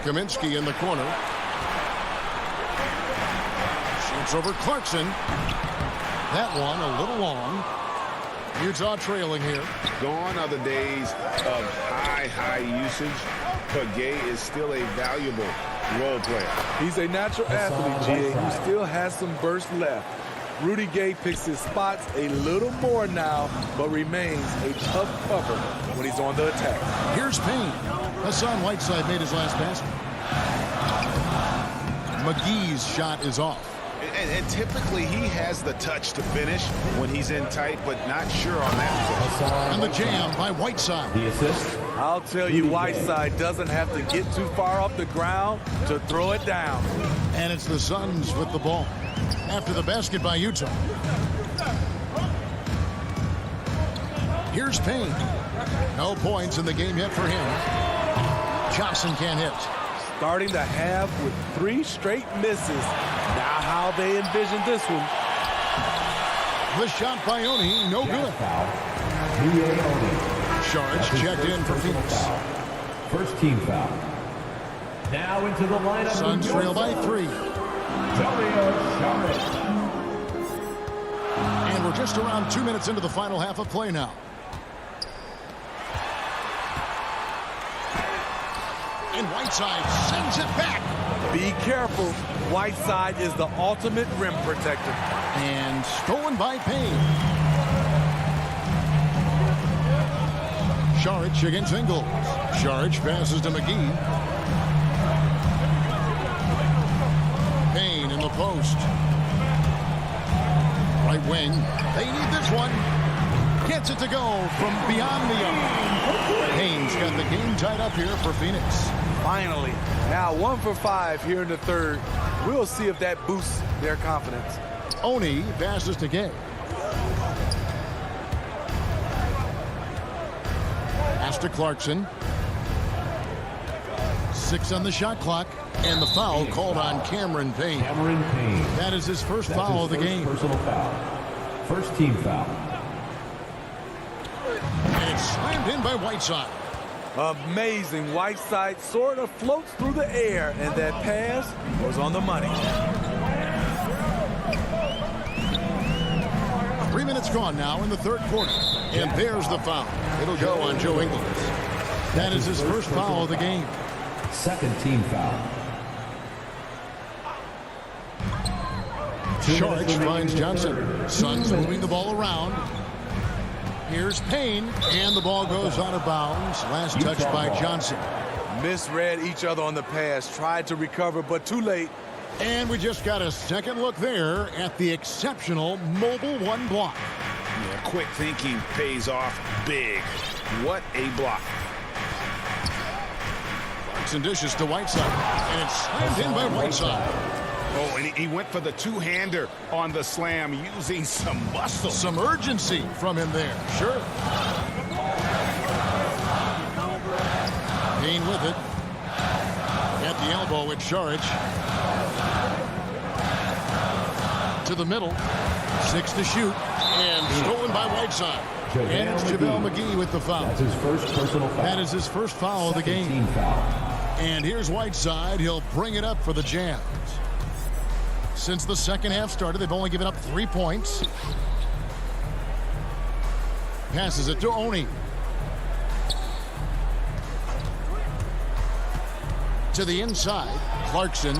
Kaminsky in the corner. Shoots over Clarkson. That one a little long. Utah trailing here. Gone are the days of high usage, but Gay is still a valuable role player. He's a natural athlete, G.A., who still has some burst left. Rudy Gay picks his spots a little more now, but remains a tough cover when he's on the attack. Here's Payne. Hassan Whiteside made his last pass. McGee's shot is off. And typically he has the touch to finish when he's in tight, but not sure on that. And the jam by Whiteside. The assist. I'll tell you, Whiteside doesn't have to get too far off the ground to throw it down. And it's the Suns with the ball after the basket by Utah. Here's Payne. No points in the game yet for him. Johnson can't hit. Starting the half with 3 straight misses. Now how they envision this one. The shot by Oni, no good. Shards checked in for Phoenix. First team foul. Now into the lineup. Suns trail by 3. And we're just around 2 minutes into the final half of play now. And Whiteside sends it back. Be careful. Whiteside is the ultimate rim protector. And stolen by Payne. Sharich against Ingles. Sharich passes to McGee. Payne in the post. Right wing. They need this one. Gets it to go from beyond the arc. Payne's got the game tied up here for Phoenix. Finally. Now 1 for 5 here in the third. We'll see if that boosts their confidence. Oni passes to Gay. Pass to Clarkson. 6 on the shot clock. And the foul called on Cameron Payne. That is his first foul of the game. Personal foul. First team foul. And it's slammed in by Whiteside. Amazing. Whiteside sort of floats through the air, and that pass was on the money. 3 minutes gone now in the third quarter. And there's the foul. It'll go on Joe Ingles. That is his first foul of the game. Second team foul. Sharich finds Johnson. Suns moving the ball around. Here's Payne, and the ball goes out of bounds. Last touch by Johnson. Misread each other on the pass. Tried to recover, but too late. And we just got a second look there at the exceptional Mobile One block. Yeah, quick thinking pays off big. What a block. Clarkson dishes to Whiteside, and it's slammed in by Whiteside. Oh, and he went for the two-hander on the slam using some muscle. Some urgency from him there. Sure. Payne with it. At the elbow with Sharich. To the middle. 6 to shoot. And stolen by Whiteside. And it's JaVale McGee with the foul. That's his first personal foul. That is his first foul of the game. Team foul. And here's Whiteside. He'll bring it up for the Jazz. Since the second half started, they've only given up 3 points. Passes it to Oni. To the inside, Clarkson.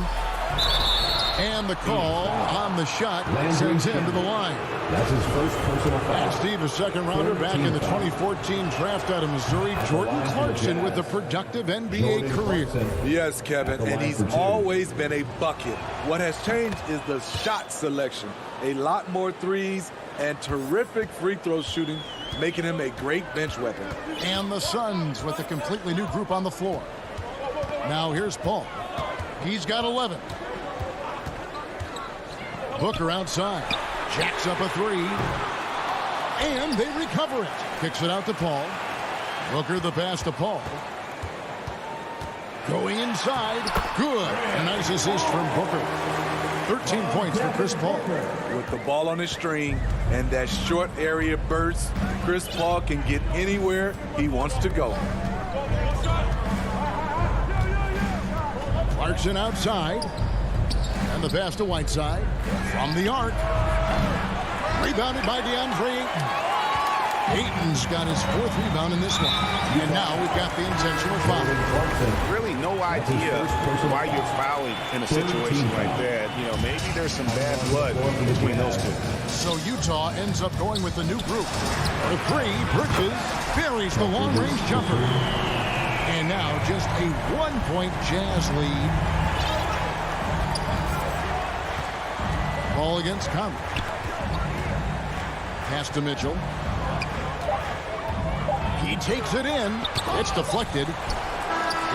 And the call on the shot sends him to the line. That's his first personal foul. And Steve, a second rounder back in the 2014 draft out of Missouri, Jordan Clarkson with a productive NBA career. Yes, Kevin, and he's always been a bucket. What has changed is the shot selection. A lot more threes and terrific free throw shooting, making him a great bench weapon. And the Suns with a completely new group on the floor. Now here's Paul. He's got 11. Booker outside. Jacks up a 3. And they recover it. Kicks it out to Paul. Booker the pass to Paul. Going inside. Good. A nice assist from Booker. 13 points for Chris Paul. With the ball on his string and that short area burst, Chris Paul can get anywhere he wants to go. Clarkson outside. And the pass to Whiteside. From the arc. Rebounded by DeAndre Ayton. Ayton's got his 4th rebound in this one. And now we've got the intentional foul. Really no idea why you're fouling in a situation like that. You know, maybe there's some bad blood between those two. So Utah ends up going with the new group. The 3, Bridges buries the long-range jumper. And now just a 1-point Jazz lead. Ball against Conley. Pass to Mitchell. He takes it in. It's deflected.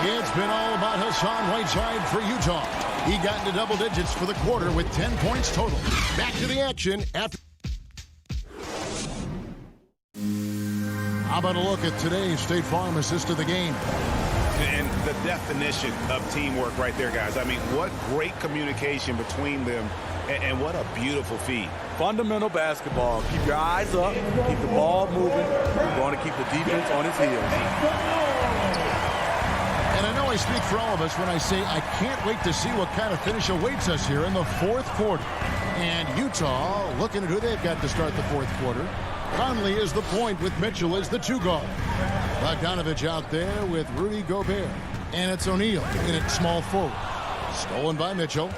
It's been all about Hassan Whiteside for Utah. He got into double digits for the quarter with 10 points total. Back to the action after. How about a look at today's State Farm assist to the game? And the definition of teamwork right there, guys. I mean, what great communication between them, and what a beautiful feed. Fundamental basketball. Keep your eyes up. Keep the ball moving. You're going to keep the defense on its heels. And I know I speak for all of us when I say I can't wait to see what kind of finish awaits us here in the 4th quarter. And Utah looking at who they've got to start the 4th quarter. Conley is the point with Mitchell as the 2 guard. Bogdanovich out there with Rudy Gobert. And it's O'Neal in at small forward. Stolen by Mitchell.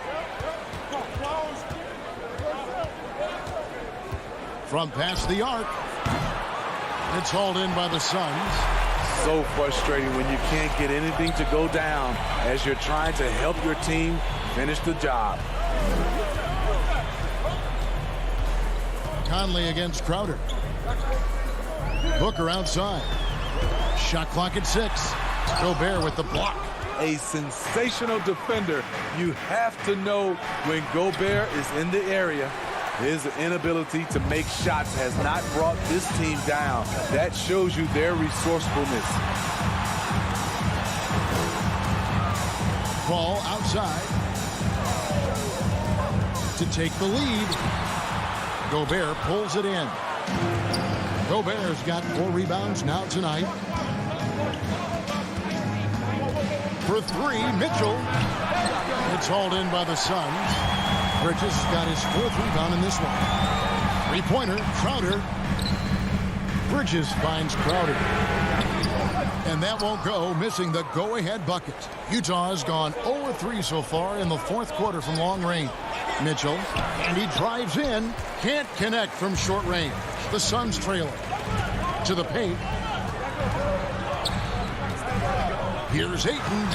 From past the arc. It's hauled in by the Suns. So frustrating when you can't get anything to go down as you're trying to help your team finish the job. Conley against Crowder. Booker outside. Shot clock at 6. Gobert with the block. A sensational defender. You have to know when Gobert is in the area. His inability to make shots has not brought this team down. That shows you their resourcefulness. Ball outside to take the lead. Gobert pulls it in. Gobert's got 4 rebounds now tonight. For 3, Mitchell. It's hauled in by the Suns. Bridges got his 4th rebound in this one. 3-pointer, Crowder. Bridges finds Crowder. And that won't go, missing the go-ahead bucket. Utah has gone 0-3 so far in the 4th quarter from long range. Mitchell, and he drives in. Can't connect from short range. The Suns trailing. To the paint. Here's Ayton.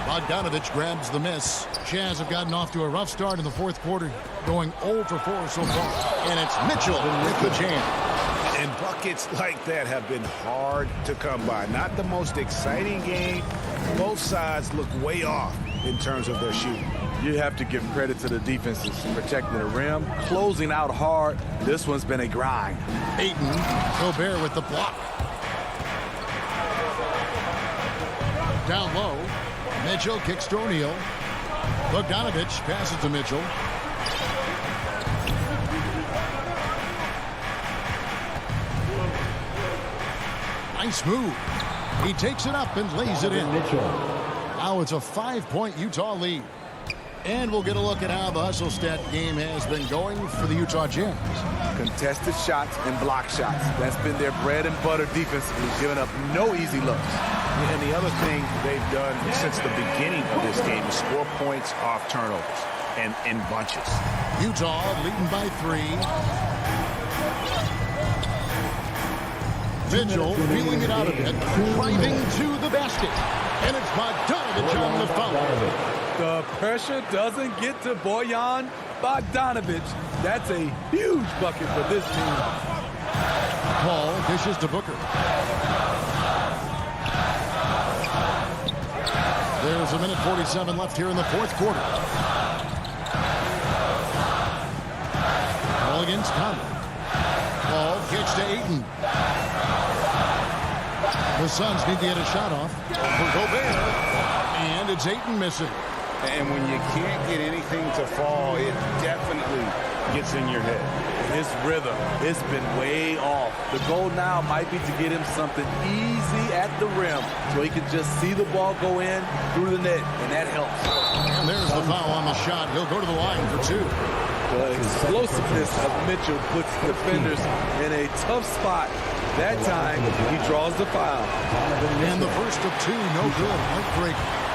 Bogdanovich grabs the miss. Jazz have gotten off to a rough start in the 4th quarter, going 0 for 4 so far. And it's Mitchell with the jam. And buckets like that have been hard to come by. Not the most exciting game. Both sides look way off in terms of their shooting. You have to give credit to the defenses protecting the rim, closing out hard. This one's been a grind. Ayton, Gobert with the block. Down low. Mitchell kicks to O'Neal. Bogdanovich passes to Mitchell. Nice move. He takes it up and lays it in. Now it's a 5-point Utah lead. And we'll get a look at how the hustle stat game has been going for the Utah Jazz. Contested shots and block shots. That's been their bread and butter defensively, giving up no easy looks. And the other thing they've done since the beginning of this game is score points off turnovers and in bunches. Utah leading by 3. Mitchell feeling it out a bit, driving to the basket. And it's Bogdanovich on the foul. The pressure doesn't get to Bojan Bogdanovich. That's a huge bucket for this team. Paul dishes to Booker. There's a minute 47 left here in the 4th quarter. Ball against Conley. Paul kicks to Ayton. The Suns need to get a shot off for Gobert. And it's Ayton missing. And when you can't get anything to fall, it definitely gets in your head. His rhythm, it's been way off. The goal now might be to get him something easy at the rim so he can just see the ball go in through the net, and that helps. And there's the foul on the shot. He'll go to the line for 2. The explosiveness of Mitchell puts defenders in a tough spot. That time, he draws the foul. And the first of 2, no good. Heartbreaking.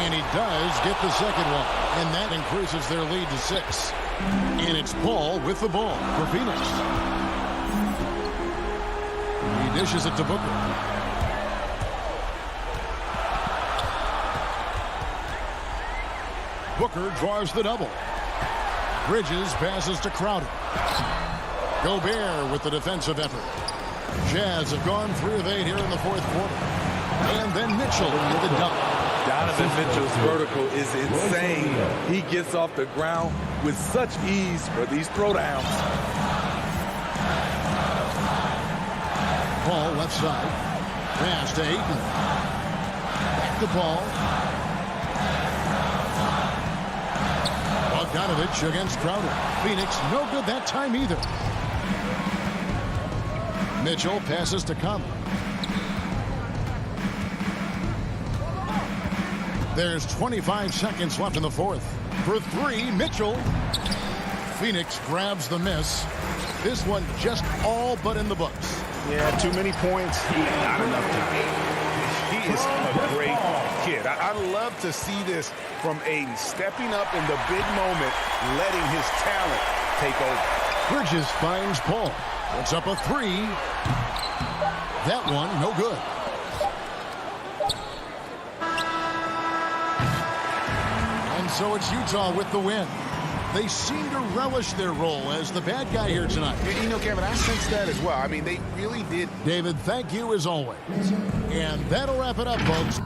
And he does get the second one. And that increases their lead to 6. And it's Paul with the ball for Phoenix. He dishes it to Booker. Booker draws the double. Bridges passes to Crowder. Gobert with the defensive effort. Jazz have gone 3 of 8 here in the fourth quarter. And then Mitchell with the dunk. Donovan Mitchell's vertical is insane. He gets off the ground with such ease for these throwdowns. Paul left side. Pass to Ayton. Back to Paul. Bogdanovich against Crowder. Phoenix no good that time either. Mitchell passes to Conley. There's 25 seconds left in the fourth. For 3, Mitchell. Phoenix grabs the miss. This one just all but in the books. Yeah, too many points, not enough time. He is a great kid. I love to see this from Aiden, stepping up in the big moment, letting his talent take over. Bridges finds Paul. Puts up a 3. That one, no good. And so it's Utah with the win. They seem to relish their role as the bad guy here tonight. You know, Kevin, I sense that as well. I mean, they really did. David, thank you as always. And that'll wrap it up, folks.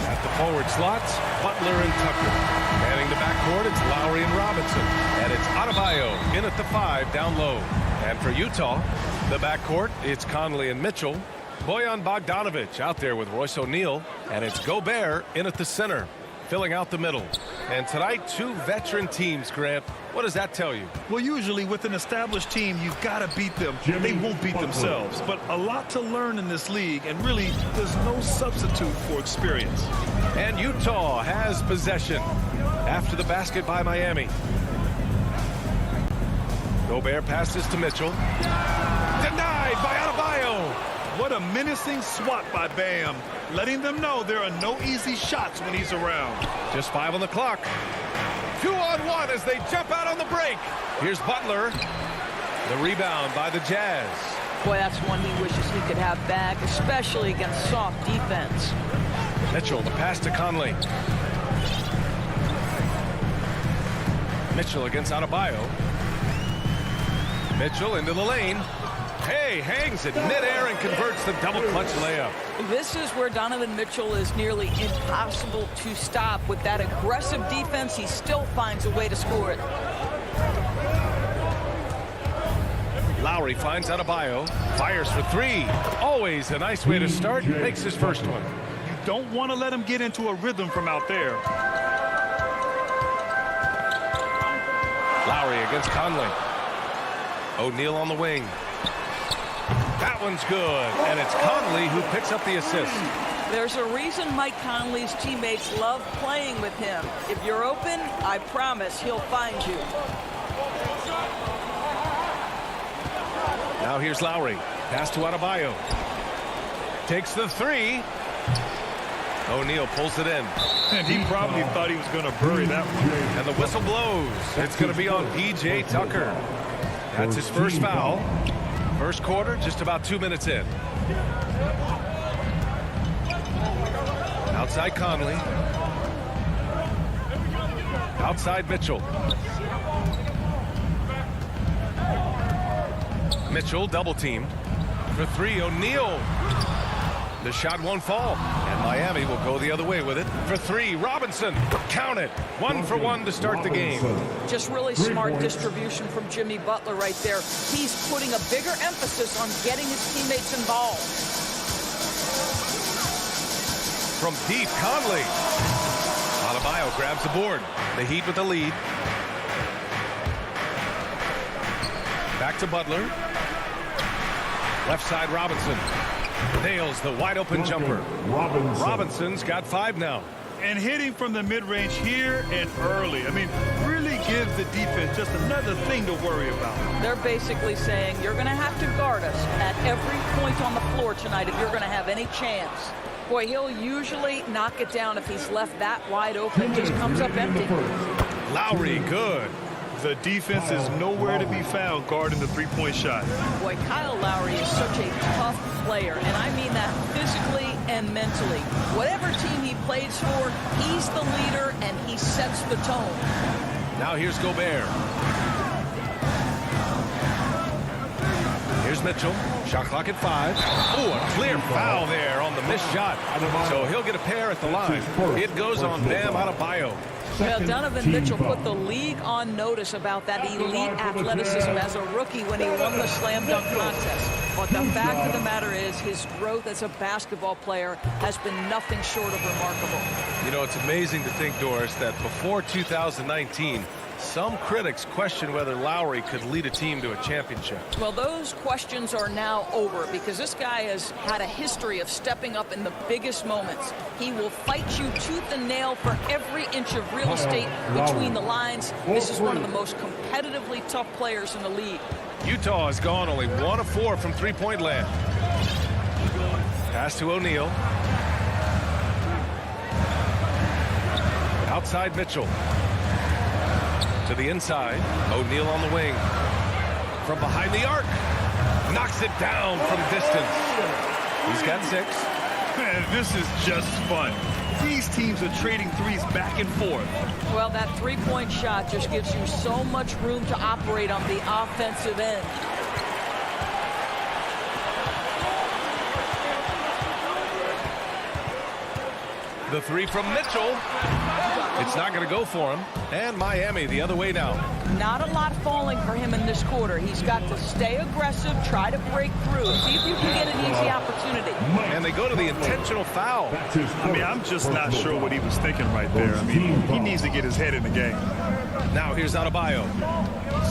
At the forward slots, Butler and Tucker. Manning the backcourt, it's Lowry and Robinson. And it's Adebayo in at the 5 down low. And for Utah, the backcourt, it's Conley and Mitchell. Bojan Bogdanovic out there with Royce O'Neal. And it's Gobert in at the center, filling out the middle. And tonight, 2 veteran teams, Grant. What does that tell you? Well, usually with an established team, you've got to beat them. They won't beat themselves. But a lot to learn in this league, and really, there's no substitute for experience. And Utah has possession after the basket by Miami. Gobert passes to Mitchell. Denied by Adebayo. What a menacing swat by Bam, letting them know there are no easy shots when he's around. Just 5 on the clock. 2-on-1 as they jump out on the break. Here's Butler. The rebound by the Jazz. Boy, that's one he wishes he could have back, especially against soft defense. Mitchell, the pass to Conley. Mitchell against Adebayo. Mitchell into the lane. Hey, hangs it midair and converts the double clutch layup. This is where Donovan Mitchell is nearly impossible to stop. With that aggressive defense, he still finds a way to score it. Lowry finds Adebayo, fires for 3. Always a nice way to start. Makes his first one. You don't want to let him get into a rhythm from out there. Lowry against Conley. O'Neal on the wing. That one's good, and it's Conley who picks up the assist. There's a reason Mike Conley's teammates love playing with him. If you're open, I promise he'll find you. Now here's Lowry. Pass to Adebayo. Takes the 3. O'Neal pulls it in. And he probably thought he was going to bury that one. And the whistle blows. It's going to be on P.J. Tucker. That's his first foul. First quarter, just about 2 minutes in. Outside Conley. Outside Mitchell. Mitchell double teamed. For 3, O'Neal. The shot won't fall. And Miami will go the other way with it. For 3, Robinson. Count it. 1 for 1 to start the game. Just really smart distribution from Jimmy Butler right there. He's putting a bigger emphasis on getting his teammates involved. From deep, Conley. Adebayo grabs the board. The Heat with the lead. Back to Butler. Left side, Robinson. Nails the wide open jumper. Robinson's got 5 now. And hitting from the mid-range here and early. I mean, really gives the defense just another thing to worry about. They're basically saying you're going to have to guard us at every point on the floor tonight if you're going to have any chance. Boy, he'll usually knock it down if he's left that wide open. Just comes up empty. Lowry, good. The defense is nowhere to be found guarding the three-point shot. Boy, Kyle Lowry is such a tough player, and I mean that physically and mentally. Whatever team he plays for, he's the leader, and he sets the tone. Now here's Gobert. Here's Mitchell. Shot clock at 5. Oh, a clear foul there on the missed shot. So he'll get a pair at the line. It goes on Bam Adebayo. Well, Donovan Mitchell put the league on notice about that elite athleticism as a rookie when he won the slam dunk contest. But the fact of the matter is his growth as a basketball player has been nothing short of remarkable. You know, it's amazing to think, Doris, that before 2019, Some critics question whether Lowry could lead a team to a championship. Well, those questions are now over because this guy has had a history of stepping up in the biggest moments. He will fight you tooth and nail for every inch of real estate between the lines. This is one of the most competitively tough players in the league. Utah has gone only 1 of 4 from three-point land. Pass to O'Neal. Outside Mitchell. To the inside. O'Neal on the wing. From behind the arc. Knocks it down from distance. He's got 6. Man, this is just fun. These teams are trading threes back and forth. Well, that three-point shot just gives you so much room to operate on the offensive end. The three from Mitchell. It's not going to go for him. And Miami the other way now. Not a lot falling for him in this quarter. He's got to stay aggressive, try to break through, see if you can get an easy opportunity. And they go to the intentional foul. I mean, I'm just not sure what he was thinking right there. I mean, he needs to get his head in the game. Now here's Adebayo.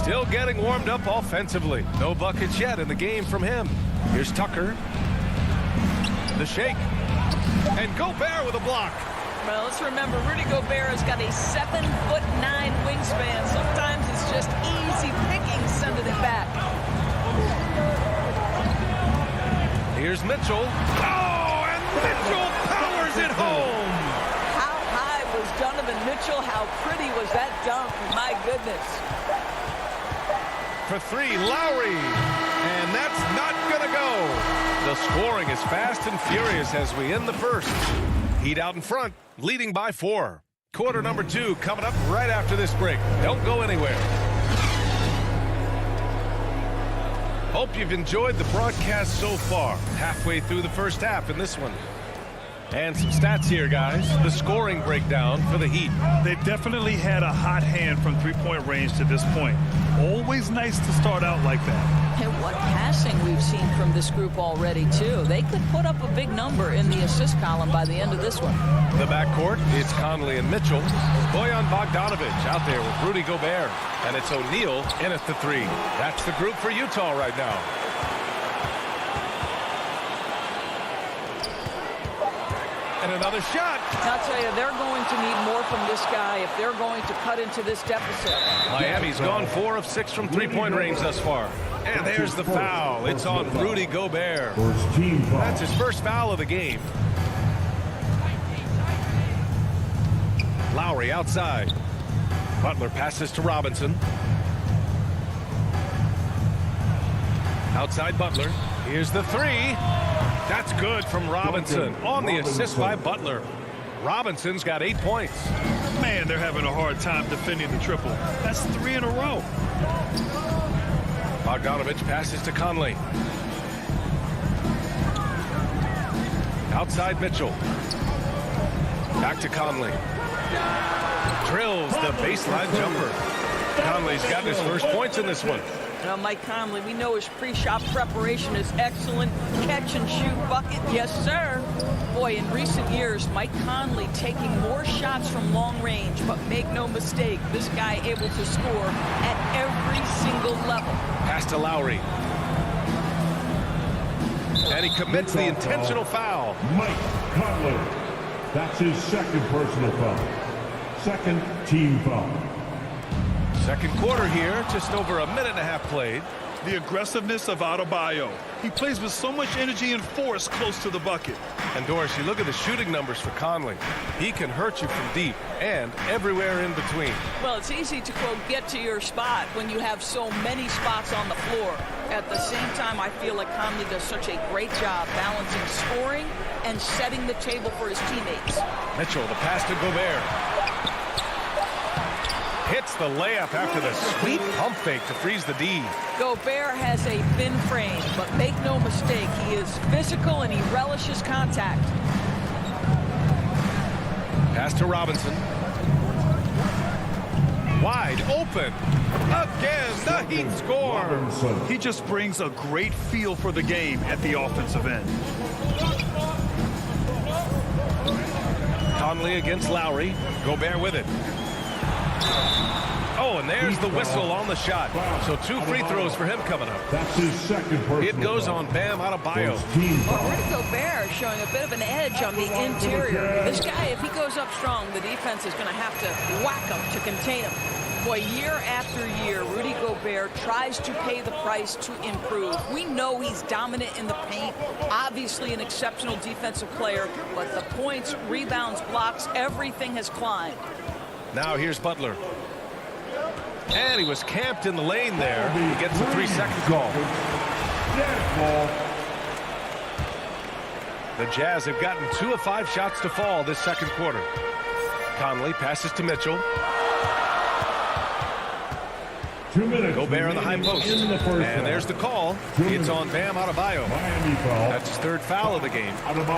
Still getting warmed up offensively. No buckets yet in the game from him. Here's Tucker. The shake. And Gobert with a block. Well, let's remember, Rudy Gobert has got a 7'9" wingspan. Sometimes it's just easy picking sending it back. Here's Mitchell. Oh, and Mitchell powers it home. How high was Donovan Mitchell? How pretty was that dunk? My goodness. For 3, Lowry. And that's not going to go. The scoring is fast and furious as we end the first. Heat out in front, leading by 4. Quarter number 2 coming up right after this break. Don't go anywhere. Hope you've enjoyed the broadcast so far. Halfway through the first half in this one. And some stats here, guys. The scoring breakdown for the Heat. They definitely had a hot hand from three-point range to this point. Always nice to start out like that. And what passing we've seen from this group already, too. They could put up a big number in the assist column by the end of this one. The backcourt, it's Conley and Mitchell. Bojan Bogdanovic out there with Rudy Gobert. And it's O'Neal in at the 3. That's the group for Utah right now. And another shot. I'll tell you, they're going to need more from this guy if they're going to cut into this deficit. Miami's gone 4 of 6 from three-point range thus far. And there's the foul. It's on Rudy Gobert. That's his first foul of the game. Lowry outside. Butler passes to Robinson. Outside Butler. Here's the 3. That's good from Robinson on the assist by Butler. Robinson's got 8 points. Man, they're having a hard time defending the triple. That's 3 in a row. Bogdanovic passes to Conley. Outside Mitchell. Back to Conley. Drills the baseline jumper. Conley's got his first points in this one. Now, Mike Conley, we know his pre-shot preparation is excellent. Catch and shoot bucket, yes, sir. Boy, in recent years, Mike Conley taking more shots from long range, but make no mistake, this guy able to score at every single level. Pass to Lowry. And he commits the intentional foul. Mike Conley. That's his second personal foul. Second team foul. Second quarter here, just over a minute and a half played. The aggressiveness of Adebayo. He plays with so much energy and force close to the bucket. And Doris, you look at the shooting numbers for Conley. He can hurt you from deep and everywhere in between. Well, it's easy to, quote, get to your spot when you have so many spots on the floor. At the same time, I feel like Conley does such a great job balancing scoring and setting the table for his teammates. Mitchell, the pass to Gobert. Hits the layup after the sweet pump fake to freeze the D. Gobert has a thin frame, but make no mistake, he is physical and he relishes contact. Pass to Robinson. Wide open. Again, the Heat score. He just brings a great feel for the game at the offensive end. Conley against Lowry. Gobert with it. Oh, and there's the whistle on the shot. So 2 free throws for him coming up. That's his second personal It goes foul. on Bam Adebayo. Well, Rudy Gobert showing a bit of an edge on the interior. This guy, if he goes up strong, the defense is going to have to whack him to contain him. Boy, year after year, Rudy Gobert tries to pay the price to improve. We know he's dominant in the paint, obviously an exceptional defensive player, but the points, rebounds, blocks, everything has climbed. Now here's Butler. And he was camped in the lane there. He gets a 3-second call. The Jazz have gotten 2 of 5 shots to fall this second quarter. Conley passes to Mitchell. 2 minutes. Gobert on the high post. And there's the call. It's on Bam Adebayo. That's his 3rd foul of the game.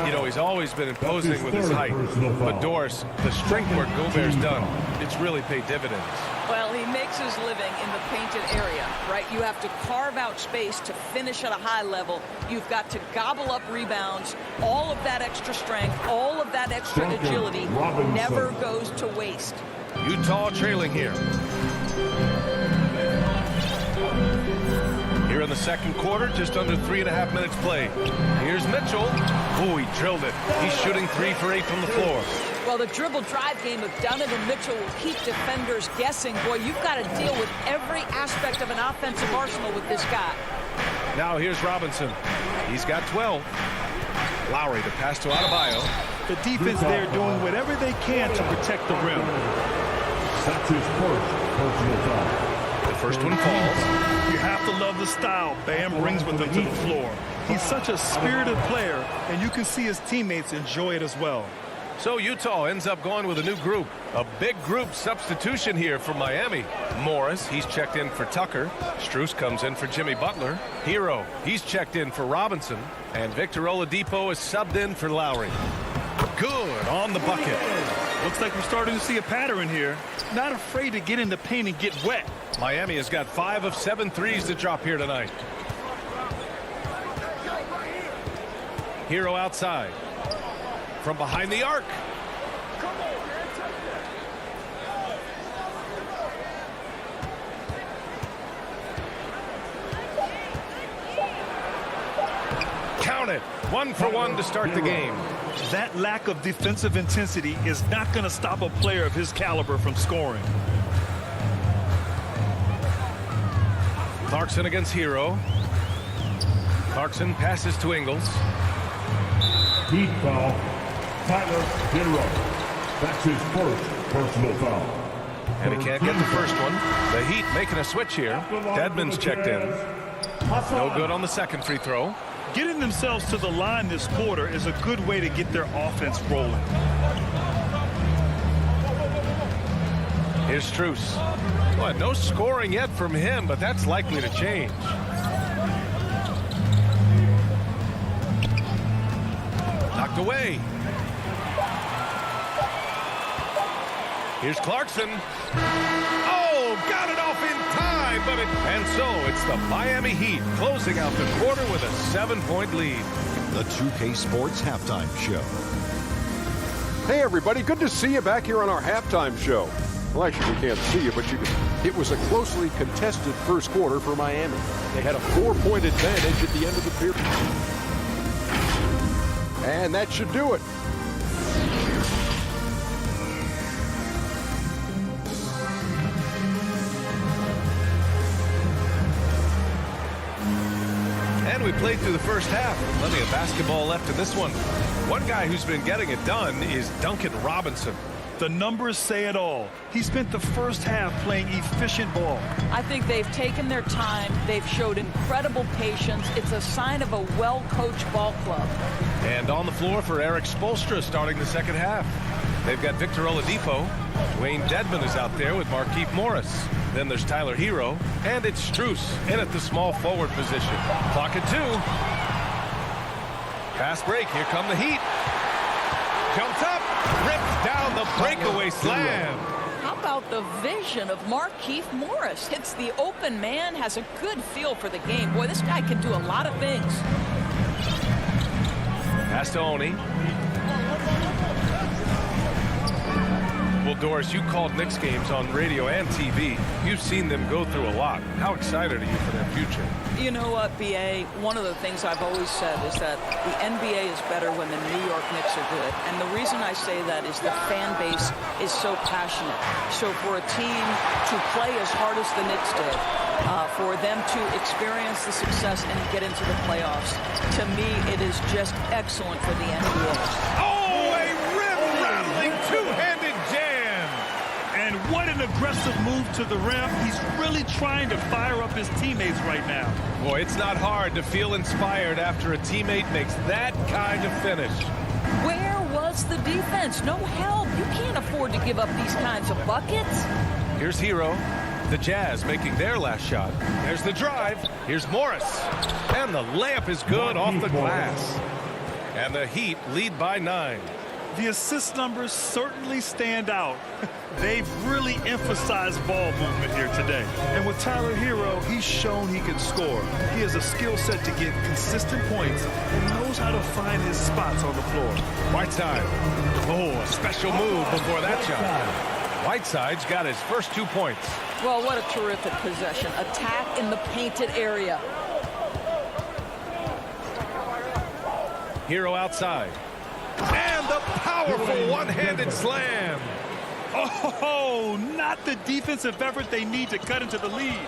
You know, he's always been imposing with his height. But Doris, the strength work Gobert's done, it's really paid dividends. Well, he makes his living in the painted area, right? You have to carve out space to finish at a high level. You've got to gobble up rebounds. All of that extra strength, all of that extra agility never goes to waste. Utah trailing here. Here in the second quarter, just under 3.5 minutes played. Here's Mitchell. Oh, he drilled it. He's shooting 3 for 8 from the floor. Well, the dribble drive game of Donovan Mitchell will keep defenders guessing. Boy, you've got to deal with every aspect of an offensive arsenal with this guy. Now here's Robinson. He's got 12. Lowry to pass to Adebayo. The defense there doing whatever they can to protect the rim. That's his first personal foul. The first one falls. You have to love the style Bam brings with him to the floor. He's such a spirited player, and you can see his teammates enjoy it as well. So Utah ends up going with a new group. A big group substitution here for Miami. Morris, he's checked in for Tucker. Strus comes in for Jimmy Butler. Hero, he's checked in for Robinson. And Victor Oladipo is subbed in for Lowry. Good on the bucket. Looks like we're starting to see a pattern here. Not afraid to get in the paint and get wet. Miami has got 5 of 7 threes to drop here tonight. Hero outside. From behind the arc. Count it. 1 for 1 to start the game. That lack of defensive intensity is not going to stop a player of his caliber from scoring. Clarkson against Hero. Clarkson passes to Ingles. Heat foul. Tyler Hero. That's his first personal foul. And he can't get the first one. The Heat making a switch here. Dedmon's checked in. No good on the second free throw. Getting themselves to the line this quarter is a good way to get their offense rolling. Here's Strus. Well, no scoring yet from him, but that's likely to change. Knocked away. Here's Clarkson. Oh, got it off in time, but and so it's the Miami Heat closing out the quarter with a 7-point lead. The 2K Sports Halftime Show. Hey, everybody. Good to see you back here on our halftime show. Well, actually, we can't see you, but it was a closely contested first quarter for Miami. They had a 4-point advantage at the end of the period. And that should do it. And we played through the first half. Plenty of basketball left in this one. One guy who's been getting it done is Duncan Robinson. The numbers say it all. He spent the first half playing efficient ball. I think they've taken their time. They've showed incredible patience. It's a sign of a well-coached ball club. And on the floor for Eric Spoelstra starting the second half. They've got Victor Oladipo. Dwayne Dedmon is out there with Markieff Morris. Then there's Tyler Hero. And it's Strus in at the small forward position. Clock at 2. Fast break. Here come the Heat. Jumps up. Rips down the breakaway slam. How about the vision of Markieff Morris? Hits the open man, has a good feel for the game. Boy, this guy can do a lot of things. Pass to Oni. Well, Doris, you called Knicks games on radio and TV. You've seen them go through a lot. How excited are you for their future? You know what, BA? One of the things I've always said is that the NBA is better when the New York Knicks are good. And the reason I say that is the fan base is so passionate. So for a team to play as hard as the Knicks did, for them to experience the success and get into the playoffs, to me, it is just excellent for the NBA. Oh, a rim-rattling two-handed jam! And what an aggressive move to the rim. He's really trying to fire up his teammates right now. Boy, it's not hard to feel inspired after a teammate makes that kind of finish. Where was the defense? No help. You can't afford to give up these kinds of buckets. Here's Hero. The Jazz making their last shot. There's the drive. Here's Morris. And the layup is good off the glass. And the Heat lead by 9. The assist numbers certainly stand out. They've really emphasized ball movement here today. And with Tyler Hero, he's shown he can score. He has a skill set to get consistent points and knows how to find his spots on the floor. Whiteside. Oh, a special move before that shot. Whiteside's got his first 2 points. Well, what a terrific possession. Attack in the painted area. Hero outside. And the powerful one-handed slam. Oh, not the defensive effort they need to cut into the lead.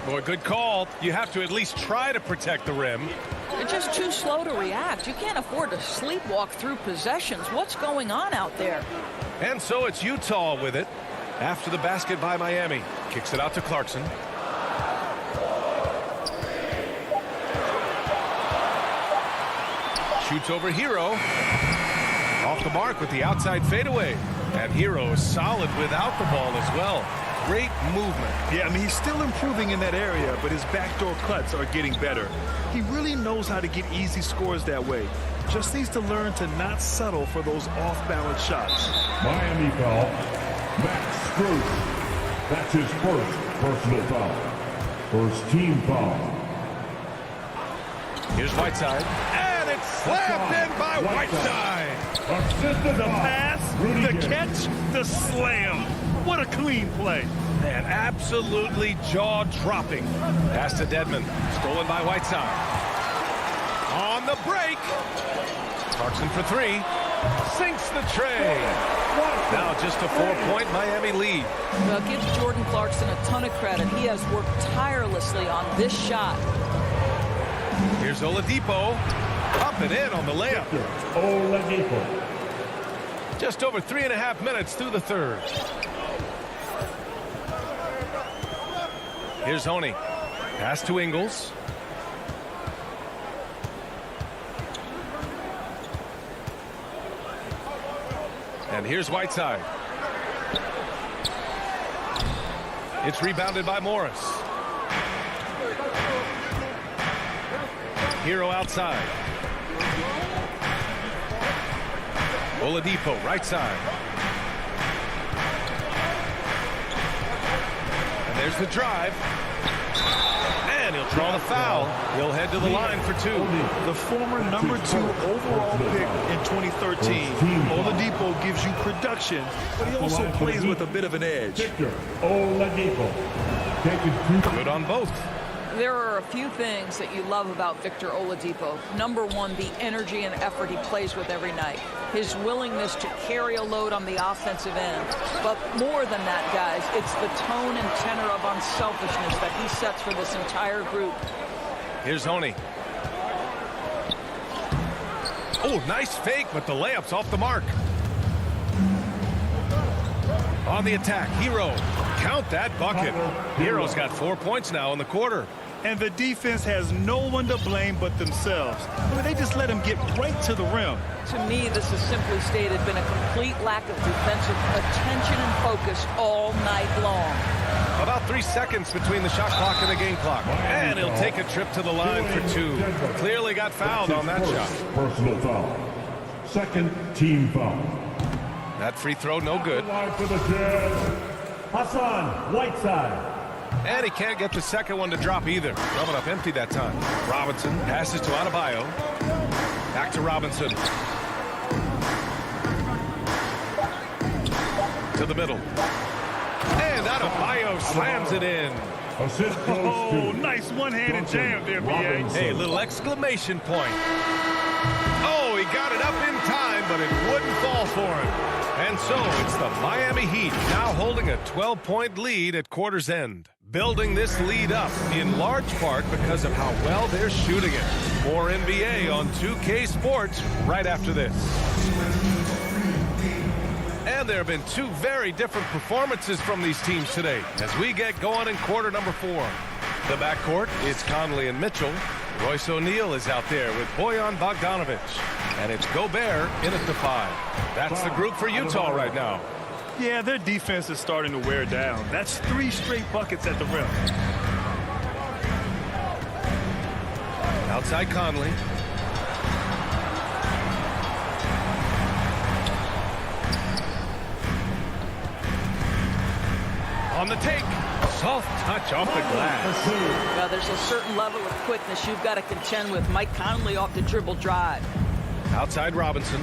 Boy, good call. You have to at least try to protect the rim. They're just too slow to react. You can't afford to sleepwalk through possessions. What's going on out there? And so it's Utah with it. After the basket by Miami. Kicks it out to Clarkson. Shoots over Hero. Off the mark with the outside fadeaway. And Hero is solid without the ball as well. Great movement. Yeah, I mean, he's still improving in that area, but his backdoor cuts are getting better. He really knows how to get easy scores that way. Just needs to learn to not settle for those off-balance shots. Miami foul. Max Strus. That's his first personal foul. First team foul. Here's Whiteside. And it's slammed in by Whiteside. The pass, the catch, the slam. What a clean play. Man, absolutely jaw-dropping. Pass to Dedmon. Stolen by Whiteside. On the break. Clarkson for 3. Sinks the tray. Now just a 4-point Miami lead. Well, give Jordan Clarkson a ton of credit. He has worked tirelessly on this shot. Here's Oladipo. Up and in on the layup. Oladipo. Just over 3.5 minutes through the third. Here's Honey. Pass to Ingles. And here's Whiteside. It's rebounded by Morris. Hero outside. Oladipo, right side. And there's the drive. And he'll draw the foul. He'll head to the line for 2. The former #2 overall pick in 2013. Oladipo gives you production, but he also plays with a bit of an edge. Oladipo. Good on both. There are a few things that you love about Victor Oladipo. Number one, the energy and effort he plays with every night. His willingness to carry a load on the offensive end. But more than that, guys, it's the tone and tenor of unselfishness that he sets for this entire group. Here's Honey. Oh, nice fake, but the layup's off the mark. On the attack, Hero. Count that bucket. Hero's got 4 points now in the quarter. And the defense has no one to blame but themselves. I mean, they just let him get right to the rim. To me, this has simply stated been a complete lack of defensive attention and focus all night long. About 3 seconds between the shot clock and the game clock. And he'll take a trip to the line for 2. Clearly got fouled on that shot. Personal foul. Second team foul. That free throw no good. Hassan Whiteside. And he can't get the second one to drop either. Coming up empty that time. Robinson passes to Adebayo. Back to Robinson. to the middle. And Adebayo slams it in. Oh, nice one-handed jam there, B.A. Hey, little exclamation point. Oh, he got it up in time, but it wouldn't fall for him. And so it's the Miami Heat now holding a 12-point lead at quarter's end. Building this lead up in large part because of how well they're shooting it. More NBA on 2K Sports right after this. And there have been two very different performances from these teams today as we get going in quarter number 4. The backcourt is Conley and Mitchell. Royce O'Neal is out there with Bojan Bogdanovic. And it's Gobert in at the 5. That's the group for Utah right now. Yeah, their defense is starting to wear down. That's 3 straight buckets at the rim. Outside Conley. On the take. Soft touch off the glass. Well, there's a certain level of quickness you've got to contend with. Mike Conley off the dribble drive. Outside Robinson.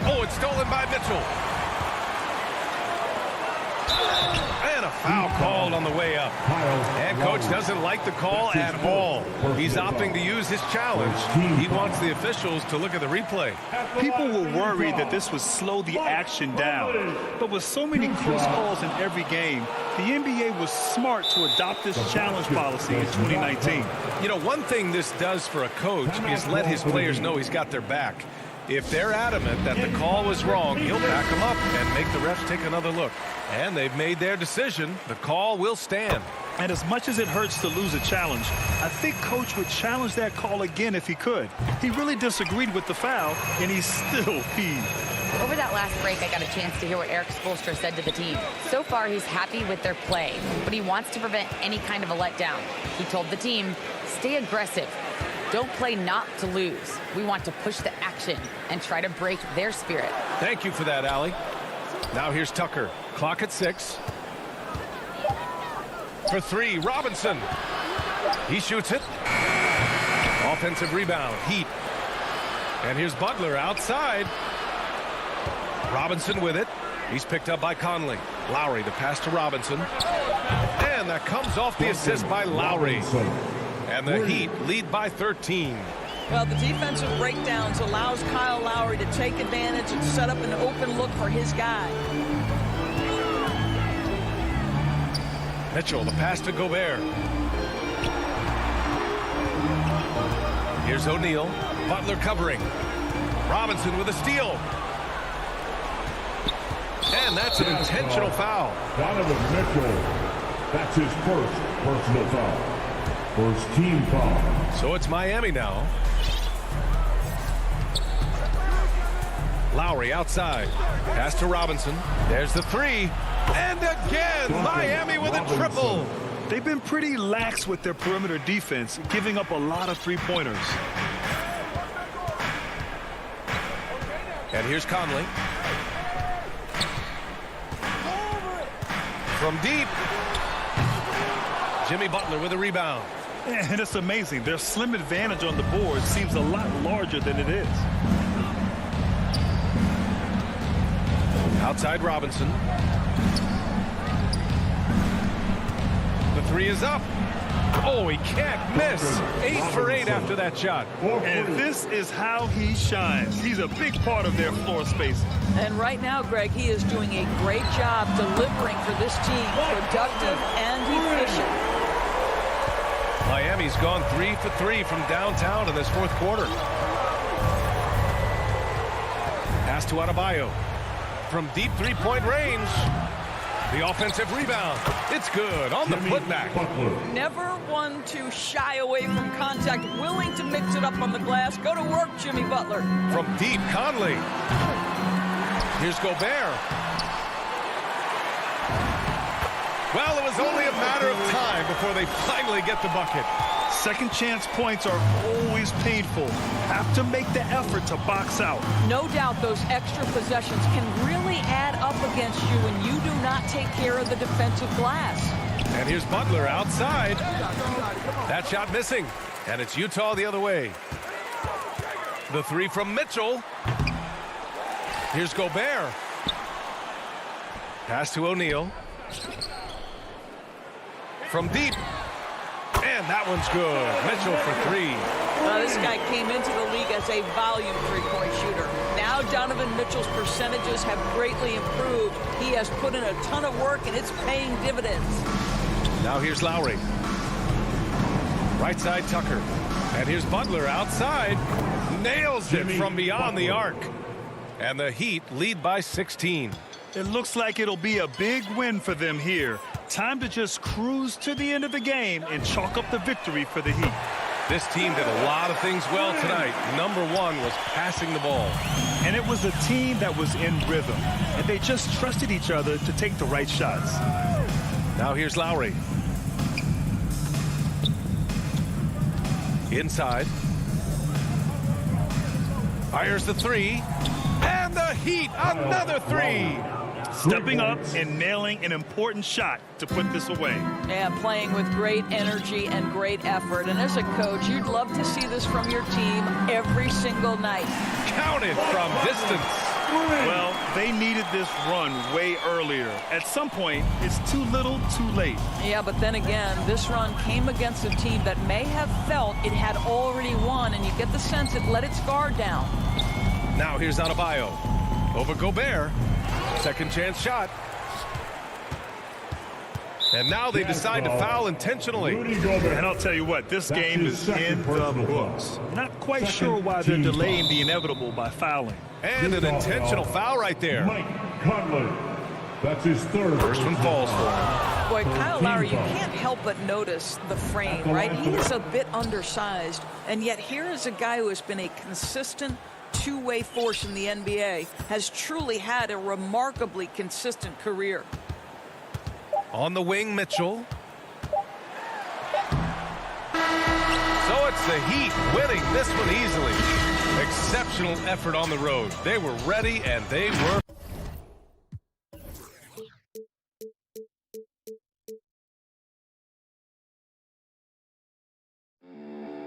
Oh, it's stolen by Mitchell. And a foul called on the way up. And coach doesn't like the call at all. He's opting to use his challenge. He wants the officials to look at the replay. People were worried that this would slow the action down. But with so many close calls in every game, the NBA was smart to adopt this challenge policy in 2019. You know, one thing this does for a coach is let his players know he's got their back. If they're adamant that the call was wrong, he'll back them up and make the refs take another look. And they've made their decision. The call will stand. And as much as it hurts to lose a challenge, I think Coach would challenge that call again if he could. He really disagreed with the foul, and he still peed. Over that last break, I got a chance to hear what Eric Spoelstra said to the team. So far, he's happy with their play, but he wants to prevent any kind of a letdown. He told the team, stay aggressive. Don't play not to lose. We want to push the action and try to break their spirit. Thank you for that, Allie. Now here's Tucker. Clock at 6. For 3, Robinson. He shoots it. Offensive rebound, Heat. And here's Butler outside. Robinson with it. He's picked up by Conley. Lowry, the pass to Robinson. And that comes off the assist by Lowry. And the Heat lead by 13. Well, the defensive breakdowns allows Kyle Lowry to take advantage and set up an open look for his guy. Mitchell, the pass to Gobert. Here's O'Neal. Butler covering. Robinson with a steal. And that's an intentional foul. Donovan Mitchell. That's his first personal foul. First team foul. So it's Miami now. Lowry outside. Pass to Robinson. There's the 3. And again, Miami with a triple. They've been pretty lax with their perimeter defense, giving up a lot of three-pointers. And here's Conley. From deep. Jimmy Butler with a rebound. And it's amazing. Their slim advantage on the board seems a lot larger than it is. Outside Robinson. The 3 is up. Oh, he can't miss. 8 for 8 after that shot. And this is how he shines. He's a big part of their floor space. And right now, Greg, he is doing a great job delivering for this team. Productive and efficient. Miami's gone 3 for 3 from downtown in this fourth quarter. Pass to Adebayo. From deep three-point range. The offensive rebound. It's good on the putback. Never one to shy away from contact. Willing to mix it up on the glass. Go to work, Jimmy Butler. From deep, Conley. Here's Gobert. Well, it was only a matter of time before they finally get the bucket. Second chance points are always painful. Have to make the effort to box out. No doubt those extra possessions can really add up against you when you do not take care of the defensive glass. And here's Butler outside. That shot missing. And it's Utah the other way. The 3 from Mitchell. Here's Gobert. Pass to O'Neal. From deep. And that one's good. Mitchell for three. This guy came into the league as a volume three-point shooter. Now Donovan Mitchell's percentages have greatly improved. He has put in a ton of work, and it's paying dividends. Now here's Lowry. Right side Tucker. And here's Butler outside. Nails it from beyond the arc. And the Heat lead by 16. It looks like it'll be a big win for them here. Time to just cruise to the end of the game and chalk up the victory for the Heat. This team did a lot of things well tonight. Number one was passing the ball. And it was a team that was in rhythm. And they just trusted each other to take the right shots. Now here's Lowry. Inside. Fires the three. And the Heat, another three. Stepping up and nailing an important shot to put this away. And playing with great energy and great effort. And as a coach, you'd love to see this from your team every single night. Counted from distance. Well, they needed this run way earlier. At some point, it's too little, too late. Yeah, but then again, this run came against a team that may have felt it had already won, and you get the sense it let its guard down. Now here's Adebayo. Over Gobert. Second chance shot. And now they decide to foul intentionally. And I'll tell you what, this game is in the books. Not quite sure why they're delaying the inevitable by fouling. And an intentional foul right there. Mike Conley. That's his third. First one falls for him. Boy, Kyle Lowry, you can't help but notice the frame, right? He is a bit undersized, and yet here is a guy who has been a consistent two-way force in the NBA, has truly had a remarkably consistent career. On the wing, Mitchell. So it's the Heat winning this one easily. Exceptional effort on the road. They were ready and they were